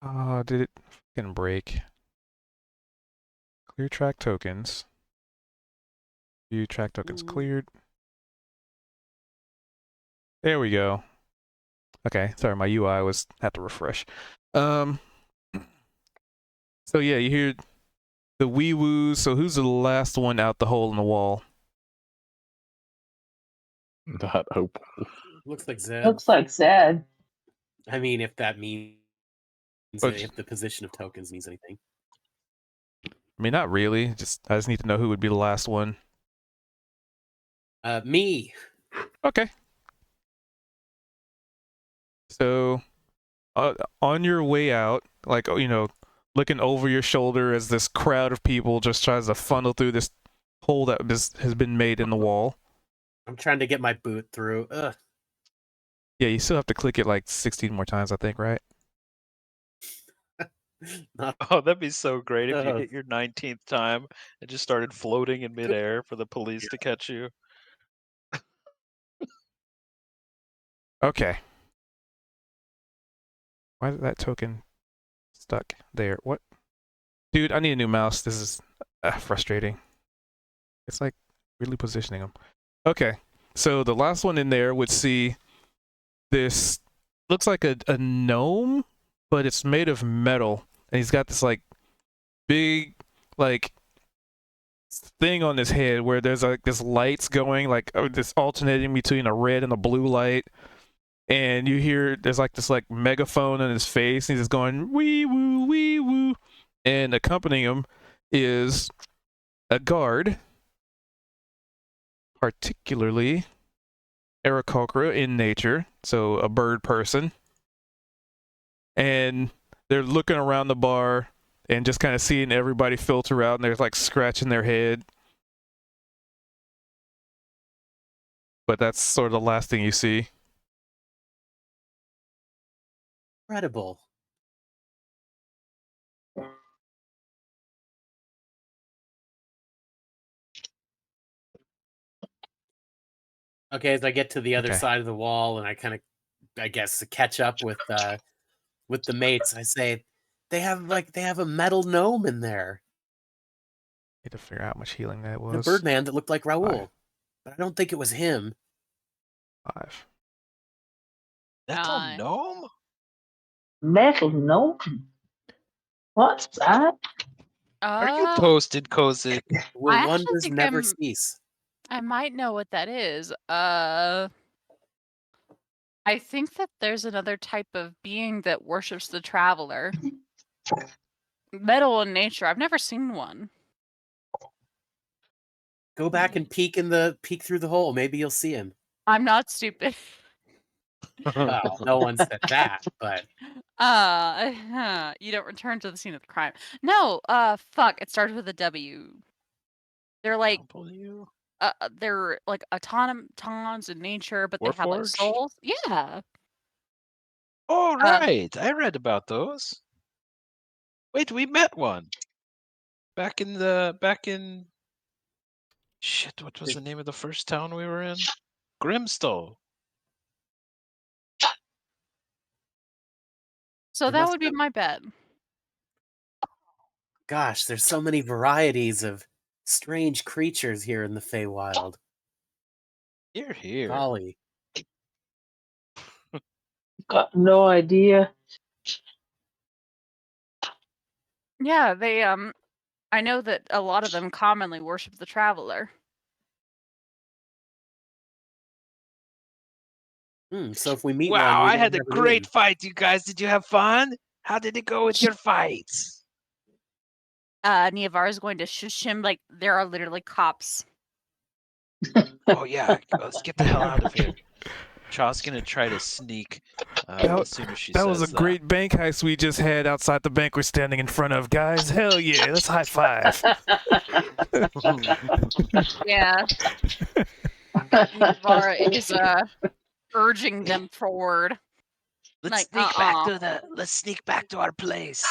Oh, did it fucking break? Clear track tokens. View track tokens cleared. There we go. Okay, sorry, my UI had to refresh. So yeah, you hear the wee woos. So who's the last one out the hole in the wall? Not hope. Looks like Zed. Looks like Zed. I mean, if that means But- if the position of tokens means anything. I mean, not really. I just need to know who would be the last one. Me. Okay. So, on your way out, like, you know, looking over your shoulder as this crowd of people just tries to funnel through this hole that has been made in the wall. I'm trying to get my boot through. Ugh. Yeah, you still have to click it like 16 more times, I think, right? Not Oh, that'd be so great if you Uh, hit your 19th time and just started floating in midair for the police to catch you. Okay. Why is that token stuck there? What? Dude, I need a new mouse. This is frustrating. It's like really positioning them. Okay. So the last one in there would see this, looks like a gnome, but it's made of metal. And he's got this like big like thing on his head where there's like this lights going, like this alternating between a red and a blue light. And you hear there's like this like megaphone in his face, and he's just going wee woo wee woo. And accompanying him is a guard, particularly Aarakocra in nature, so a bird person. And they're looking around the bar and just kind of seeing everybody filter out, and they're like scratching their head. But that's sort of the last thing you see. incredible. Okay, as I get to the other Okay. side of the wall, and I kind of, I guess, catch up with the mates, I say, they have a metal gnome in there, Need to figure out how much healing that a was. Birdman that looked like Raoul, Five. but I don't think it was him. 5. Metal Uh, gnome? Metal gnome. What's that? Are you posted, Kozik? Will actually wonders think never I'm- cease? I might know what that is. I think that there's another type of being that worships the traveler. Metal in nature. I've never seen one. Go back and peek through the hole. Maybe you'll see him. I'm not stupid. Well, no one said that, but You don't return to the scene of the crime. No, fuck. It starts with a W. They're like W? they're like automatons in nature, but they have like Warforged? souls. Yeah. Oh, right. I read about those. Wait, we met one. Back in shit, what was the name of the first town we were in? Grimstone. So They that must would be have- my bet. gosh, there's so many varieties of strange creatures here in the Feywild. Here. Golly. Got no idea. Yeah, they I know that a lot of them commonly worship the traveler. So if we meet one, Wow, we I don't had a have it great in. fight, you guys. Did you have fun? How did it go with your fights? Niavar is going to shush him like there are literally cops. Oh yeah, let's get the hell out of here. Chaw's gonna try to sneak as soon as she That says was a great bank heist we just had outside the bank we're standing in front of, guys. Hell yeah, let's high five. Yeah. Niavar is urging them forward. Let's Like, let's sneak back to our place.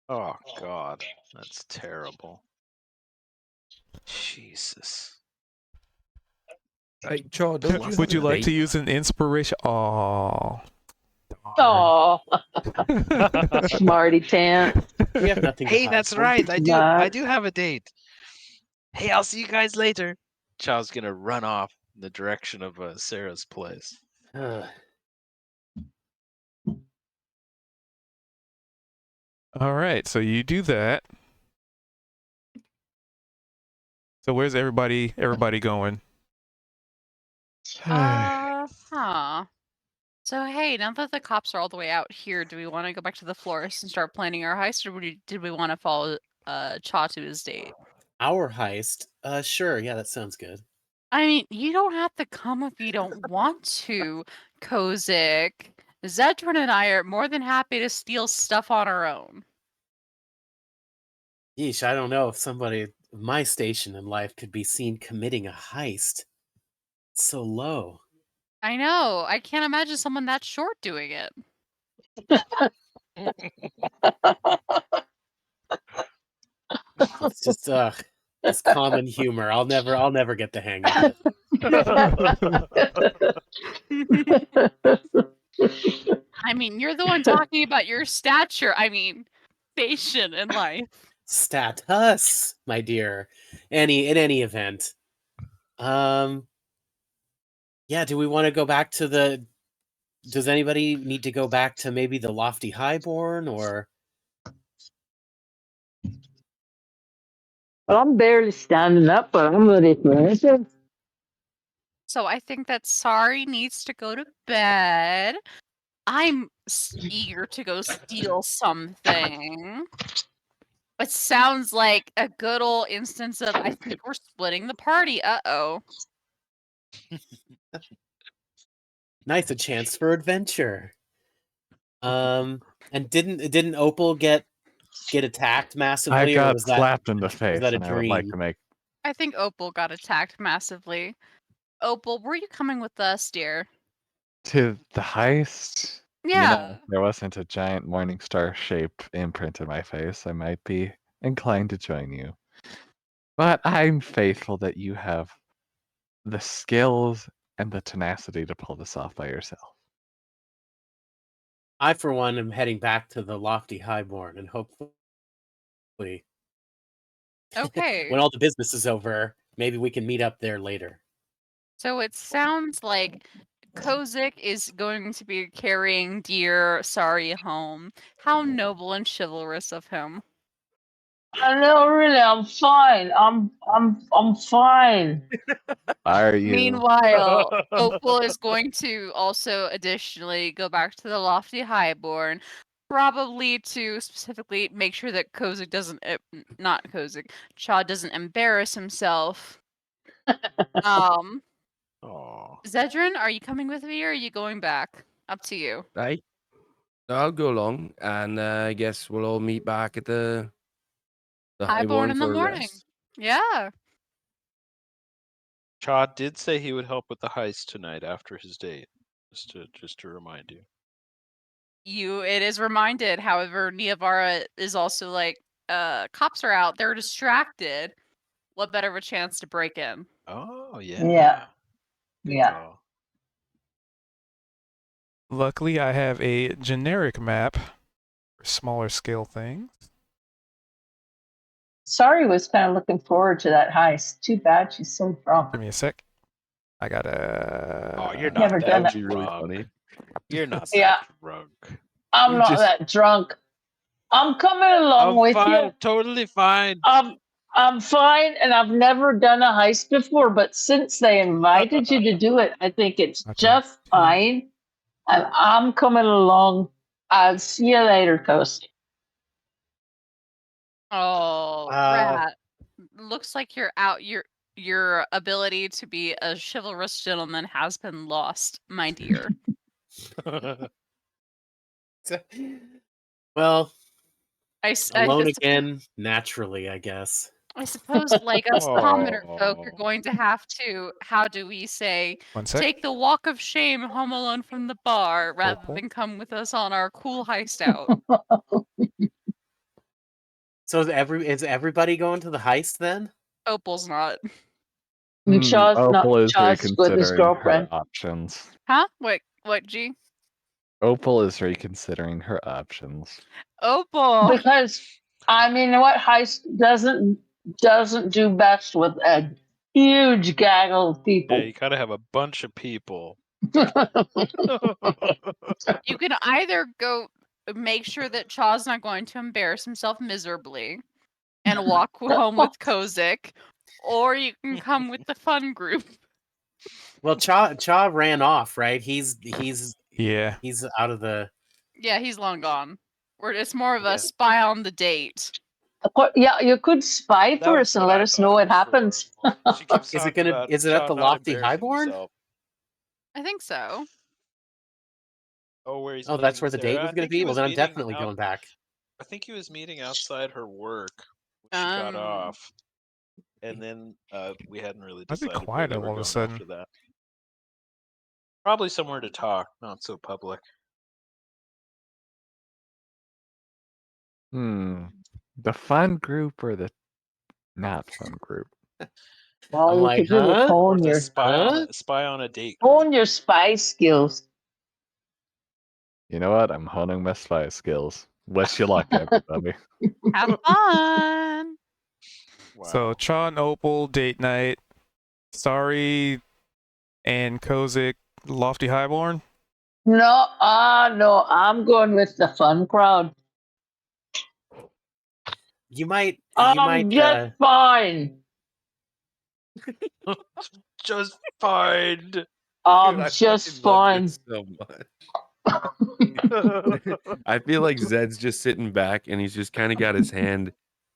Oh god, that's terrible. Jesus. Hey, Chaw, don't you Would you have a like to date? use an inspiration? Oh. Oh, smarty tant. We have nothing to Hey, hide. that's right. I Not- do have a date. Hey, I'll see you guys later. Chaw's gonna run off in the direction of Sarah's place. Ugh. All right, so you do that. So where's everybody going? huh. So hey, now that the cops are all the way out here, do we want to go back to the florist and start planning our heist, or did we want to follow Chaw to his date? Our heist? Sure. Yeah, that sounds good. I mean, you don't have to come if you don't want to, Kozik. Zedrin and I are more than happy to steal stuff on our own. Yeesh, I don't know if somebody of my station in life could be seen committing a heist. It's so low. I know. I can't imagine someone that short doing it. It's just it's common humor. I'll never get the hang of it. I mean, you're the one talking about your stature. I mean, station in life. Status, my dear. In any event. Yeah, do we want to go back to the does anybody need to go back to maybe the Lofty Highborn or Well, I'm barely standing up, but I'm ready for anything. So I think that Sari needs to go to bed. I'm eager to go steal something. It sounds like a good old instance of I think we're splitting the party. Uh-oh. nice a chance for adventure? And didn't Opal get attacked I massively, or got was that slapped in the face, that a and I would like dream? to make I think Opal got attacked massively. Opal, were you coming with us, dear? to the heist. Yeah. If there wasn't a giant Morningstar shape imprint in my face, I might be inclined to join you. But I'm faithful that you have the skills and the tenacity to pull this off by yourself. I, for one, am heading back to the Lofty Highborn, and hopefully, Okay. when all the business is over, maybe we can meet up there later. So it sounds like Kozik is going to be carrying dear Sari home. How noble and chivalrous of him. No, really, I'm fine. I'm fine. Are you? Meanwhile, Opal is going to also additionally go back to the Lofty Highborn, probably to specifically make sure that Kozik doesn't, not Kozik, Cha doesn't embarrass himself. Oh, Zedrin, are you coming with me or are you going back? Up to you. right. I'll go along, and I guess we'll all meet back at the Highborn in the for a morning. rest. Yeah. Cha did say he would help with the heist tonight after his date. Just to remind you. It is reminded. However, Niavara is also like, cops are out. They're distracted. What better of a chance to break in? Oh yeah. Yeah. Good Yeah. call. Luckily, I have a generic map for smaller scale things. Sorry, was kind of looking forward to that heist. Too bad she's so drunk. Give me a sec. I gotta. Oh, you're Never not done that that. Really drunk. funny. You're not Yeah. that drunk. I'm You not just- that drunk. I'm coming along with fine, you. totally fine. I'm fine, and I've never done a heist before, but since they invited you to do it, I think it's Okay. just fine. And I'm coming along. I'll see you later, Coast. Oh, rat. Looks like you're out. Your ability to be a chivalrous gentleman has been lost, my dear. Well, alone I again, naturally, I guess. I suppose, like us commoner folk, are going to have to, how do we say, 1 sec. take the walk of shame home alone from the bar rather Opal. than come with us on our cool heist out. So is everybody going to the heist then? Opal's not. Shaw's not. Opal is Shaw's with his reconsidering girlfriend. her options. Huh? What, G? Opal is reconsidering her options. Opal! Because I mean, what heist doesn't do best with a huge gaggle of people. Yeah, you gotta have a bunch of people. You can either go make sure that Chaw's not going to embarrass himself miserably and walk home with Kozik, or you can come with the fun group. Well, Cha ran off, right? He's Yeah. out of the. Yeah, he's long gone. It's more of Yeah. a spy on the date. Yeah, you could spy That for was us and what let I us thought know it what was happens. for. She keeps Is it talking gonna? about Is it at Cha the not Lofty embarrassing Highborn? himself. I think so. Oh, where he's Oh, that's meeting where the date Sarah? was I going to think he be? Well, was then I'm meeting definitely out- going back. I think he was meeting outside her work when she got off, and then we hadn't really I'd be decided where quiet they all were of a going sudden. after that. Probably somewhere to talk, not so public. The fun group or the not fun group? Well, I'm you like, could really huh? Or hone to your spy on a date. group. hone your spy skills. You know what? I'm honing my spy skills. Wish you luck, everybody. Have fun. Wow. So Cha and Opal date night. Sorry and Kozik Lofty Highborn. No, no, I'm going with the fun crowd. You might. I'm just fine. Just fine. Dude, I'm I just fucking love fine. this so much. I feel like Zed's just sitting back and he's just kind of got his hand.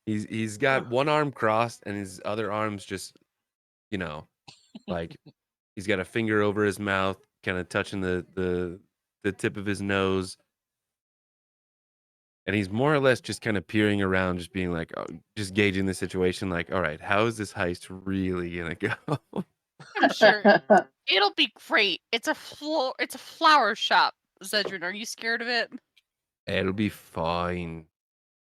He's got one arm crossed and his other arm's just, you know, like he's got a finger over his mouth, kind of touching the tip of his nose. And he's more or less just kind of peering around, just being like, oh, just gauging the situation. Like, all right, how is this heist really gonna go? I'm sure it'll be great. It's a flower shop. Zedrin, are you scared of it? It'll be fine.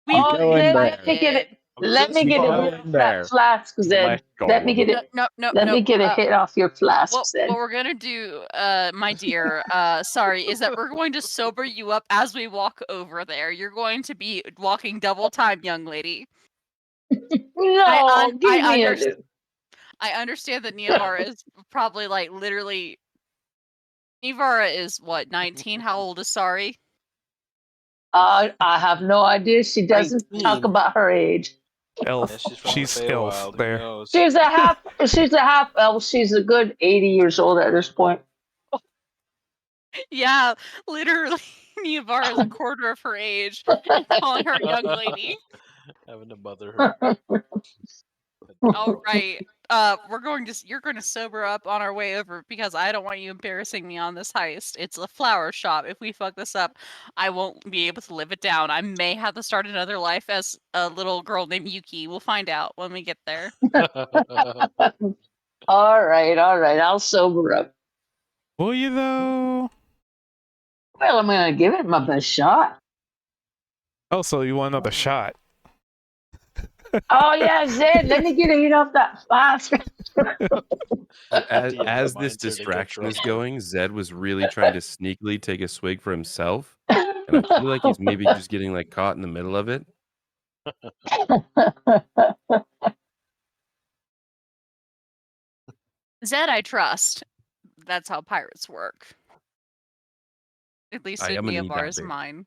We Oh, go in let there. me get it. I'm Let me just get a fine. hit off that flask, Zed. Let me get it. No. Let me get a hit off your flask, What Zed. we're gonna do, my dear, sorry, is that we're going to sober you up as we walk over there. You're going to be walking double time, young lady. No, give me a. I understand that Neovara is probably like literally. Neovara is what, 19? How old is Sari? I have no idea. She doesn't 19. talk about her age. Elf. Yeah, she's from She's the elf Feywild. Who there. knows? She's a half elf. She's a good 80 years old at this point. Yeah, literally, Neovara is a quarter of her age. Calling her young lady. Having to mother her. All right. You're going to sober up on our way over because I don't want you embarrassing me on this heist. It's a flower shop. If we fuck this up, I won't be able to live it down. I may have to start another life as a little girl named Yuki. We'll find out when we get there. All right. I'll sober up. Will you though? Well, I'm gonna give it my best shot. Oh, so you want another shot? Oh yeah, Zed. Let me get a hit off that flask. As this distraction is going, Zed was really trying to sneakily take a swig for himself. And I feel like he's maybe just getting like caught in the middle of it. Zed, I trust. That's how pirates work. At least I in am gonna need that Neovara's bit. mind.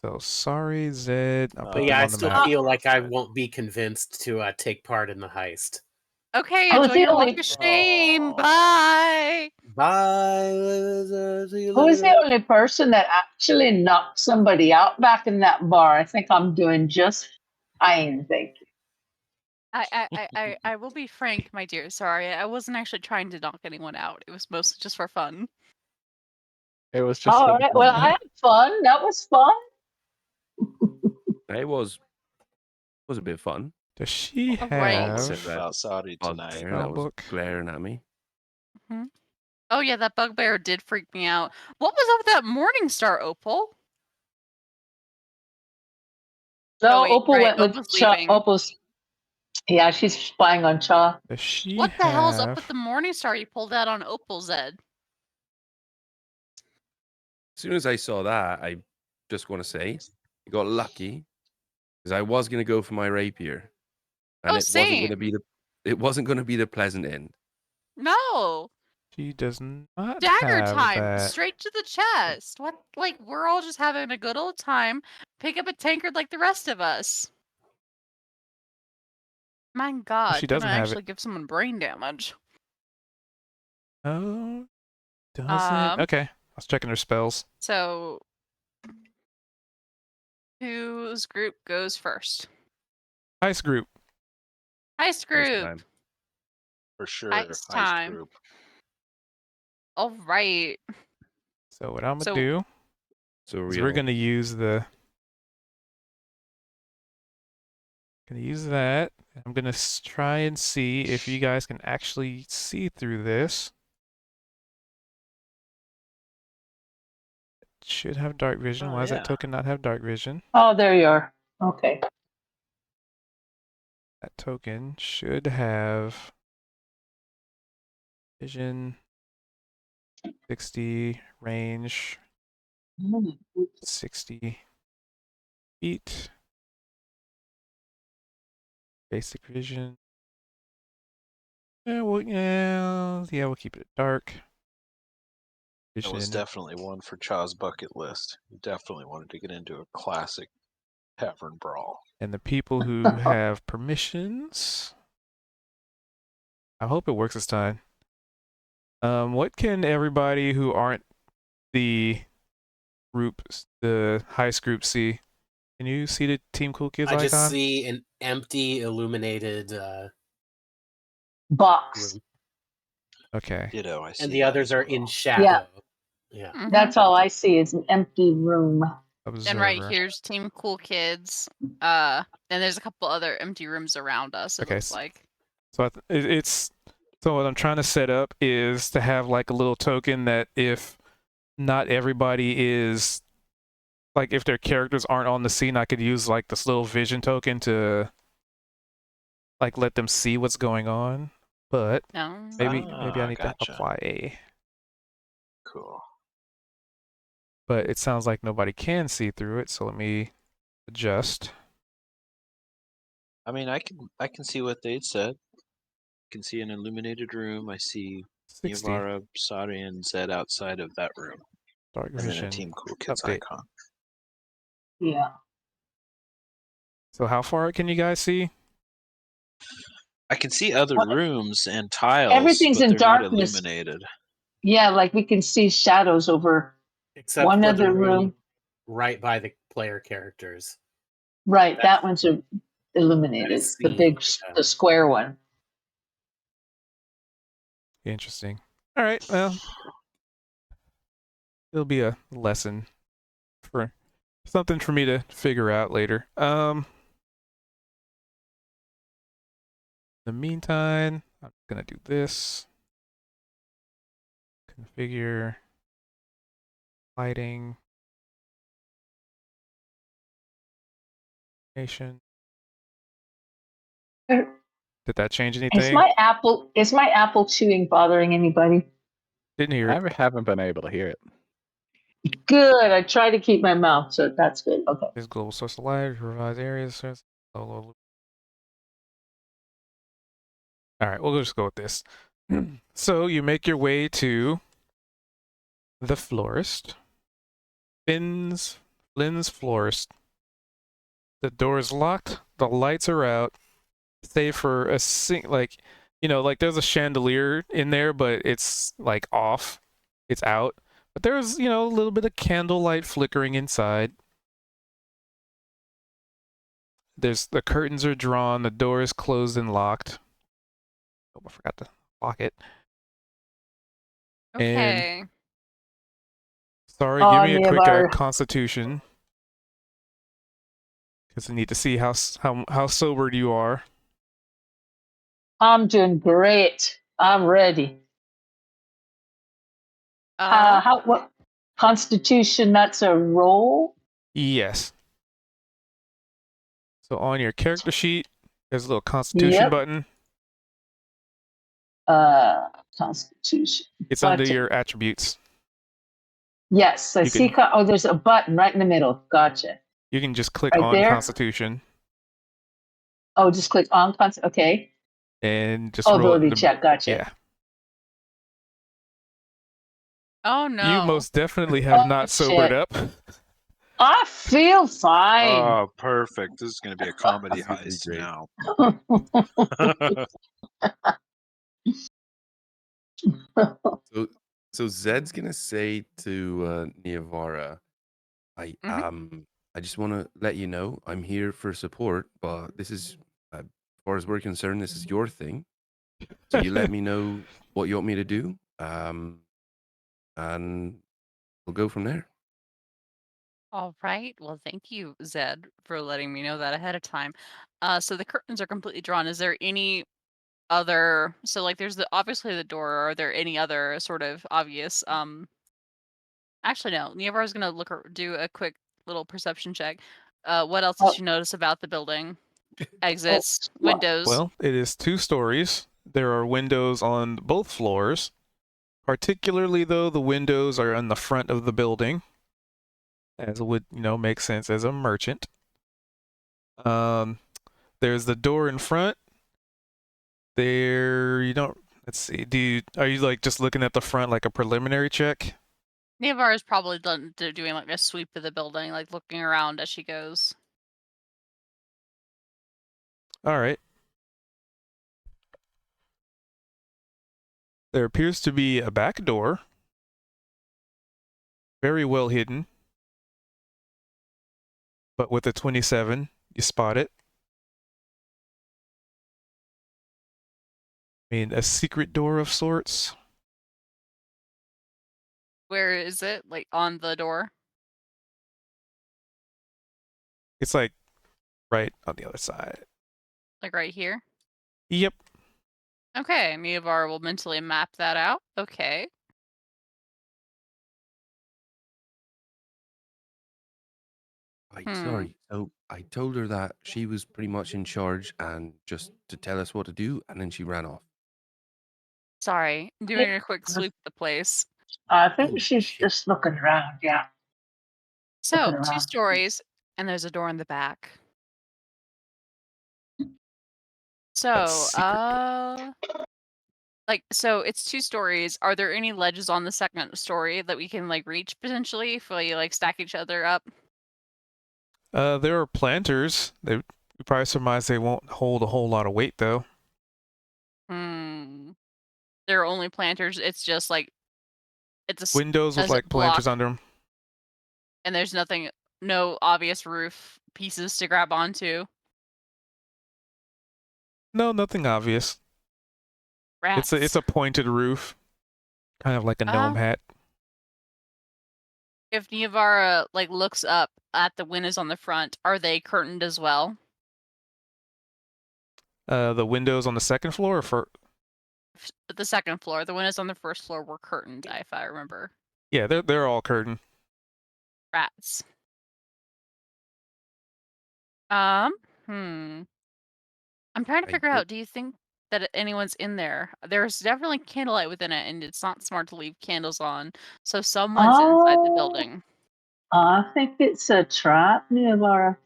So sorry, Zed. I'll put But them yeah, I on the still map. feel like I won't be convinced to take part in the heist. Okay, Oh, enjoy the your only- walk of shame. Aw. Bye. Bye. See you Who's the later. only person that actually knocked somebody out back in that bar? I think I'm doing just fine, thank you. I will be frank, my dear. Sorry, I wasn't actually trying to knock anyone out. It was mostly just for fun. It was just. All for the right. Well, fun. I had fun. That was fun. It was a bit fun. Does she All right. have Said that About Saudi bug tonight. there that was Spellbook? glaring at me. Oh yeah, that bugbear did freak me out. What was up with that Morningstar, Opal? No, Oh, wait, Opal right, went with Opal's Cha. leaving. Opal's. Yeah, she's spying on Cha. Does she What the hell's up have- with the Morningstar you pulled out on Opal, Zed? As soon as I saw that, I just want to say I got lucky because I was going to go for my rapier, and Oh, it wasn't going to same. be the pleasant end. No. She does not Dagger have time, that. straight to the chest. What? Like we're all just having a good old time. Pick up a tankard like the rest of us. My God, she gonna doesn't have it. actually give someone brain damage. Oh, doesn't. Okay, I was checking her spells. So, whose group goes first? Heist group. Heist This group. time. For sure. Heist time. group. All right. So what I'm gonna So- do So is we're gonna use the. Gonna use that. I'm gonna try and see if you guys can actually see through this. It should have dark vision. Oh, Why does yeah. that token not have dark vision? Oh, there you are. Okay. That token should have vision 60, range 60 feet, basic vision. Yeah, we'll keep it dark. That was Vision. definitely one for Chaw's bucket list. He definitely wanted to get into a classic tavern brawl. And the people who have permissions. I hope it works this time. What can everybody who aren't the groups, the heist group, see? Can you see the Team Cool Kids I icon? just see an empty, illuminated Box. room, Okay. Ditto, I see. and the that others as are in well. shadow. Yeah. Mhm. That's all I see is an empty room. Observer. And right here's Team Cool Kids. And there's a couple other empty rooms around us. It Okay, looks like. So it's so what I'm trying to set up is to have like a little token that if not everybody is like if their characters aren't on the scene, I could use like this little vision token to like let them see what's going on. But No. maybe I need gotcha. to apply a. Cool. But it sounds like nobody can see through it, so let me adjust. I mean, I can see what they'd said. I can see an illuminated room. I see 60 Nivara, Sari, and Zed outside of that room, dark and then a vision. Team Cool Kids update. icon. Yeah. So how far can you guys see? I can see other What- rooms and tiles. Everything's but in they're not darkness. illuminated. Yeah, like we can see shadows over Except one for other the room. right by the player characters. Right, that That's- one's illuminated. is The seen, big, yeah. the square one. Interesting. All right, well, it'll be a lesson for something for me to figure out later. In the meantime, I'm gonna do this. Configure lighting. Nation. Uh, Did that change Is anything? my apple chewing bothering anybody? Didn't hear it. I haven't been able to hear it. Good. I try to keep my mouth, so that's good. Okay. This global source of light, revise areas. All right, we'll just go with this. So you make your way to the florist. Lynn's florist. The door is locked. The lights are out. Save for a like there's a chandelier in there, but it's like off. It's out. But there's, a little bit of candlelight flickering inside. The curtains are drawn, the door is closed and locked. Oh, I forgot to lock it. Okay. Sorry, give me a quick Nevar. constitution. Because I need to see how sobered you are. I'm doing great. I'm ready. What Constitution? That's a roll. Yes. So on your character sheet, there's a little constitution Yep. button. Constitution. It's under Button. your attributes. Yes, I You see. Oh, there's a button right in the middle. Gotcha. You can just click Right on there? constitution Oh, just click on Okay. and just Oh, roll it ability in the- check. Gotcha. Yeah. Oh no. You most definitely have Oh, not sobered shit. up. I feel fine. Oh, perfect. This is going to be a comedy This is heist great. now. So Zed's gonna say to Niavara, I just want to let you know I'm here for support, but this is, as far as we're concerned, this is your thing. So you let me know what you want me to do, and we'll go from there. All right. Well, thank you, Zed, for letting me know that ahead of time. So the curtains are completely drawn. Is there any other? So like, there's obviously the door. Are there any other sort of obvious? Actually, no. Neovar's gonna do a quick little perception check. What else does Oh. she notice about the building? Exits, well- windows. Well, it is 2 stories. There are windows on both floors. Particularly, though, the windows are on the front of the building, as would make sense as a merchant. There's the door in front. There, you don't. Let's see. Are you like just looking at the front like a preliminary check? Neovar is probably doing like a sweep of the building, like looking around as she goes. All right. There appears to be a back door. Very well hidden. But with a 27, you spot it. I mean, a secret door of sorts. Where is it? Like on the door? It's like right on the other side. Like right here? Yep. Okay, Neovar will mentally map that out. Okay. Sorry. So I told her that she was pretty much in charge and just to tell us what to do, and then she ran off. Sorry, I'm doing a quick sweep of the place. I think Oh, she's shit. just looking around. Yeah. So, Looking 2 around. stories, and there's a door in the back. So, secret so it's 2 stories. Are there any ledges on the second story that we can like reach potentially if we like stack each other up? There are planters. You probably surmise they won't hold a whole lot of weight, though. There are only planters. It's just like Windows with as a like planters block. under them. And there's no obvious roof pieces to grab onto. No, nothing obvious. Rats. It's a pointed roof, kind of like a gnome hat. If Neovara like looks up at the windows on the front, are they curtained as well? The windows on the second floor, or The second floor. The windows on the first floor were curtained, if I remember. yeah, they're all curtained. Rats. I'm trying to I figure did- out, do you think that anyone's in there? There's definitely candlelight within it, and it's not smart to leave candles on. So someone's inside the Oh. building. I think it's a trap, Neovara.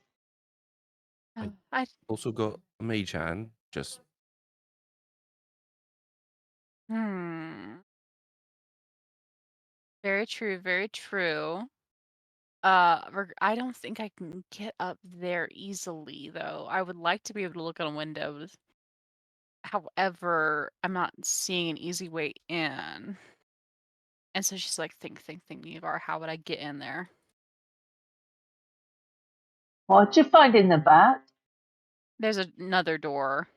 I Also got a mage hand. Just Very true, very true. I don't think I can get up there easily, though. I would like to be able to look on windows. However, I'm not seeing an easy way in. And so she's like, think, Nevar, how would I get in there? What'd you find in the back? There's another door.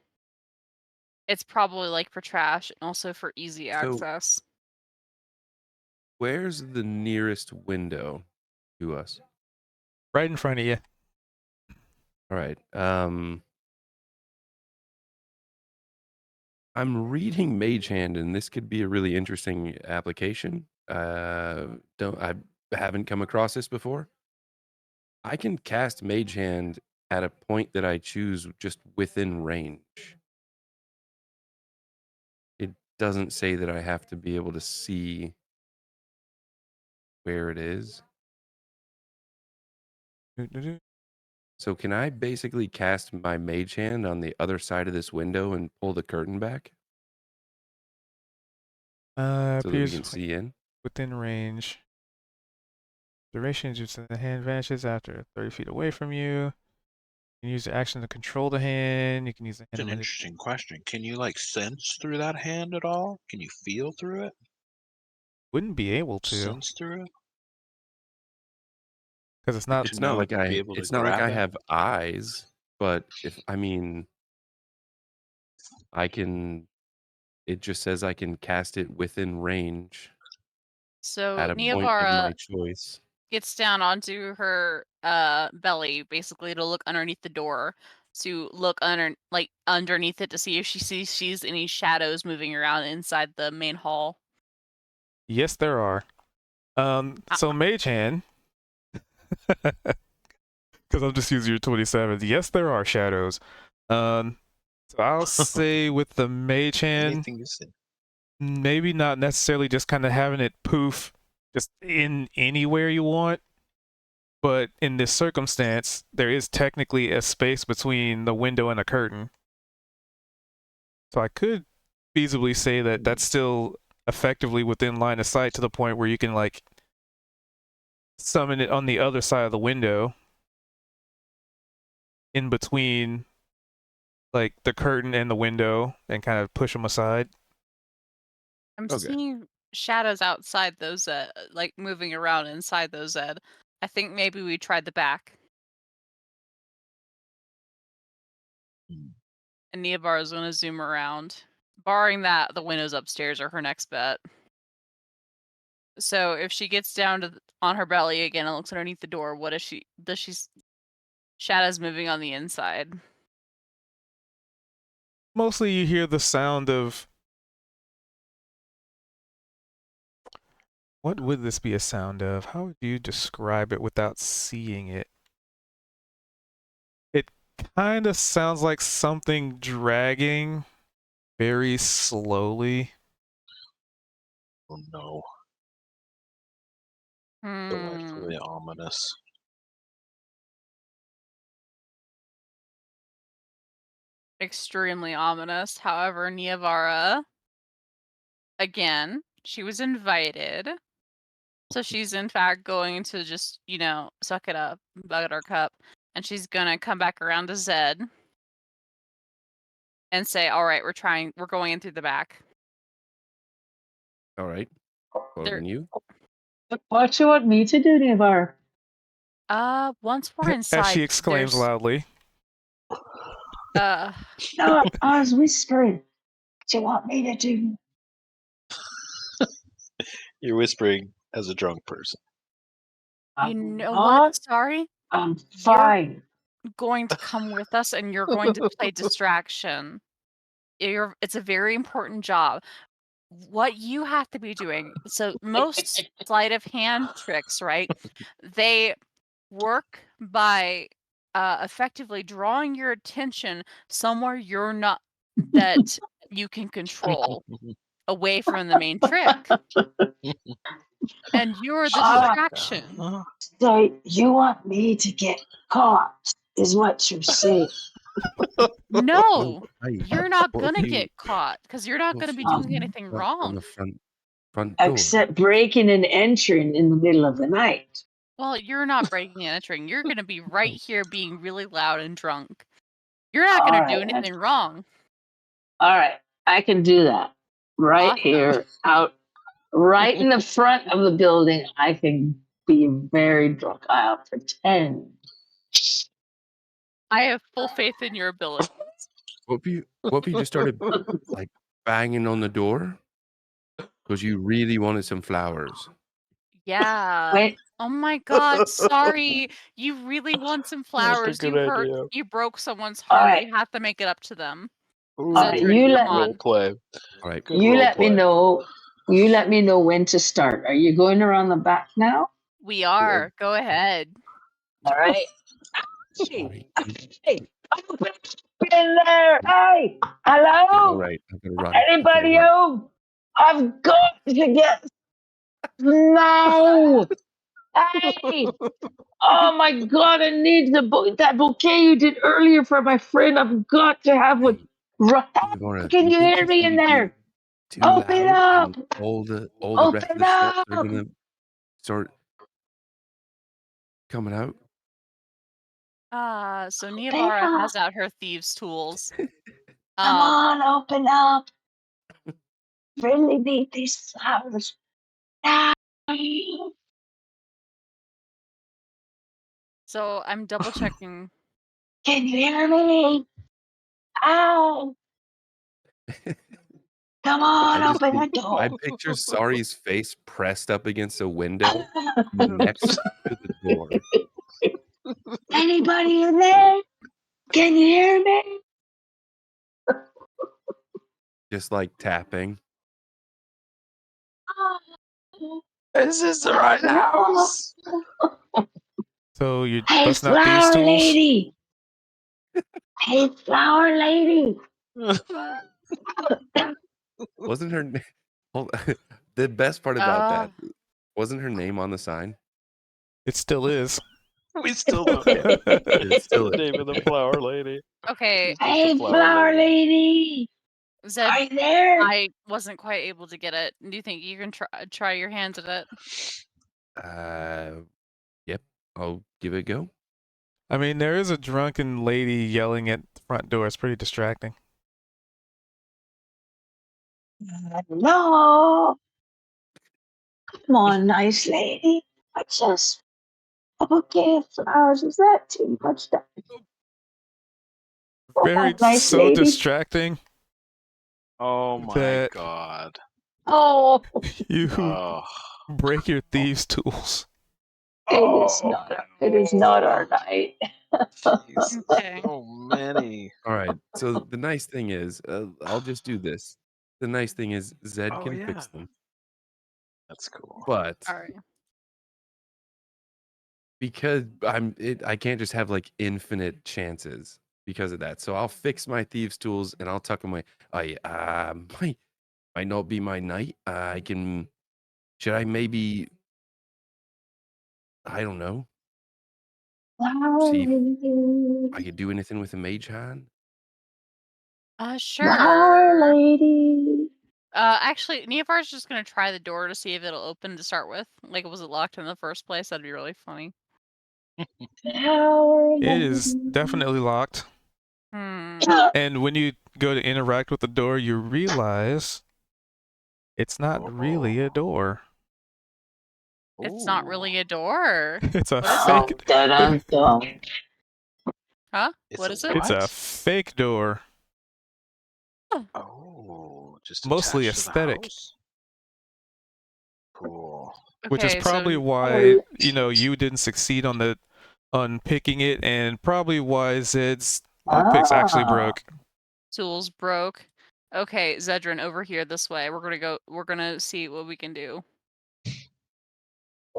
It's probably like for trash and also for easy access. where's the nearest window to us? Right in front of you. All right. I'm reading Mage Hand, and this could be a really interesting application. I haven't come across this before. I can cast Mage Hand at a point that I choose just within range. It doesn't say that I have to be able to see where it is. So can I basically cast my Mage Hand on the other side of this window and pull the curtain back so that we Appears can see in? within range. Duration just the hand vanishes after 30 feet away from you. You can use the action to control the hand. You can use the It's hand. an interesting question. Can you like sense through that hand at all? Can you feel through it? Wouldn't be able to, Sense through it? because it's not. It's not like I. be able to It's not like grab I it? have eyes, but I can. It just says I can cast it within range. So At a point of Neovara my choice. gets down onto her belly, basically to look underneath the door, to look underneath it to see if she sees any shadows moving around inside the main hall. Yes, there are. So Mage Hand, because I'm just using your 27. Yes, there are shadows. So I'll say with the Mage Hand, Anything you say. maybe not necessarily just kind of having it poof just in anywhere you want, but in this circumstance, there is technically a space between the window and a curtain. So I could feasibly say that that's still effectively within line of sight to the point where you can like summon it on the other side of the window in between like the curtain and the window and kind of push them aside. I'm Okay. seeing shadows outside those, like moving around inside those, Ed. I think maybe we tried the back. And Neobar is going to zoom around. Barring that, the windows upstairs are her next bet. So if she gets down to on her belly again and looks underneath the door, what is she? Does she shadows moving on the inside? Mostly you hear the sound of... What would this be a sound of? How would you describe it without seeing it? It kind of sounds like something dragging very slowly. Oh no. Hmm. Delightfully ominous. Extremely ominous. However, Neovara, again, she was invited. So she's in fact going to just, suck it up, buttercup, and she's gonna come back around to Zed and say, all right, we're going in through the back. All right. Following you. What you want me to do, Nevar? Once we're As inside, she exclaims loudly. No, I was whispering. What you want me to do? You're whispering as a drunk person. you I'm know not. what? Sorry, I'm fine. going to come with us, and you're going to play distraction. It's a very important job. What you have to be doing. So most sleight of hand tricks, right? They work by effectively drawing your attention somewhere you're not that you can control away from the main trick. And you're the distraction. So you want me to get caught, is what you're saying. No, Hey, you're not what gonna if you- get caught because you're not what gonna if be you doing just anything knocked on wrong. the front door. Except breaking and entering in the middle of the night. Well, you're not breaking and entering. You're gonna be right here being really loud and drunk. You're not gonna do Alright, anything wrong. All right, I can do that. Right Awesome. here, out, right in the front of the building. I can be very drunk. I'll pretend. I have full faith in your ability. What if you just started like banging on the door because you really wanted some flowers? Yeah. Wait, Oh my god, sorry. You really want some flowers. You broke someone's heart. Alright. You have to make it up to them. Alright, Zedric, you come let on. me. Play. All right. Good You role let me play. know. You let me know when to start. Are you going around the back now? We are. Go ahead. All right. Sorry. Hey, open in there. Hey, All hello. right. I'm gonna run. Anybody home? I've got to get. No. Hey. Oh my God! I need that bouquet you did earlier for my friend. I've got to have one. Can you hear me in there? Too Open loud, up. and all the rest of Open the shops are up. gonna start coming out. So Neovara has out her thieves' tools. Come on, open up. Really need these flowers. So I'm double checking. Can you hear me? Ow. Come on, I just open the I door. picture Sari's face pressed up against a window next to the door. Anybody in there? Can you hear me? Just like tapping. Is this the right house? So you're Hey, busting out these flower tools? lady. Hey, flower lady. Wasn't her name? The best part about that wasn't her name on the sign. It still is. We still don't know It still the is. name of the flower lady. Okay, Just the Hey, flower lady. Zed, Are you there? I wasn't quite able to get it. Do you think you can try your hands at it? Yep. I'll give it a go. I mean, there is a drunken lady yelling at the front door. It's pretty distracting. No. Come on, nice lady. I just a bouquet of flowers. Is that too much? Very nice so lady. distracting Oh my that god. Oh, you Oh. break your thieves' tools. it is not our night. Jeez. Okay. So many. All right. So the nice thing is, I'll just do this. The nice thing is, Zed Oh, can yeah. fix them, That's cool. but All right. because I can't just have like infinite chances because of that. So I'll fix my thieves' tools and I'll tuck them away. Might not be my night. I can. Should I maybe? I don't know. See if I could do anything with a mage hand. Sure. Flower lady. Actually, Neovar's just gonna try the door to see if it'll open to start with. Like, was it locked in the first place? That'd be really funny. Flower It is lady. definitely locked. Hmm. And when you go to interact with the door, you realize it's not really a door. It's not really a door. It's a What is Dun, fake. dun, dun, dun. Huh? It's What a is it? It's a what? fake door. Oh, just Mostly attached to the aesthetic. house? Cool. Which is Okay, probably so why you didn't succeed on picking it, and probably why Zed's lockpicks actually Ah. broke. tools broke. Okay, Zedrin, over here this way. We're gonna see what we can do.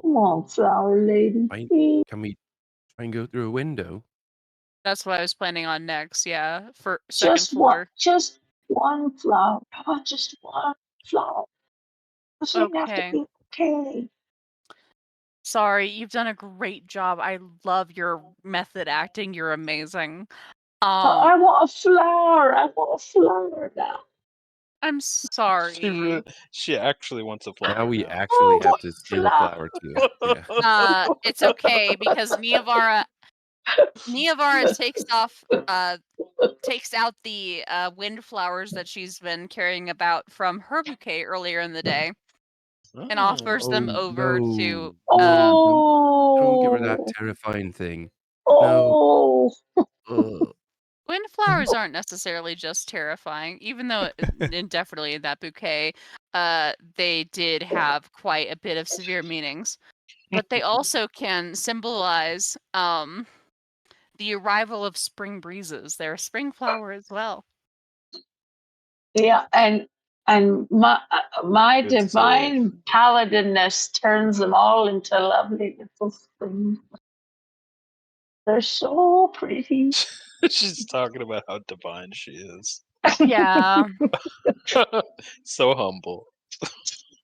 Come on, flower lady. Fine. please. Can we try and go through a window? That's what I was planning on next, yeah. For second Just floor. just one flower. Oh, just one flower. Doesn't have to Okay. be okay. Sorry, you've done a great job. I love your method acting. You're amazing. I want a flower. I want a flower now. I'm sorry. She actually wants a flower. Now we now. actually Oh, have to steal a flower. flower too. Yeah. It's okay because Neovara takes out the wind flowers that she's been carrying about from her bouquet earlier in the day and offers them Oh, over no. to Don't give her that Oh. terrifying thing. Oh. Ugh. wind flowers aren't necessarily just terrifying, even though definitely in that bouquet, they did have quite a bit of severe meanings. But they also can symbolize the arrival of spring breezes. They're a spring flower as well. Yeah, and my Good divine paladinness turns them all into lovely little things. They're so pretty. She's talking about how divine she is. Yeah. So humble.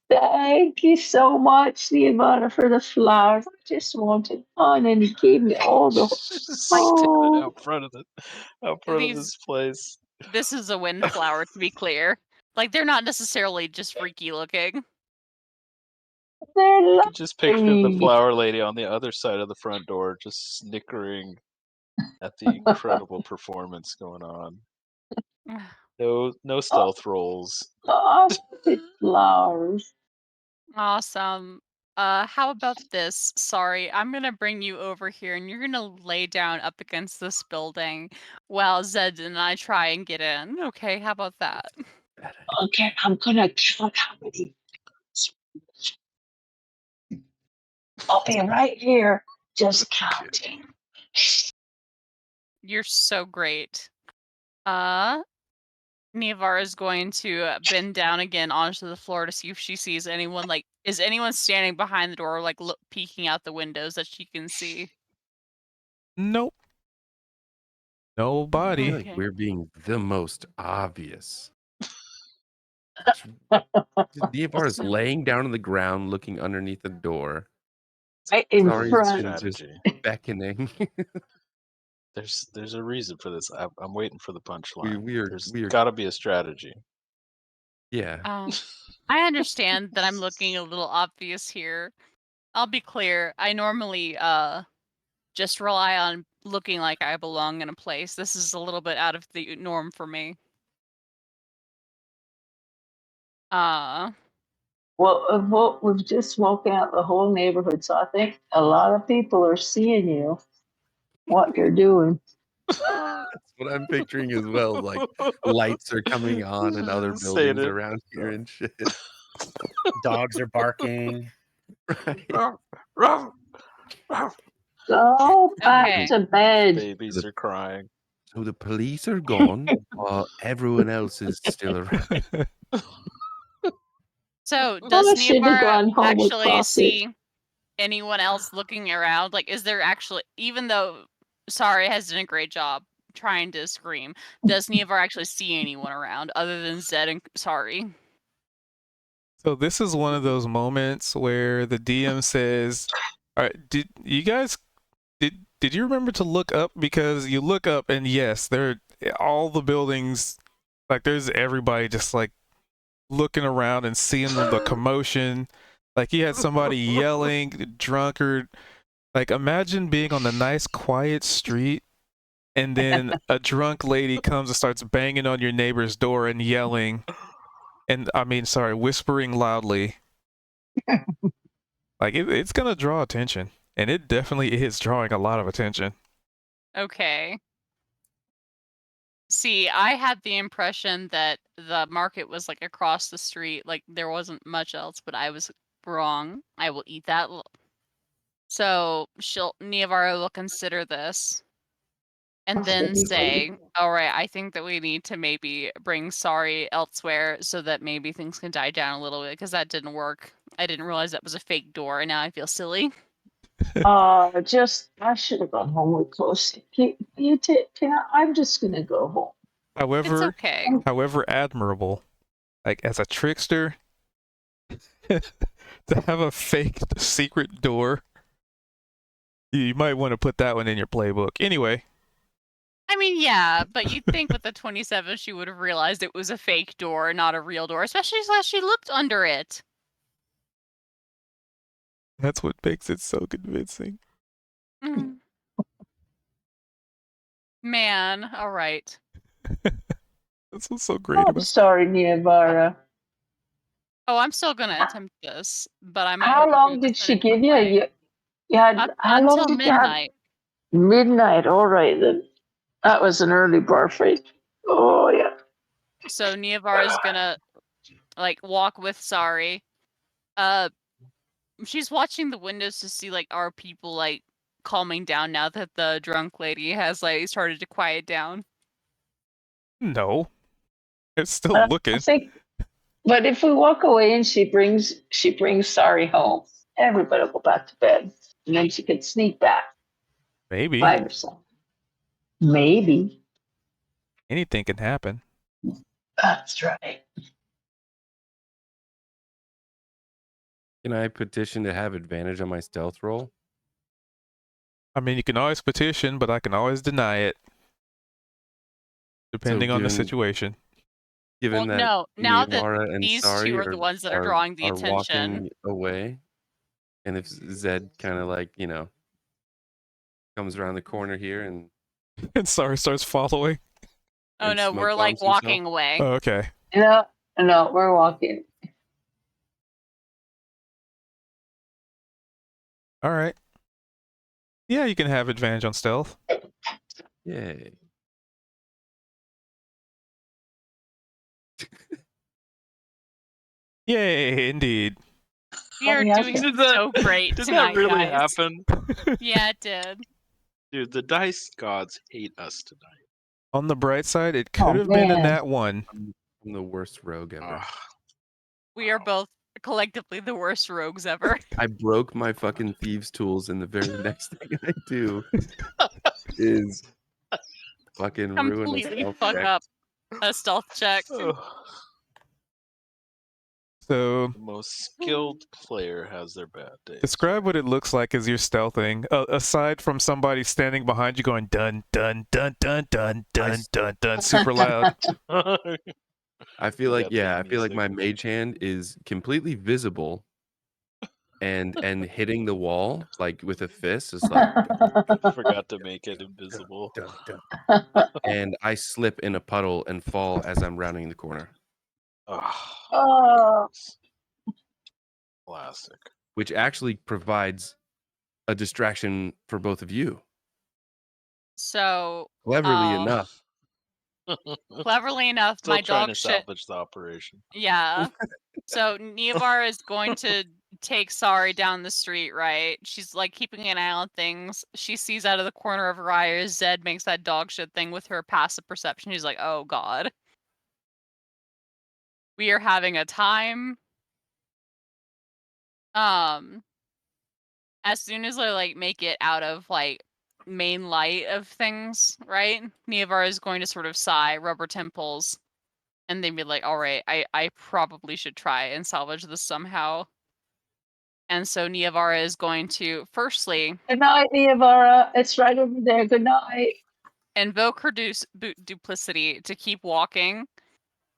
Thank you so much, Giovanna, for the flowers. I just wanted one, and you gave me all the. She's Oh. standing out front of These- this place. This is a wind flower, to be clear. Like, they're not necessarily just freaky looking. They're I could just picture the lovely. flower lady on the other side of the front door, just snickering at the incredible performance going on. No stealth rolls. Lovely flowers. Awesome. How about this? Sorry, I'm gonna bring you over here and you're gonna lay down up against this building while Zed and I try and get in. Okay, how about that? Okay, I'm gonna count how many. I'll be right here, just counting. You're so great. Niavara is going to bend down again onto the floor to see if she sees anyone. Like, is anyone standing behind the door, like peeking out the windows that she can see? Nope. I Nobody. feel like we're being the most obvious. Diabar is laying down on the ground, looking underneath the door. Right in Sorry, front. just Strategy. beckoning. There's a reason for this. I'm waiting for the punchline. we are There's we are got to be a strategy. yeah. I understand that I'm looking a little obvious here. I'll be clear. I normally just rely on looking like I belong in a place. This is a little bit out of the norm for me. Well, we've just woken up the whole neighborhood, so I think a lot of people are seeing you, what you're doing. That's what I'm picturing as well. Like lights are coming on and other Saying buildings it. around here and shit. Dogs are barking. Right. Go back Okay. to bed. Babies are crying. So the police are gone while everyone else is still around. So I does should have Niavara gone home with actually coffee. see anyone else looking around? Like, is there actually, even though Sari has done a great job trying to scream, does Niavara actually see anyone around other than Zed and Sari? So this is one of those moments where the DM says, "All right, did you guys did you remember to look up? Because you look up and yes, there all the buildings, like there's everybody just like looking around and seeing the commotion. Like he had somebody yelling, drunkard. Like imagine being on the nice quiet street and then a drunk lady comes and starts banging on your neighbor's door and yelling and whispering loudly. Like it's gonna draw attention, and it definitely is drawing a lot of attention. Okay. See, I had the impression that the market was like across the street, like there wasn't much else, but I was wrong. I will eat that. So Niavara will consider this and then say, all right, I think that we need to maybe bring Sari elsewhere so that maybe things can die down a little bit because that didn't work. I didn't realize that was a fake door and now I feel silly. I should have gone home with Closey. You take care. I'm just gonna go home. It's okay. However admirable, like as a trickster, to have a fake secret door, you might want to put that one in your playbook. Anyway. I mean, yeah, but you'd think with the 27 she would have realized it was a fake door, not a real door, especially as she looked under it. That's what makes it so convincing. Mm. Man, all right. That's what's so great I'm about. sorry, Niavara. Oh, I'm still gonna attempt this, but I might. How have to do long it did in she a give different you? way. You had how long Until did you have? midnight. Midnight. All right then. That was an early bar rate. Oh yeah. So Niavara is gonna like walk with Sari. She's watching the windows to see like are people like calming down now that the drunk lady has like started to quiet down. No, it's still I looking. think, but if we walk away and she brings Sari home, everybody will go back to bed, and then she could sneak back Maybe by herself. Maybe. anything can happen. That's right. Can I petition to have advantage on my stealth roll? I mean, you can always petition, but I can always deny it, depending on the given- situation. Given Well, that no, now that Niavara and these Sari two are the ones that are drawing the attention. walking away, and if Zed kind of like comes around the corner here and And Sari starts following. Oh and no, smoke we're like bombs himself? walking away. Oh, okay. No, we're walking. All right. Yeah, you can have advantage on stealth. Yay. Yay, indeed. We are yeah, doing Did that- so great Did tonight, that really guys. happen? Yeah, it did. Dude, the dice gods hate us tonight. On the bright side, it Oh, could have been a man. nat 1. I'm the worst rogue ever. Ugh. We are both collectively the worst rogues ever. I broke my fucking thieves' tools, and the very next thing I do is fucking ruin a Completely stealth fuck check. up a stealth check. So The most skilled player has their bad days. describe what it looks like as you're stealthing. Aside from somebody standing behind you going dun dun dun dun dun dun dun dun super loud. I feel You like got the I feel like music. my mage hand is completely visible, and hitting the wall like with a fist is like, Forgot to make it invisible. dun, dun. And I slip in a puddle and fall as I'm rounding the corner, Oh. Classic. which actually provides a distraction for both of you. So Cleverly Oh. enough, cleverly enough, Still my trying dog to shit. salvage the operation. Yeah. So Neovar is going to take Sari down the street, right? She's like keeping an eye on things. She sees out of the corner of her eye as Zed makes that dog shit thing with her passive perception. She's like, oh god. We are having a time. As soon as I like make it out of like main light of things, right? Neovar is going to sort of sigh, rubber temples, and then be like, all right, I probably should try and salvage this somehow. And so Neavara is going to firstly Good night, Niavara. It's right over there. Good night. invoke her duplicity to keep walking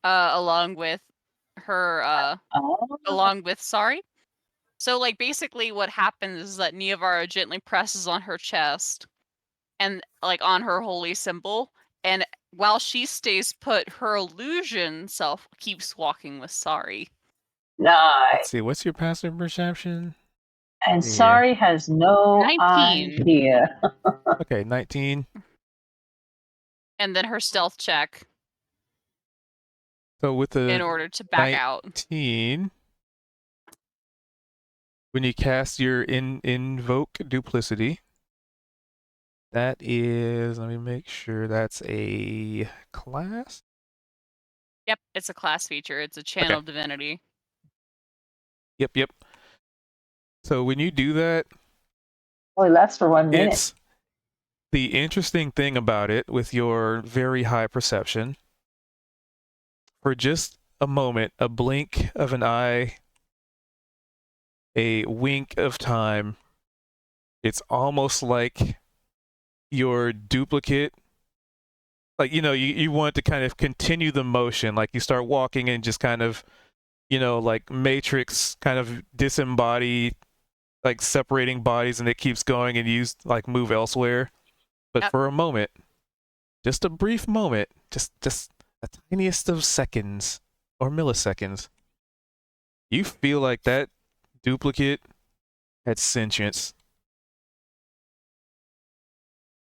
along with her Oh. along with Sari. So like basically what happens is that Neavara gently presses on her chest and like on her holy symbol, and while she stays put, her illusion self keeps walking with Sari. Nice. Let's see, what's your passive perception? And Yeah. Sari has no 19. idea. Okay, 19. And then her stealth check So with the in order to back out. 19, when you cast your invoke duplicity, that is, let me make sure that's a class. Yep, it's a class feature. It's a channel divinity. Yep. So when you do that, Only lasts for 1 minute. it's the interesting thing about it with your very high perception. For just a moment, a blink of an eye, a wink of time, it's almost like your duplicate, like, you want to kind of continue the motion, like you start walking and just kind of, like Matrix kind of disembody, like separating bodies, and it keeps going and you like move elsewhere. But Yep. for a moment, just a brief moment, just the tiniest of seconds or milliseconds, you feel like that duplicate had sentience.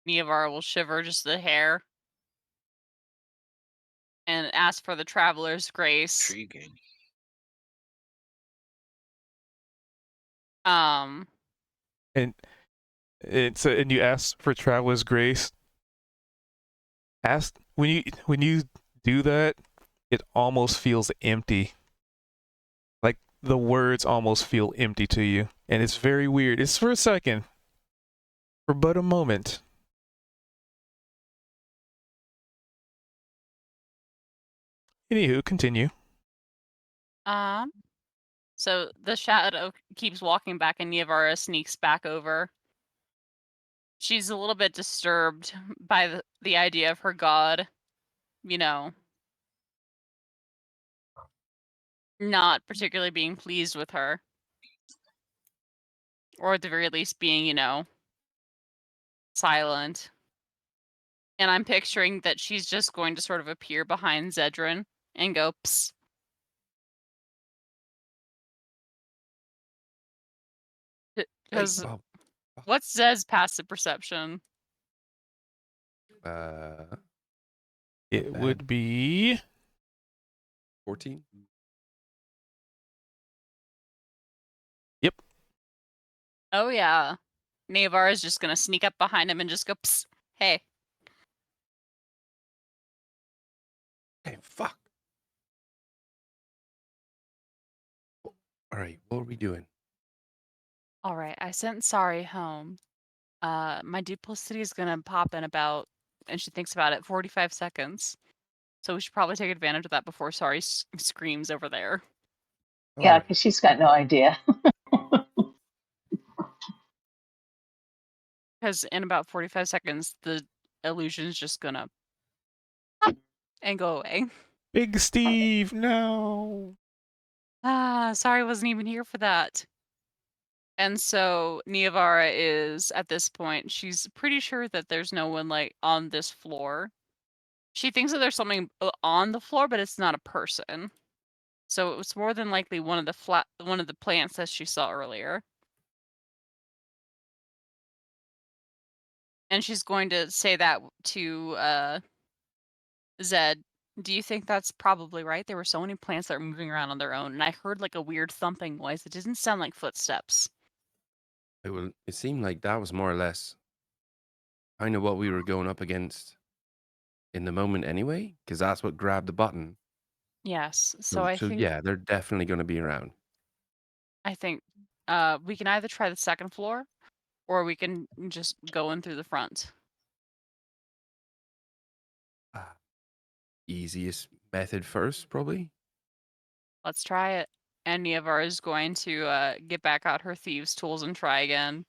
Neavara will shiver just a hair and ask for the traveler's grace. Intriguing. And you ask for traveler's grace. Ask when you do that, it almost feels empty. Like the words almost feel empty to you, and it's very weird. It's for a second, for but a moment. Anywho, continue. So the shadow keeps walking back, and Neavara sneaks back over. She's a little bit disturbed by the idea of her god, not particularly being pleased with her. Or at the very least being, silent. And I'm picturing that she's just going to sort of appear behind Zedrin and go, psst. Because what's Zed's passive perception? It would be 14. Oh yeah. Navar is just gonna sneak up behind him and just go, Psst, hey. Hey, fuck. All right, what are we doing? All right, I sent Sorry home. My duplicity is gonna pop in about, and she thinks about it, 45 seconds. So we should probably take advantage of that before Sorry screams over there. All Yeah, right. because she's got no idea. Because in about 45 seconds, the illusion is just gonna and go away. Big Steve, no. Sorry, wasn't even here for that. And so Niavara is at this point, she's pretty sure that there's no one like on this floor. She thinks that there's something on the floor, but it's not a person. So it was more than likely one of the plants that she saw earlier. And she's going to say that to Zed. Do you think that's probably right? There were so many plants that were moving around on their own, and I heard like a weird thumping noise. It didn't sound like footsteps. It seemed like that was more or less kind of what we were going up against in the moment anyway, because that's what grabbed the button. Yes. So I think yeah, they're definitely going to be around. we can either try the second floor, or we can just go in through the front. Easiest method first, probably. Let's try it. And Niavar is going to get back out her thieves' tools and try again.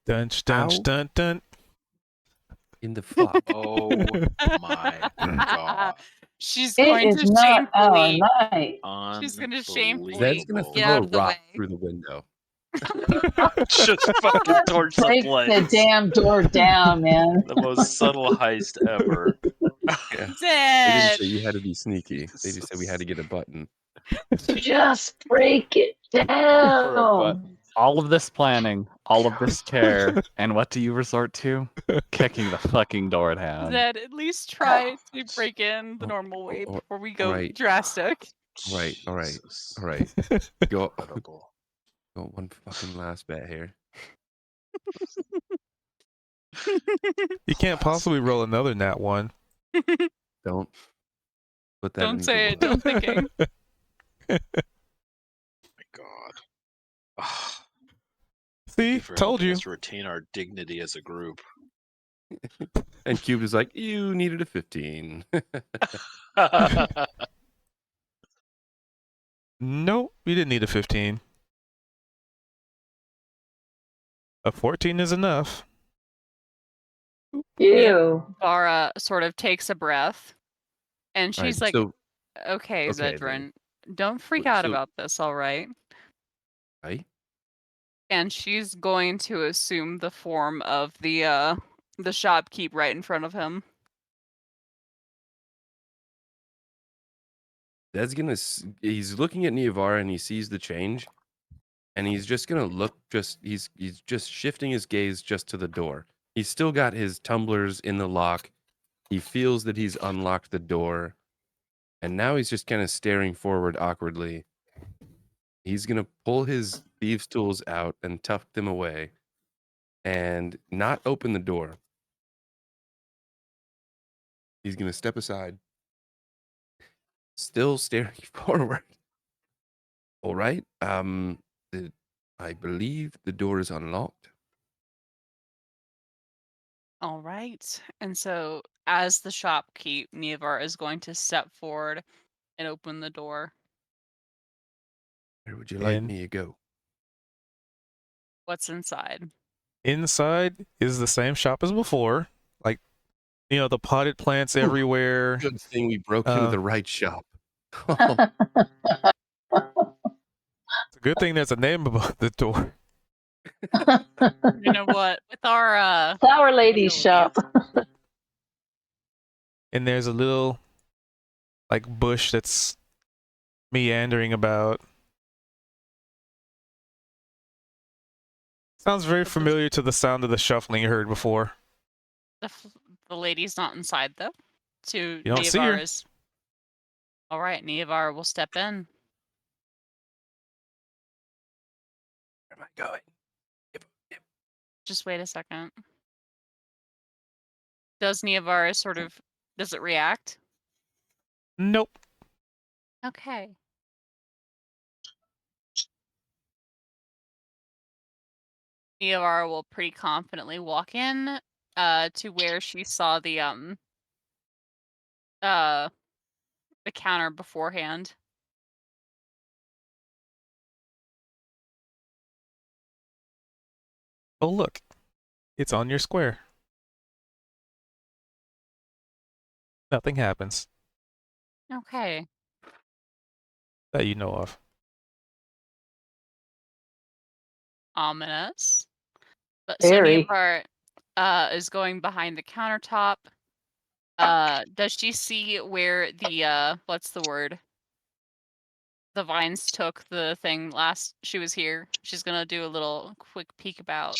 Dun dun Ow. dun dun. In the fuck. Oh my god. She's It going is to not our shamefully. night. She's gonna shamefully Zed's gonna get throw out a of the rock way. through the window. Just fucking torch the Break the place. damn door down, man. The most subtle heist ever. Yeah. They didn't Zed! say you had to be sneaky. They just said we had to get a button. Just break it For a down. All of this planning, all of this care, and what do you resort to? Kicking the fucking door down. Zed, at least try to break in the normal way Oh, before we go right. drastic. Right, all right, Jesus. all right. Go, Incredible. got one fucking last bet here. You can't possibly roll another nat one. Don't put that Don't in say the it, don't thinking. My god. Ah, thank See, you for told helping you. us retain our dignity as a group. And Cube is like, you needed a 15. Nope, you didn't need a 15. A 14 is enough. Ew. Vara sort of takes a breath, and All right, she's like, so, okay, okay, Zedrin, don't freak out so- about this, all right? right? And she's going to assume the form of the shopkeep right in front of him. Zed's gonna, he's looking at Niavara and he sees the change. And he's just gonna look, he's just shifting his gaze just to the door. He's still got his tumblers in the lock. He feels that he's unlocked the door. And now he's just kind of staring forward awkwardly. He's going to pull his thieves' tools out and tuck them away and not open the door. He's going to step aside, still staring forward. All right. I believe the door is unlocked. All right. And so, as the shopkeep, Niavar is going to step forward and open the door. Where would you like And- me to go? What's inside? Inside is the same shop as before. Like, you know, the potted plants everywhere. Good thing we broke into the right shop. It's a good thing there's a name above the door. You know what? With our Flower Lady's shop. And there's a little, like, bush that's meandering about. Sounds very familiar to the sound of the shuffling you heard before. the lady's not inside though. To You don't see her. Niavar's. All right, Niavar will step in. am I going? Just wait a second. Does Niavara does it react? Nope. Okay. Niavara will pretty confidently walk in to where she saw the counter beforehand. Oh, look. It's on your square. Nothing happens Okay. that you know of. Ominous. But Very. so Niavara is going behind the countertop. Does she see where the what's the word? The vines took the thing last she was here. She's gonna do a little quick peek about.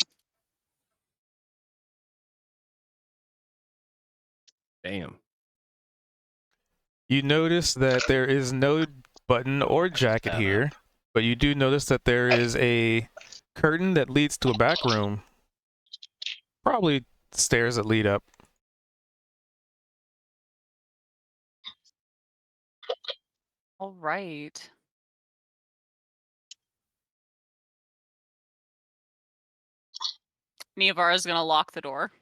Damn. You notice that there is no button or jacket that here, but you do notice that there is a curtain that leads to a back room. Probably stairs that lead up. All right. Niavara's gonna lock the door.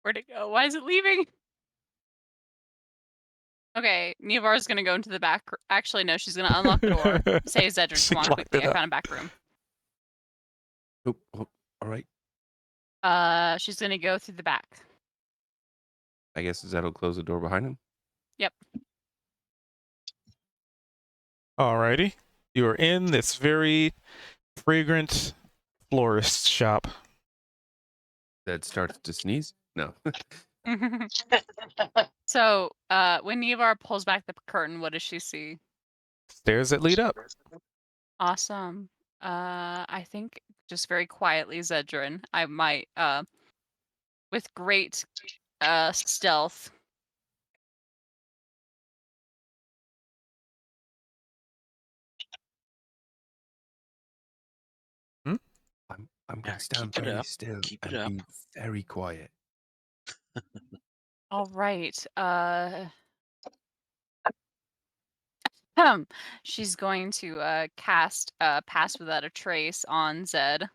Where'd it go? Why is it leaving? Okay, Niavara's gonna go into the back. Actually, no, she's gonna unlock the door. Say, Zedric, She come on locked quickly. it I up. found a back room. Oh, all right. She's gonna go through the back. I guess that'll close the door behind him. Yep. Alrighty. You are in this very fragrant florist shop. That starts to sneeze. No. So, when Niavara pulls back the curtain, what does she see? Stairs that lead up. Awesome. I think just very quietly, Zedrin, I might, with great, stealth. I'm Yeah, gonna stand keep it very up. still Keep it and up. be very quiet. All right. She's going to cast Pass Without a Trace on Zed.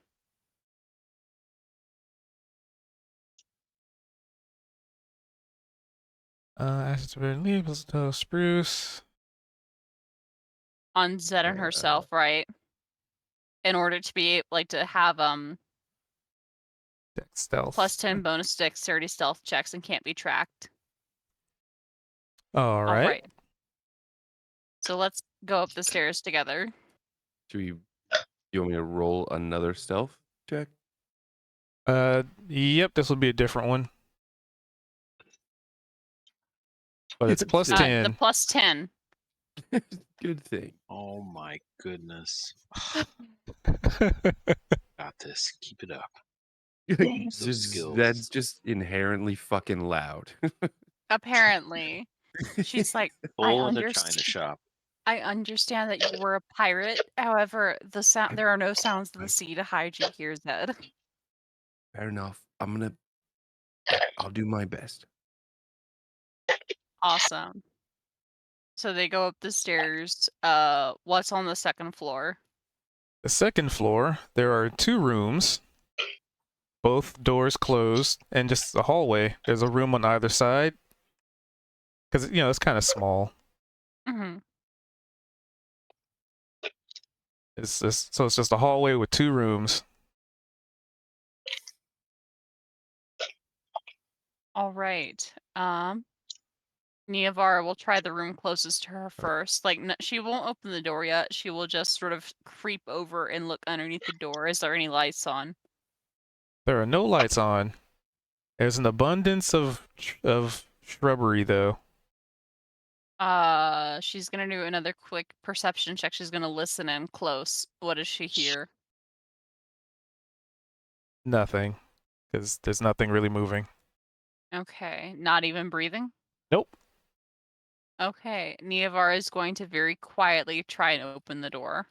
Ashes of leaves, spruce. On Zed and herself, right? In order to be like to have Stealth. +10 bonus dexterity stealth checks and can't be tracked. All right. All right. So let's go up the stairs together. You want me to roll another stealth check? Yep, this will be a different one. But it's plus Good 10. The +10. Good thing. Oh my goodness. Got this. Keep it up. Those skills. That's just inherently fucking loud. Apparently. She's like, Bull in a china shop. I understand that you were a pirate. However, there are no sounds of the sea to hide you here, Zed. Fair enough. I'll do my best. Awesome. So they go up the stairs. What's on the second floor? The second floor, there are 2 rooms. Both doors closed, and just a hallway. There's a room on either side. Because, it's kind of small. Mm-hmm. So it's just a hallway with 2 rooms. All right. Niavara will try the room closest to her first. Like, she won't open the door yet. She will just sort of creep over and look underneath the door. Is there any lights on? There are no lights on. There's an abundance of shrubbery, though. She's gonna do another quick perception check. She's gonna listen in close. What does she hear? Nothing. Because there's nothing really moving. Okay. Not even breathing? Nope. Okay, Neovar is going to very quietly try and open the door.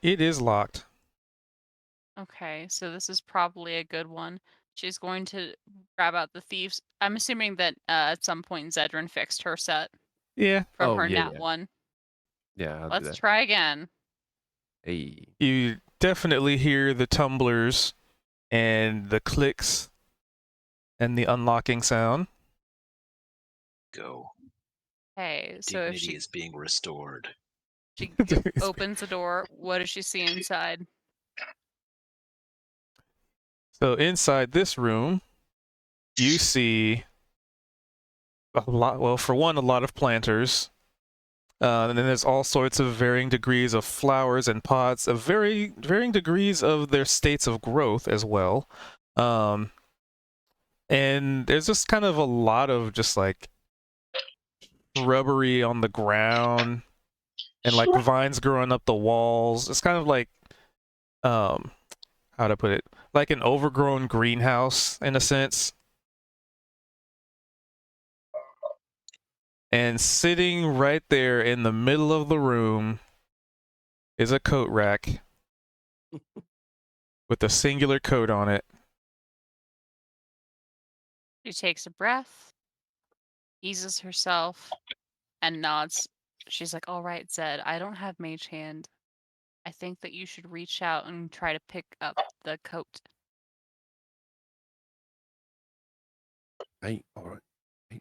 It is locked. Okay, so this is probably a good one. She's going to grab out the thieves. I'm assuming that at some point Zedrin fixed her set Yeah. from Oh, her yeah, nat yeah. one. Yeah, I'll do Let's that. try again. Hey. You definitely hear the tumblers and the clicks and the unlocking sound. Go. Okay, so if Dignity she is being restored. opens the door, what does she see inside? So inside this room, you see a lot. Well, for one, a lot of planters. And then there's all sorts of varying degrees of flowers and pots of varying degrees of their states of growth as well. And there's just kind of a lot of just like rubbery on the ground and like vines growing up the walls. It's kind of like how to put it? Like an overgrown greenhouse in a sense. And sitting right there in the middle of the room is a coat rack with a singular coat on it. She takes a breath, eases herself, and nods. She's like, "All right, Zed, I don't have mage hand. I think that you should reach out and try to pick up the coat." Hey, all right. Hey.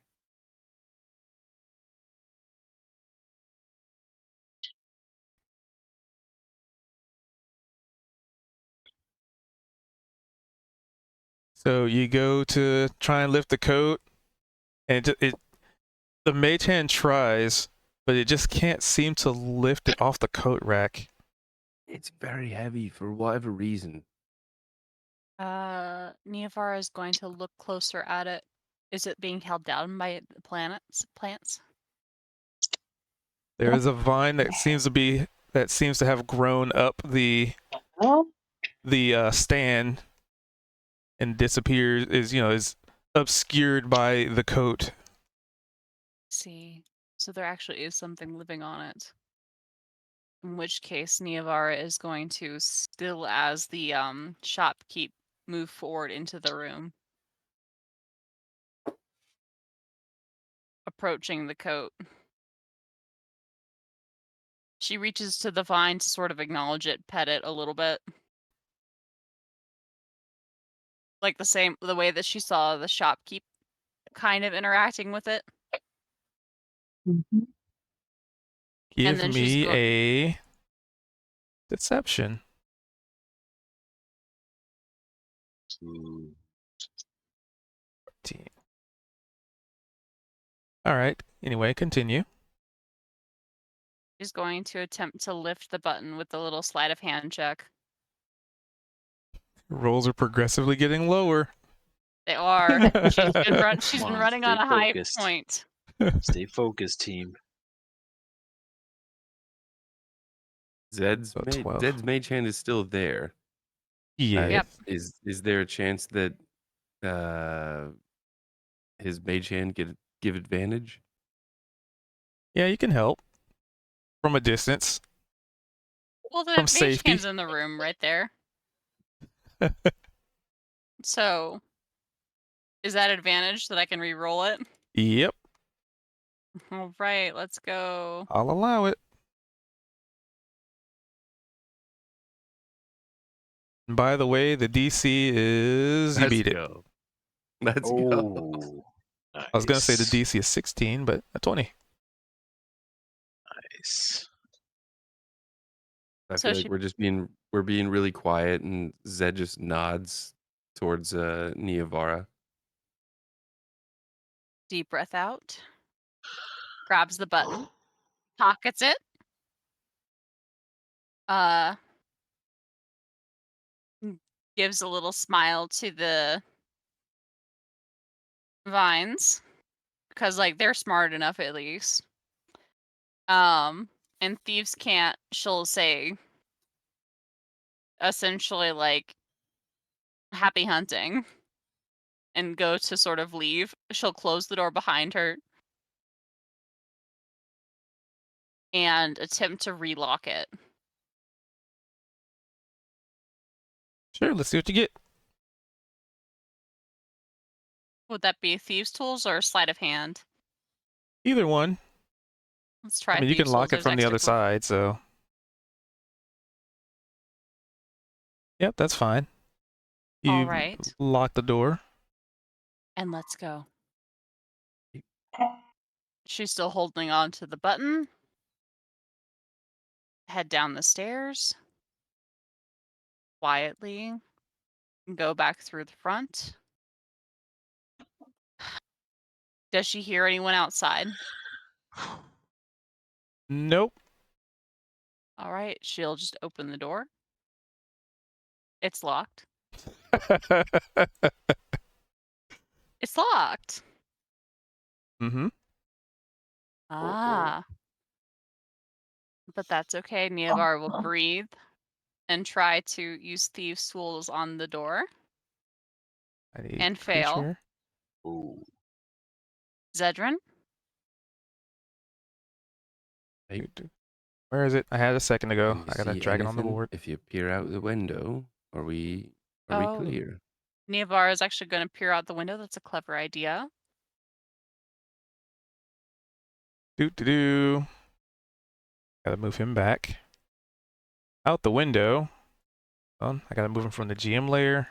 So you go to try and lift the coat, and the mage hand tries, but it just can't seem to lift it off the coat rack. It's very heavy for whatever reason. Neovar is going to look closer at it. Is it being held down by the plants? There is a vine that seems to have grown up the stand and disappears, is obscured by the coat. See, so there actually is something living on it. In which case, Neovara is going to, still as the shopkeep, move forward into the room, approaching the coat. She reaches to the vine to sort of acknowledge it, pet it a little bit. Like the way that she saw the shopkeep kind of interacting with it. Give then she's me a deception. Ooh. 14. All right. Anyway, continue. She's going to attempt to lift the button with the little sleight of hand check. Rolls are progressively getting lower. They are. She's been Come on, running on stay a high focused. point. Stay focused, team. Zed's So 12. Zed's mage hand is still there. Yeah. Yep. Is there a chance that his mage hand give advantage? Yeah, you can help from a distance. Well, the From mage safety. hand's in the room right there. So, is that advantage that I can re-roll it? Yep, All right, let's go. I'll allow it. And by the way, the DC is you Let's beat it. go. Let's go. Oh, nice. I was gonna say the DC is 16, but a 20. Nice. I So feel like she- we're being really quiet, and Zed just nods towards Neovara. Deep breath out. Grabs the button. Pockets it. Gives a little smile to the vines. Because, like, they're smart enough at least. And thieves can't, she'll say, essentially, like, happy hunting. and go to sort of leave, she'll close the door behind her and attempt to relock it. Sure, let's see what you get. Would that be thieves' tools or sleight of hand? Either one. Let's try. I mean, you can thieves' lock tools, it from the there's other extra side, so. Yep, that's fine. You All right. lock the door. And let's go. She's still holding on to the button. Head down the stairs. Quietly. Go back through the front. Does she hear anyone outside? Nope. All right. She'll just open the door. It's locked. It's locked. Mm-hmm. Ah. But that's okay. Neovar will breathe and try to use thieves' tools on the door. I need And fail. creature. Ooh. Zedrin? Where is it? I had it a second ago. Can you I gotta see drag it on the anything? board. If you peer out the window, are we Oh. clear? Neovar is actually going to peer out the window. That's a clever idea. Do. Gotta move him back. Out the window. Well, I gotta move him from the GM layer.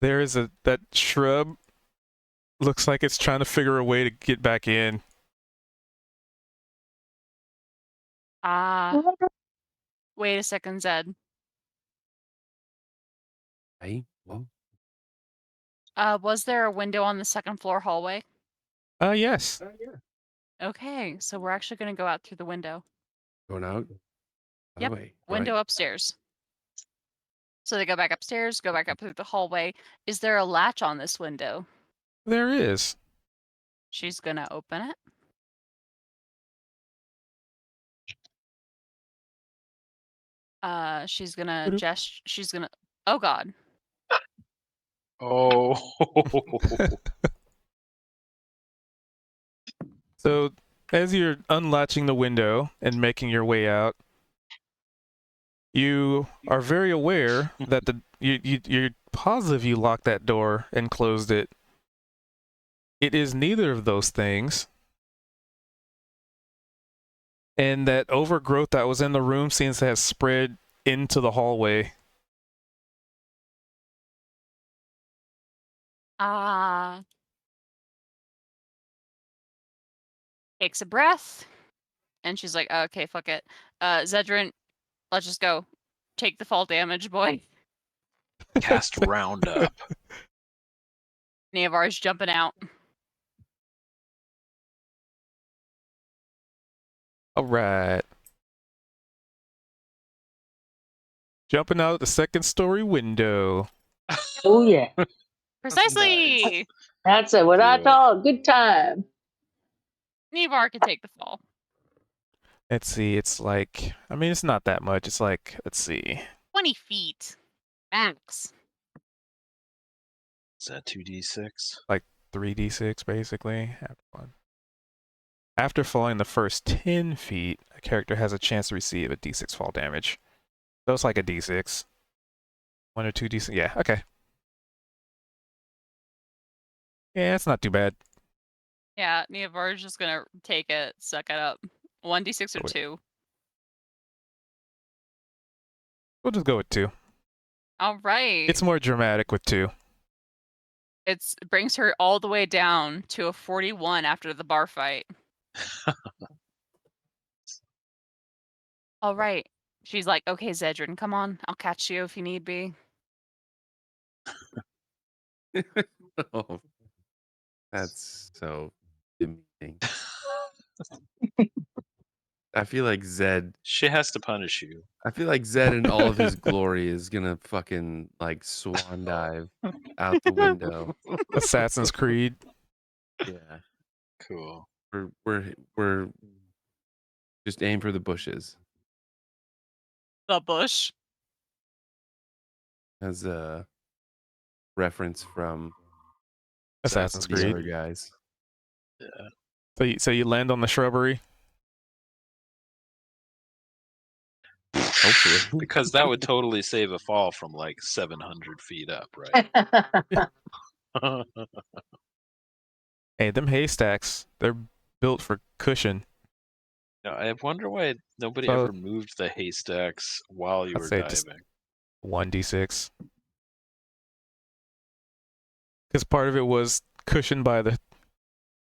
There is that shrub. Looks like it's trying to figure a way to get back in. Ah. Wait a second, Zed. Hey, well, Was there a window on the second floor hallway? Yes. Okay, so we're actually going to go out through the window. going out. By Yep, the way, Window right. upstairs. So they go back upstairs, go back up through the hallway. Is there a latch on this window? There is. She's going to open it. She's going to Doodoo. she's going to Oh god. Oh. So, as you're unlatching the window and making your way out, you are very aware that you're positive you locked that door and closed it. It is neither of those things. And that overgrowth that was in the room seems to have spread into the hallway. Ah. Takes a breath. And she's like, okay, fuck it. Zedrin, let's just go. Take the fall damage, boy. Cast Roundup. Neovar's jumping out. All right. Jumping out the second story window. Oh yeah, Precisely! that's it. What I Do it. call a good time. Nevar can take the fall. Let's see, it's like, I mean, it's not that much. It's like, let's see. 20 feet. Max. Is that 2d6? 3d6 basically. After falling the first 10 feet, a character has a chance to receive a d6 fall damage. So it's like a d6. 1 or 2 d6. Yeah, okay. Yeah, it's not too bad. Yeah, Nevar's just gonna take it, suck it up. 1d6 or Wait. 2. We'll just go with 2. All right. It's more dramatic with 2. It brings her all the way down to a 41 after the bar fight. All right. She's like, okay, Zedrin, come on. I'll catch you if you need be. Oh, that's so demeaning. I feel like Zed. She has to punish you. I feel like Zed in all of his glory is gonna fucking like swan dive out the window. Assassin's Creed. Yeah, Cool. we're just aim for the bushes. The bush. As a reference from Assassin's the Creed. other guys. So you land on the shrubbery. Hopefully. Because that would totally save a fall from like 700 feet up, right? Hey, them haystacks, they're built for cushion. Now, I wonder why nobody So- ever moved the haystacks while you I'd were say just- diving. 1d6. Because part of it was cushioned by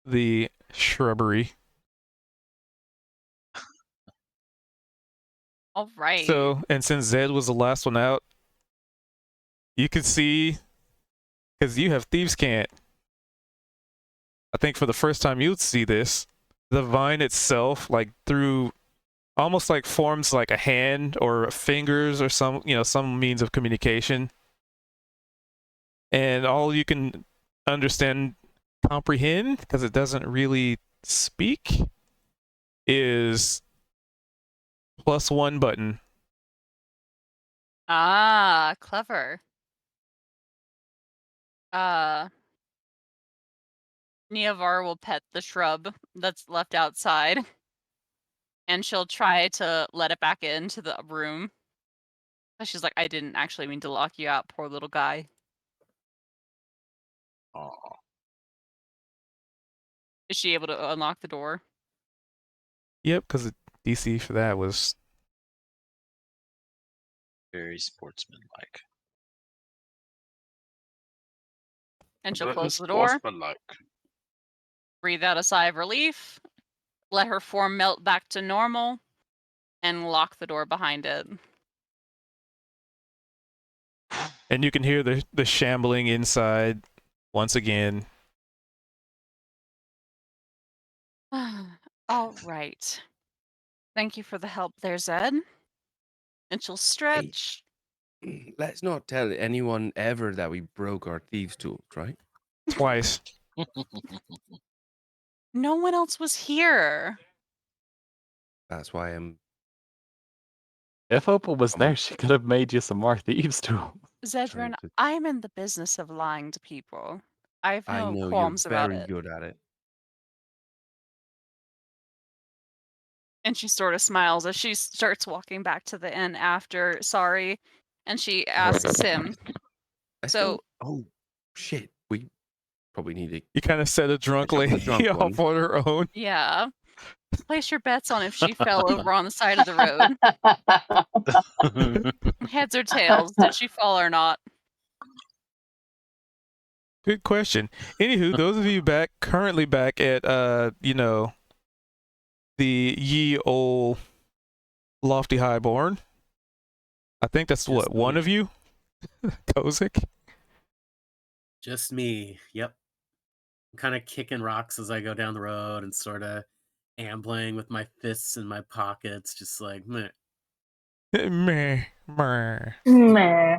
the shrubbery. All right. So, and since Zed was the last one out, you could see, because you have Thieves' Cant. I think for the first time you'd see this, the vine itself, like through, almost like forms like a hand or fingers or some means of communication. And all you can understand, comprehend, because it doesn't really speak, is +1 button. Ah, clever. Neovar will pet the shrub that's left outside, and she'll try to let it back into the room. She's like, I didn't actually mean to lock you out, poor little guy. Aw, Is she able to unlock the door? Yep, because the DC for that was very sportsmanlike. And she'll close the door, Sportsmanlike. breathe out a sigh of relief, let her form melt back to normal, and lock the door behind it. and you can hear the shambling inside once again. All right. Thank you for the help there, Zed. And she'll stretch. Let's not tell anyone ever that we broke our thieves' tools, right? Twice. No one else was here. That's why I'm. If Opal was Um, there, she could have made you some more thieves tools. Zedran, to- I'm in the business of lying to people. I have I no know you're qualms about very it. good at it. And she sort of smiles as she starts walking back to the inn after Sorry. And she asks him, I So- thought- oh shit, we probably need to. You kind of set a drunk Catch up with the lady drunk off on her own. yeah, place your bets on if she fell over on the side of the road. Heads or tails, did she fall or not? Good question. Anywho, those of you currently back at the ye old lofty highborn. I think that's Just what, one me. of you? Kozik? Just me. Yep. I'm kind of kicking rocks as I go down the road and sort of ambling with my fists in my pockets, just like, meh. Meh, meh. Meh.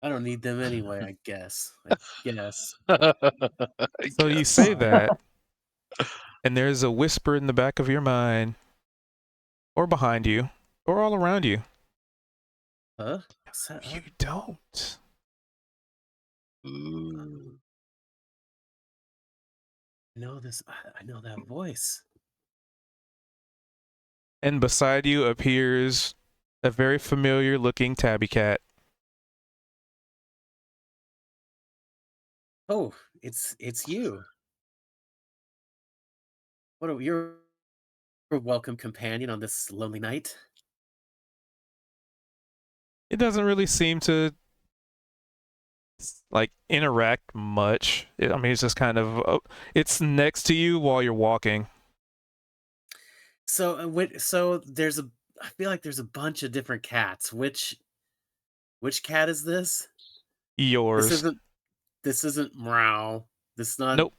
I don't need them anyway, I guess. I guess. So you say that, and there's a whisper in the back of your mind, or behind you, or all around you. Huh? What's that? You don't. Ooh. I know this. I know that voice. And beside you appears a very familiar looking tabby cat. Oh, it's you. What are you're a welcome companion on this lonely night? It doesn't really seem to like interact much. I mean, it's just kind of it's next to you while you're walking. So, so there's a. I feel like there's a bunch of different cats. Which cat is this? Yours. This isn't Meow. This is not. Nope.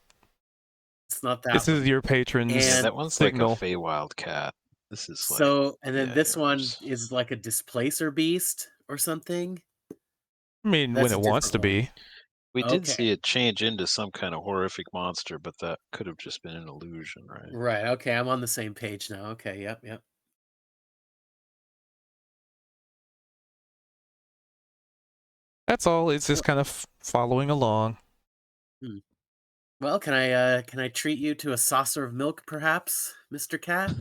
It's not that. This is one. your patron's And- Yeah, that one's signal. like a Feywild cat. This is like So, and then yeah, this one yours. is like a displacer beast or something. I mean, That's when a it wants to different be. We did Okay. see it change into some kind of horrific monster, but that could have just been an illusion, right? Right. Okay. I'm on the same page now. Okay. Yep. That's all. It's just kind of following along. Well, can I treat you to a saucer of milk, perhaps, Mr. Cat?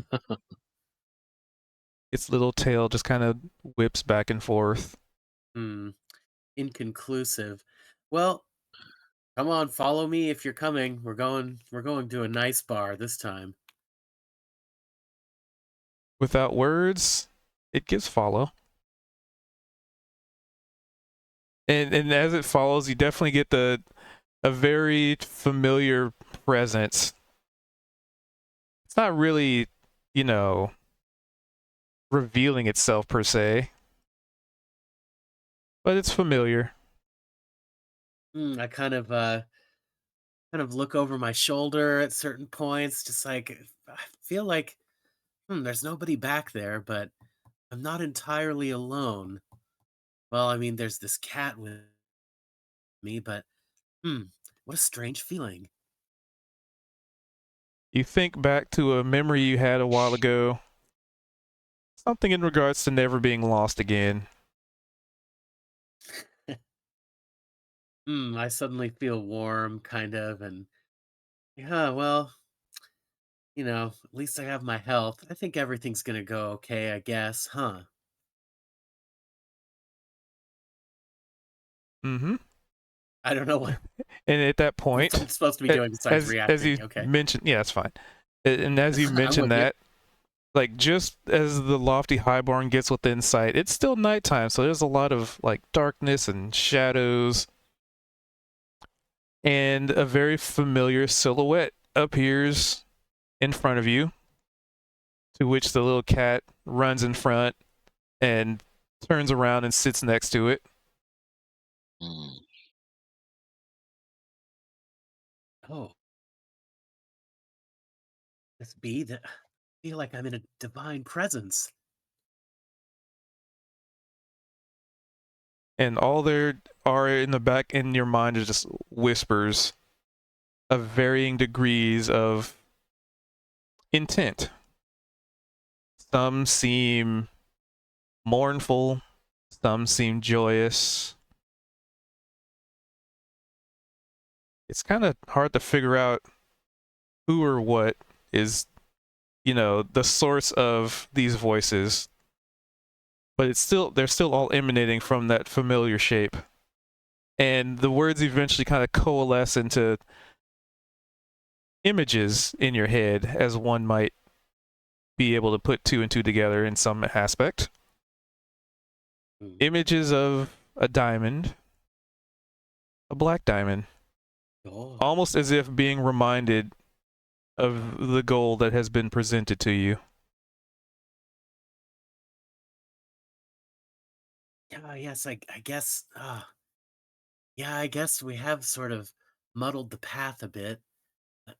Its little tail just kind of whips back and forth. Inconclusive. Well, come on, follow me if you're coming. We're going to a nice bar this time. Without words, it gives follow. And as it follows, you definitely get a very familiar presence. It's not really, revealing itself per se, but it's familiar. I kind of look over my shoulder at certain points, just like I feel like there's nobody back there, but I'm not entirely alone. Well, I mean, there's this cat with me, but what a strange feeling. You think back to a memory you had a while ago. Something in regards to never being lost again. I suddenly feel warm, kind of, and yeah, well, at least I have my health. I think everything's gonna go okay, I guess, huh? Mm-hmm. I don't know what And at that point, I'm supposed to be doing besides reacting. as you Okay. mentioned, yeah, it's fine. And as you I'm mentioned with you. that, like just as the lofty highborn gets within sight, it's still nighttime, so there's a lot of like darkness and shadows. And a very familiar silhouette appears in front of you, to which the little cat runs in front and turns around and sits next to it. Oh. This be that I feel like I'm in a divine presence. And all there are in the back in your mind is just whispers of varying degrees of intent. Some seem mournful, some seem joyous. It's kind of hard to figure out who or what is, the source of these voices. But they're still all emanating from that familiar shape. And the words eventually kind of coalesce into images in your head, as one might be able to put two and two together in some aspect. Images of a diamond, a black diamond, almost as if being reminded of the goal that has been presented to you. Yeah, yes, I guess. Yeah, I guess we have sort of muddled the path a bit. But,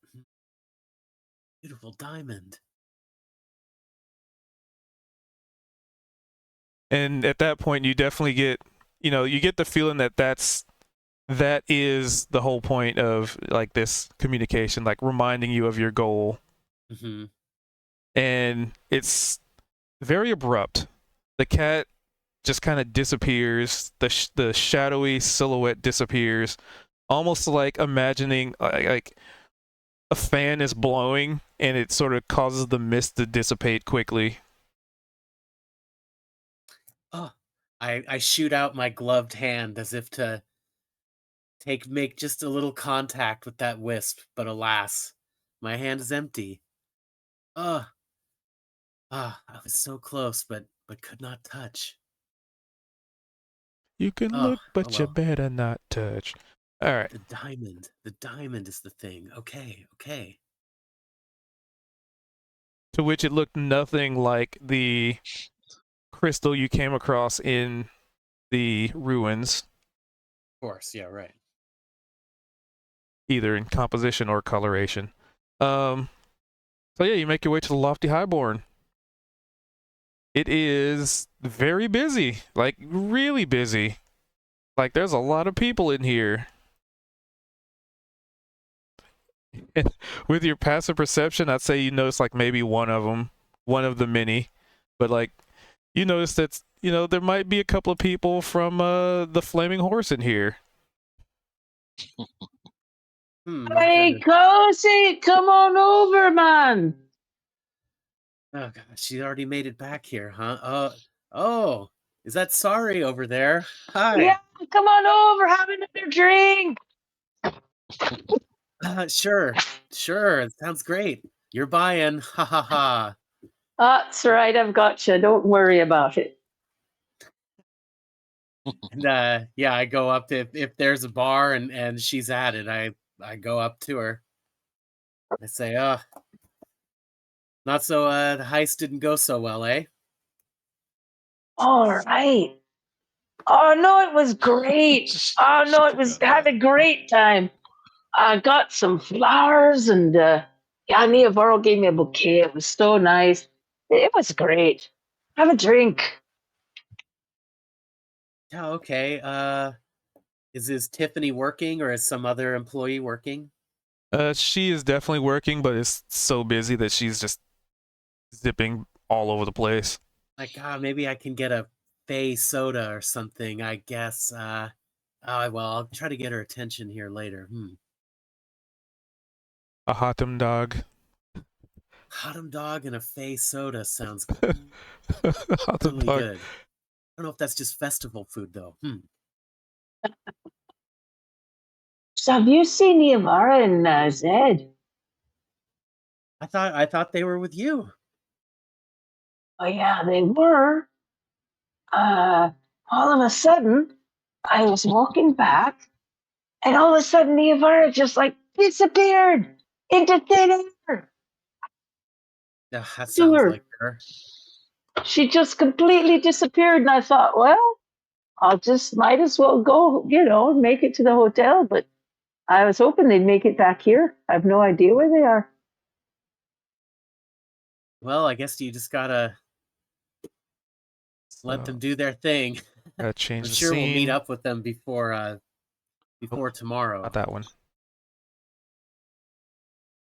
beautiful diamond. And at that point, you definitely get, you get the feeling that is the whole point of like this communication, like reminding you of your goal. Mm-hmm. And it's very abrupt. The cat just kind of disappears. The shadowy silhouette disappears, almost like imagining like a fan is blowing and it sort of causes the mist to dissipate quickly. Oh, I shoot out my gloved hand as if to make just a little contact with that wisp, but alas, my hand is empty. I was so close, but could not touch. You can Oh, look, but you well. better not touch. All right. The diamond is the thing. Okay. To which it looked nothing like the crystal you came across in the ruins, Of course, yeah, right. either in composition or coloration. So yeah, you make your way to the lofty highborn. It is very busy, like really busy. Like there's a lot of people in here. And with your passive perception, I'd say you notice like maybe one of them, one of the many, but like you notice that there might be a couple of people from the Flaming Horse in here. I'm Hey, trying to- Cozy, come on over, man. Oh gosh, she already made it back here, huh? Oh, is that Sorry over there? Hi. Yeah, come on over, have another drink. Sure. It sounds great. You're buying. Ha ha ha. That's right, I've got you. Don't worry about it. And yeah, I go up to if there's a bar and she's at it, I go up to her. I say, not so the heist didn't go so well, eh? All right. Oh no, it was great. Oh no, it was had a great time. I got some flowers and yeah, Navarro gave me a bouquet. It was so nice. It was great. Have a drink. Yeah, okay. Is Tiffany working or is some other employee working? She is definitely working, but is so busy that she's just zipping all over the place. Like, maybe I can get a Fey soda or something, I guess. Well, I'll try to get her attention here later. A hot'em dog. Hot'em dog and a Fey soda sounds Hot'em really dog. good. I don't know if that's just festival food though. So have you seen Navarro and Zed? I thought they were with you. Oh yeah, they were. All of a sudden, I was walking back, and all of a sudden, Navarro just like disappeared into thin air. That sounds Sure. like her. She just completely disappeared, and I thought, well, might as well go, make it to the hotel. But I was hoping they'd make it back here. I have no idea where they are. Well, I guess you just gotta let them do their thing. Gotta change I'm the sure scene. we'll meet up with them before tomorrow. Not that one.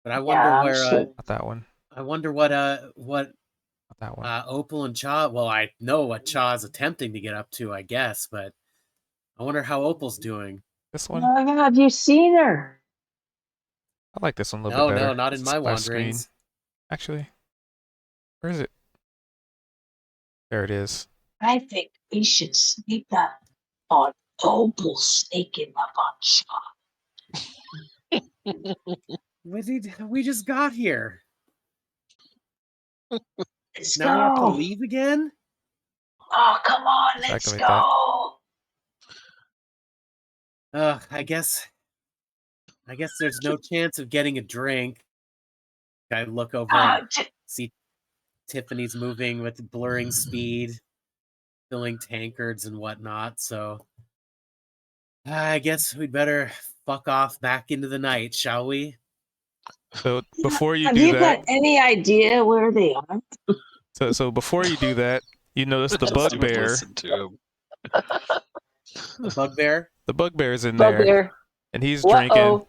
But I wonder Yeah, I'm where. sure. Not that one. I wonder what Not that one. Opal and Cha. Well, I know what Cha's attempting to get up to, I guess, but I wonder how Opal's doing. This one? Oh, yeah, have you seen her? I like this one a little No, bit better. no, not in It's my splash screen. wanderings. Actually, where is it? There it is. I think we should sneak that on Opal sneaking up on Shaw. We just got here. Let's Now we have to go. leave again? Oh, come on, Let's let's activate that. go. I guess there's no chance of getting a drink. I look over and see Tiffany's moving with blurring speed, filling tankards and whatnot, so I guess we'd better fuck off back into the night, shall we? So before you Have do you that, got any idea where they are? so before you do that, you notice the Just would bugbear. listen to him. The bugbear? The bugbear's in there, Bugbear. and he's Uh-oh. drinking.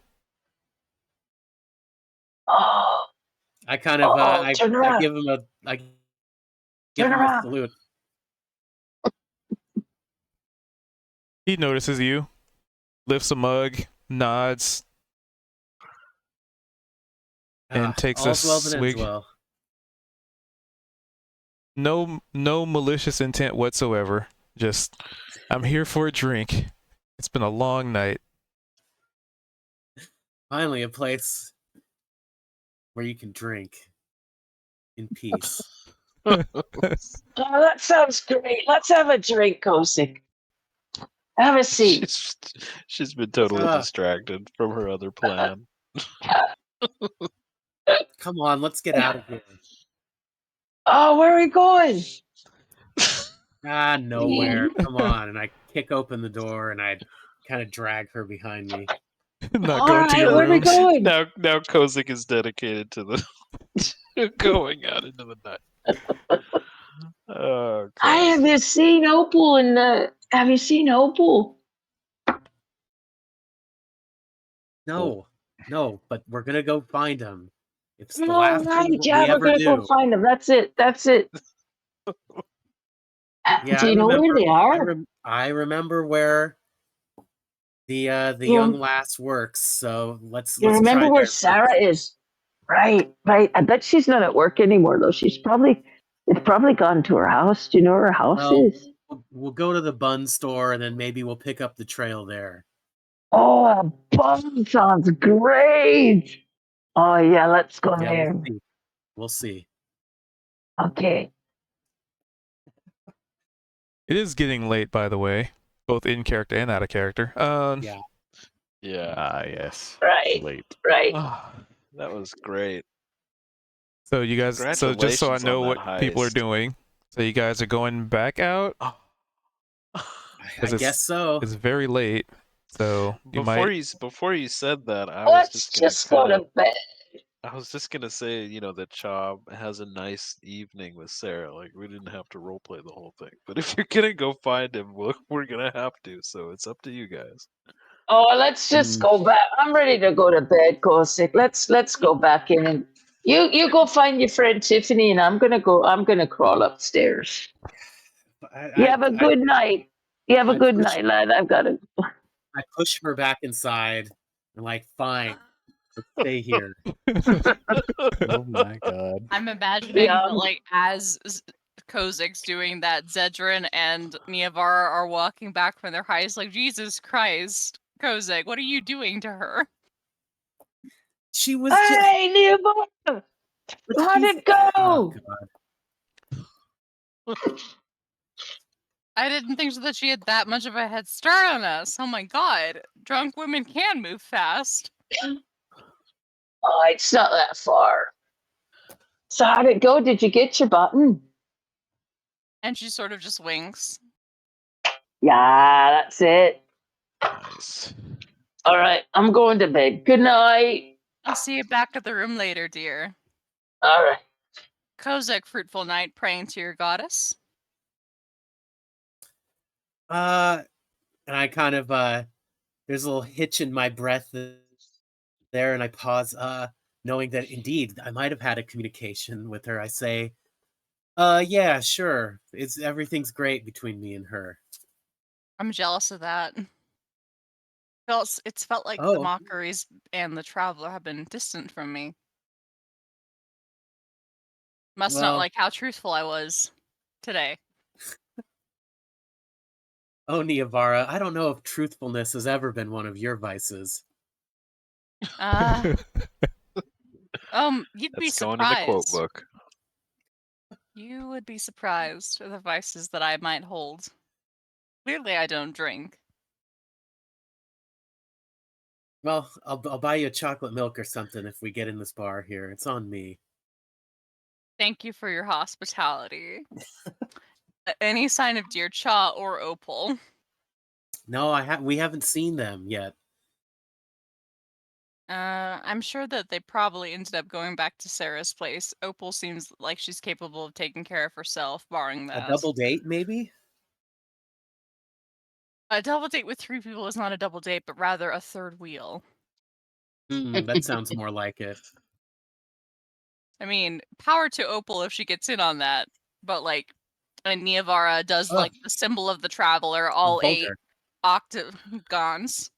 Oh, I kind of I turn around. give him a Turn around. salute. He notices you, lifts a mug, nods, and takes a all's well that ends swig. well. No malicious intent whatsoever. Just, I'm here for a drink. It's been a long night. Finally, a place where you can drink in peace. Oh, that sounds great. Let's have a drink, Kosik. Have a seat. She's been totally Ah. distracted from her other plan. Come on, let's get out of here. Oh, where are we going? Nowhere. Come on. And I kick open the door and I kind of drag her behind me. Not All going to right, your where are we rooms. going? Now Kozik is dedicated to the to going out into the night. Oh, Have you seen Opal and have you seen Opal? No, but we're gonna go find him. It's the All last right, thing yeah, we we're ever gonna do. go find him. That's it. Yeah, Do you know where they are? I remember where the young lass works. So let's You try remember where there Sarah first. is? Right. I bet she's not at work anymore though. It's probably gone to her house. Do you know where her house Well, is? we'll go to the bun store and then maybe we'll pick up the trail there. Oh, a bun sounds great. Oh yeah, let's go Yeah, there. we'll see. Okay. It is getting late, by the way, both in character and out of character. Yeah. Yeah. Ah, yes. Right. Late. Right. That was great. So you guys, so just so I Congratulations know on what that people are heist. doing. So you guys are going back out. I 'Cause it's- guess so. It's very late, so you might. Before you said that, I was Let's just gonna go to bed. I was just gonna say, that Chob has a nice evening with Sarah. Like we didn't have to roleplay the whole thing, but if you're gonna go find him, we're gonna have to. So it's up to you guys. Oh, let's just go back. I'm ready to go to bed, Kosik. Let's go back in and you go find your friend Tiffany and I'm gonna crawl upstairs. You have a good night. You have a good night, lad. I've got to. I push her back inside. I'm like, fine, let's stay here. Oh my god. I'm imagining Yeah. that, like, as Kozik's doing that, Zedrin and Niavara are walking back from their heist, like, Jesus Christ, Kozik, what are you doing to her? She was Hey, Nearby! How'd it go? Oh, God. I didn't think that she had that much of a head start on us. Oh my god. Drunk women can move fast. Oh, it's not that far. So how'd it go? Did you get your button? And she sort of just winks. Yeah, that's it. Nice. All right, I'm going to bed. Good night. I'll see you back at the room later, dear. All right. Kozik, fruitful night, praying to your goddess. And I kind of there's a little hitch in my breath there, and I pause, knowing that indeed I might have had a communication with her. I say, yeah, sure. Everything's great between me and her. I'm jealous of that. It's felt like the Oh. mockeries and the traveler have been distant from me. Must not Well- like how truthful I was today. Oh, Niavara, I don't know if truthfulness has ever been one of your vices. You'd be That's going in the quote surprised. book. You would be surprised at the vices that I might hold. Clearly, I don't drink. Well, I'll buy you a chocolate milk or something if we get in this bar here. It's on me. Thank you for your hospitality. Any sign of Dear Cha or Opal? No, we haven't seen them yet. I'm sure that they probably ended up going back to Sarah's place. Opal seems like she's capable of taking care of herself, barring that. A double date, maybe? A double date with 3 people is not a double date, but rather a third wheel. That sounds more like it. I mean, power to Opal if she gets in on that. But, like, and Niavara does, like, the symbol of the traveler, all Told 8 her. octagons.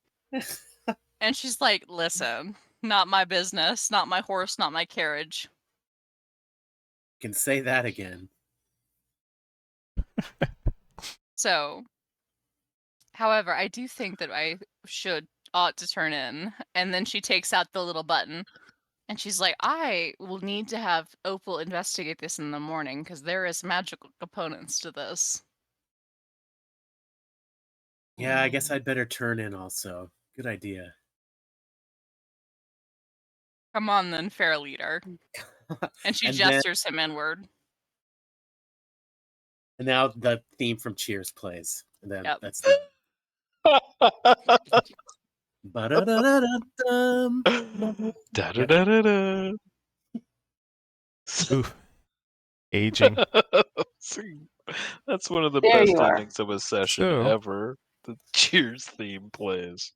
And she's like, listen, not my business, not my horse, not my carriage. Can say that again. So, however, I do think that I ought to turn in. And then she takes out the little button. And she's like, I will need to have Opal investigate this in the morning because there is magical components to this. Yeah, I guess I'd better turn in also. Good idea. Come on then, fair leader. And she And then- gestures him inward. And now the theme from Cheers plays. And then Yep. that's the... Ba-da-da-da-da-dum. Da-da-da-da-da. Oof. Aging. That's one of the There best you are. endings of a session So- ever. The Cheers theme plays.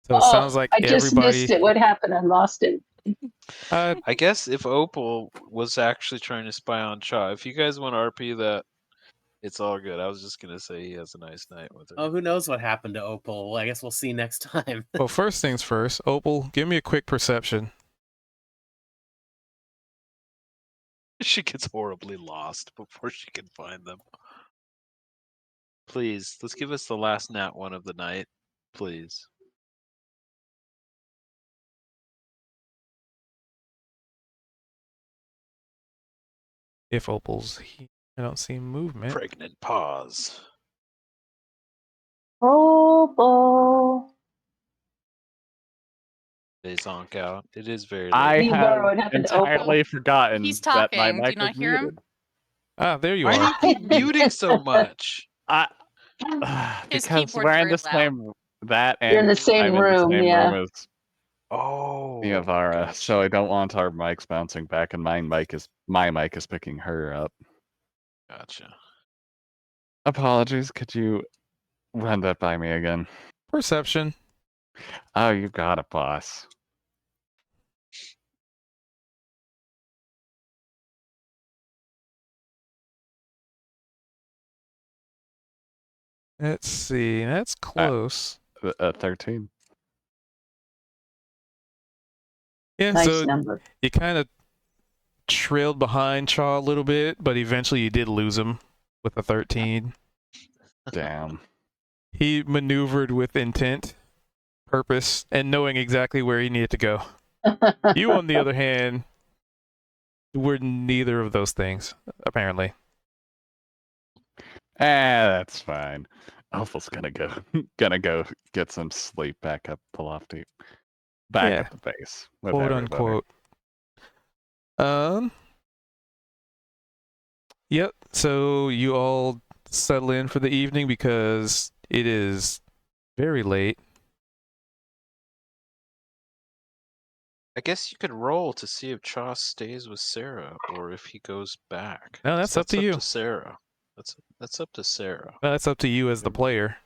So it sounds like I just everybody. missed it. What happened? I lost it. I guess if Opal was actually trying to spy on Cha, if you guys want to RP that It's all good. I was just gonna say he has a nice night with her. Oh, who knows what happened to Opal? Well, I guess we'll see next time. Well, first things first, Opal, give me a quick perception. She gets horribly lost before she can find them. Please, let's give us the last nat one of the night, please. If Opal's here, I don't see movement. Pregnant pause. Opal. They zonk out. It is very late. I Leave have what happened to Opal. entirely forgotten He's that my talking. Do you mic not was hear him? muted. Ah, there you Why do are. you keep muting so much? His Because keyboard's we're in very the loud. same that and You're in the same I'm in room, the same yeah. room as Oh, Miavara, so gotcha. I don't want our mics bouncing back, and my mic is picking her up. Gotcha. Apologies. Could you run that by me again? Perception. Oh, you got it, boss. Let's see. That's close. 13. Yeah, Nice so number. you kind of trailed behind Chaw a little bit, but eventually you did lose him with a 13. Damn. He maneuvered with intent, purpose, and knowing exactly where he needed to go. You, on the other hand, were neither of those things, apparently. That's fine. Opal's gonna go get some sleep back up the lofty. Back Yeah. at the base. With Quote everybody. unquote. Yep. So you all settle in for the evening because it is very late. I guess you could roll to see if Chaw stays with Sarah or if he goes back. No, 'Cause that's up to you. Up to Sarah. That's up to Sarah. That's up to you as the player.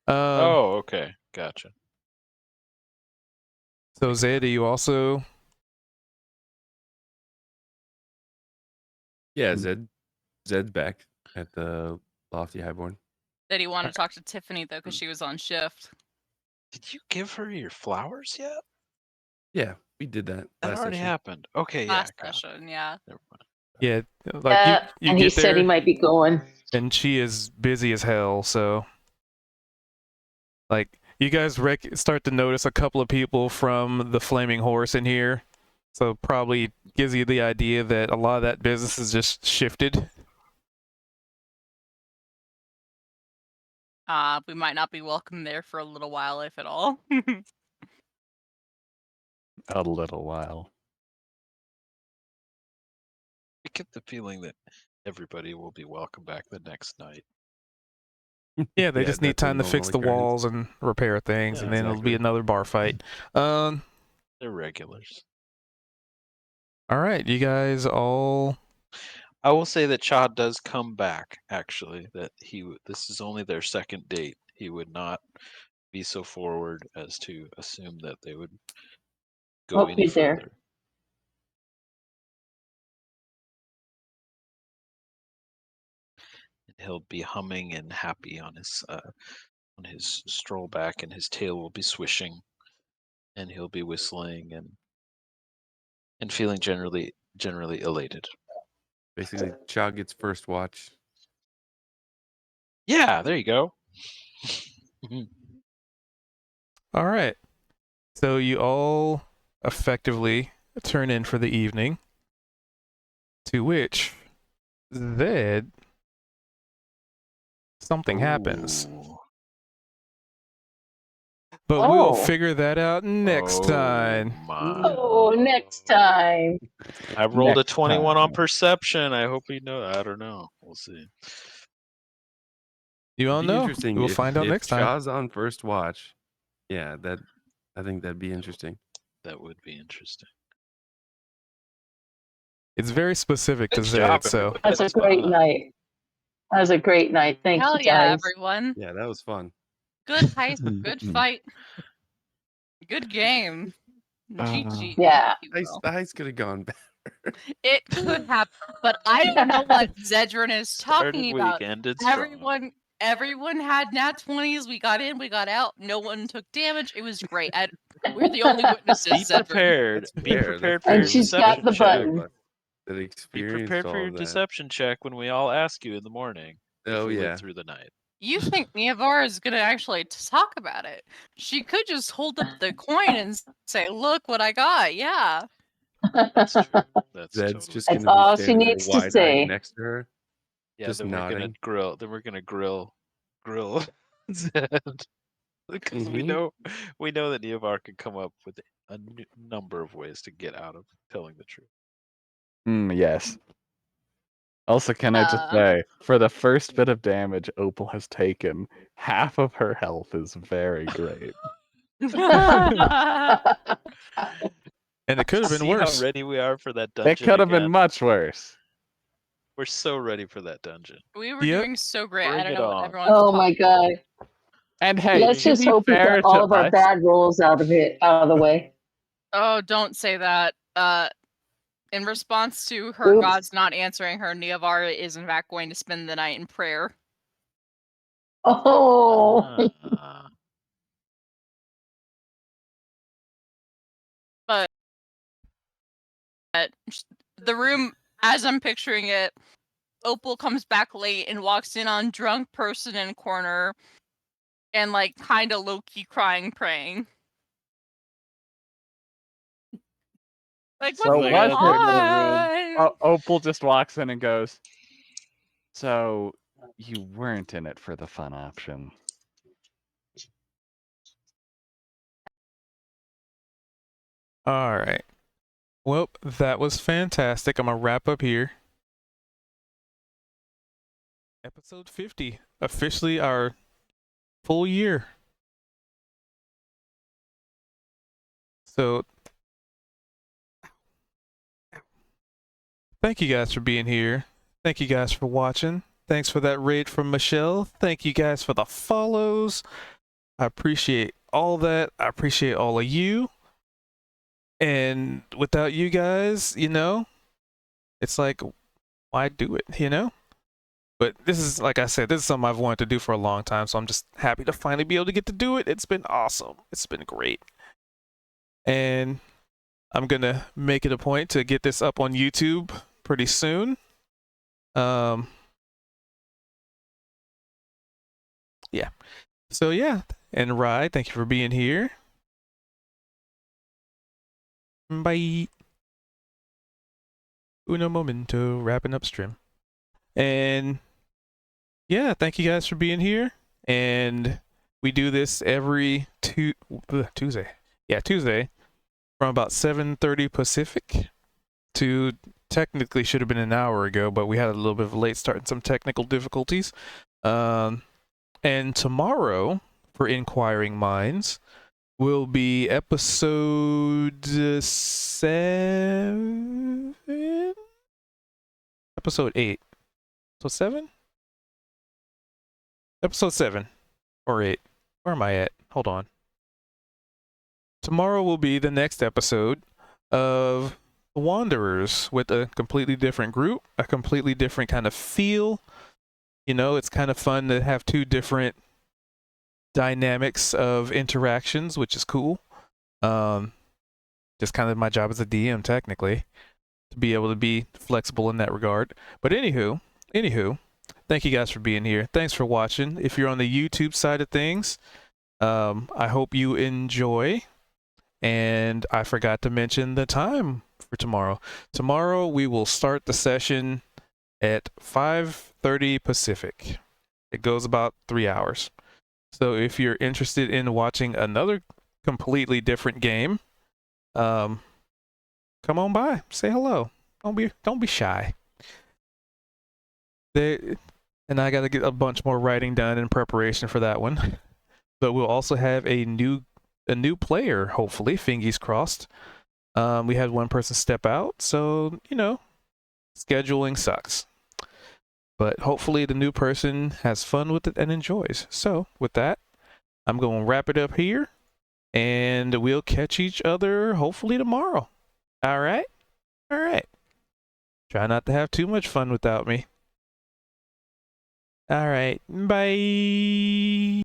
Oh, okay, gotcha. So Zed, are you also? Yeah, Zed's back at the Lofty Highborn. Did he want to talk to Tiffany though, because she was on shift? Did you give her your flowers yet? Yeah, we did that. That last already session. happened. Okay, yeah. Last got it. session, yeah. Never mind. Yeah, like you and get he said he there, might be going. and she is busy as hell. So, like, you guys start to notice a couple of people from the Flaming Horse in here. So probably gives you the idea that a lot of that business is just shifted. We might not be welcome there for a little while, if at all. A little while. I get the feeling that everybody will be welcome back the next night. Yeah, they just need that's a time to fix the normal occurrence. walls and repair things, Yeah, and then it'll be exactly. another bar fight. They're regulars. All right, you guys all. I will say that Chaw does come back. Actually, that this is only their second date. He would not be so forward as to assume that they would go Hope any he's there. further. He'll be humming and happy on his stroll back, and his tail will be swishing, and he'll be whistling and feeling generally elated. Basically, Chaw gets first watch. Yeah, there you go. All right. So you all effectively turn in for the evening. To which, Zed, something happens. Ooh. But we'll Oh. figure that out next time. My. Oh, next time. I rolled a Next 21 on time. perception. I hope you know. I don't know. We'll see. You all It'd be know. interesting We'll if, find out if next time. Chaw's on first watch. Yeah, I think that'd be interesting. That would be interesting. It's very specific to Good Zed, job, so everybody. That's a great night. That was a great night. Thank Hell you, yeah, guys. everyone. Yeah, that was fun. Good heist, good fight. Good game. GG. Yeah. if you will. The heist could have gone It could happen, but I don't know what Zedrin is talking Started about. weak, ended strong. Everyone had nat 20s. We got in, we got out. No one took damage. It was great. We're the only witnesses. Be Zedrin. prepared. That's Be fair, prepared that's for And your fair. she's got deception the check. button. That Be experienced prepared for all your of that. deception check when we all ask you in the morning. If Oh we yeah. live through the night. You think Niavar is gonna actually talk about it? She could just hold up the coin and say, "Look what I got." Yeah. That's true. That's Zed's totally just That's gonna be all she standing there needs to wide-eyed say. next to her. Yeah, just then we're gonna nodding. grill. Then we're gonna grill Zed because we Mhm. know that Niavar can come up with a number of ways to get out of telling the truth. Yes. Also, can I just say, for the first bit of damage Opal has taken, half of her health is very great. And it could have been See worse. how ready we are for that dungeon. It could have been again? much worse. We're so ready for that dungeon. We were Yep. doing so great. I Bring don't it know what on. everyone's Oh talking my god. And hey, Let's to just be hope we fair got all to of our us, bad rolls out of the way. Oh, don't say that. In response to her Oops. gods not answering her, Niavar is in fact going to spend the night in prayer. Oh. Ah. But the room, as I'm picturing it, Opal comes back late and walks in on drunk person in corner and like kind of low-key crying, praying. Like, what's So going was it- on? Opal just walks in and goes, "So you weren't in it for the fun option." All right. Well, that was fantastic. I'm going to wrap up here. Episode 50. Officially our full year. So, thank you guys for being here. Thank you guys for watching. Thanks for that raid from Michelle. Thank you guys for the follows. I appreciate all that. I appreciate all of you. And without you guys, it's like, why do it, But this is, like I said, this is something I've wanted to do for a long time, so I'm just happy to finally be able to get to do it. It's been awesome. It's been great. And I'm going to make it a point to get this up on YouTube pretty soon. Yeah. So, yeah. And Rye, thank you for being here. Bye. Uno momento, wrapping up stream. And yeah, thank you guys for being here. And we do this every Tuesday. Yeah, Tuesday from about 7:30 Pacific to technically should have been an hour ago, but we had a little bit of a late start and some technical difficulties. And tomorrow, for Inquiring Minds, will be episode 7? Episode 8. So 7? Episode 7 or 8. Where am I at? Hold on. Tomorrow will be the next episode of Wanderers with a completely different group, a completely different kind of feel. It's kind of fun to have two different dynamics of interactions, which is cool. Just kind of my job as a DM, technically, to be able to be flexible in that regard. But anywho, thank you guys for being here. Thanks for watching. If you're on the YouTube side of things, I hope you enjoy. And I forgot to mention the time for tomorrow. Tomorrow we will start the session at 5:30 Pacific. It goes about 3 hours. So if you're interested in watching another completely different game, come on by, say hello. Don't be shy. And I got to get a bunch more writing done in preparation for that one. But we'll also have a new player, hopefully, fingers crossed. We had one person step out, so scheduling sucks. But hopefully the new person has fun with it and enjoys. So with that, I'm going to wrap it up here, and we'll catch each other hopefully tomorrow. All right? Try not to have too much fun without me. All right, bye.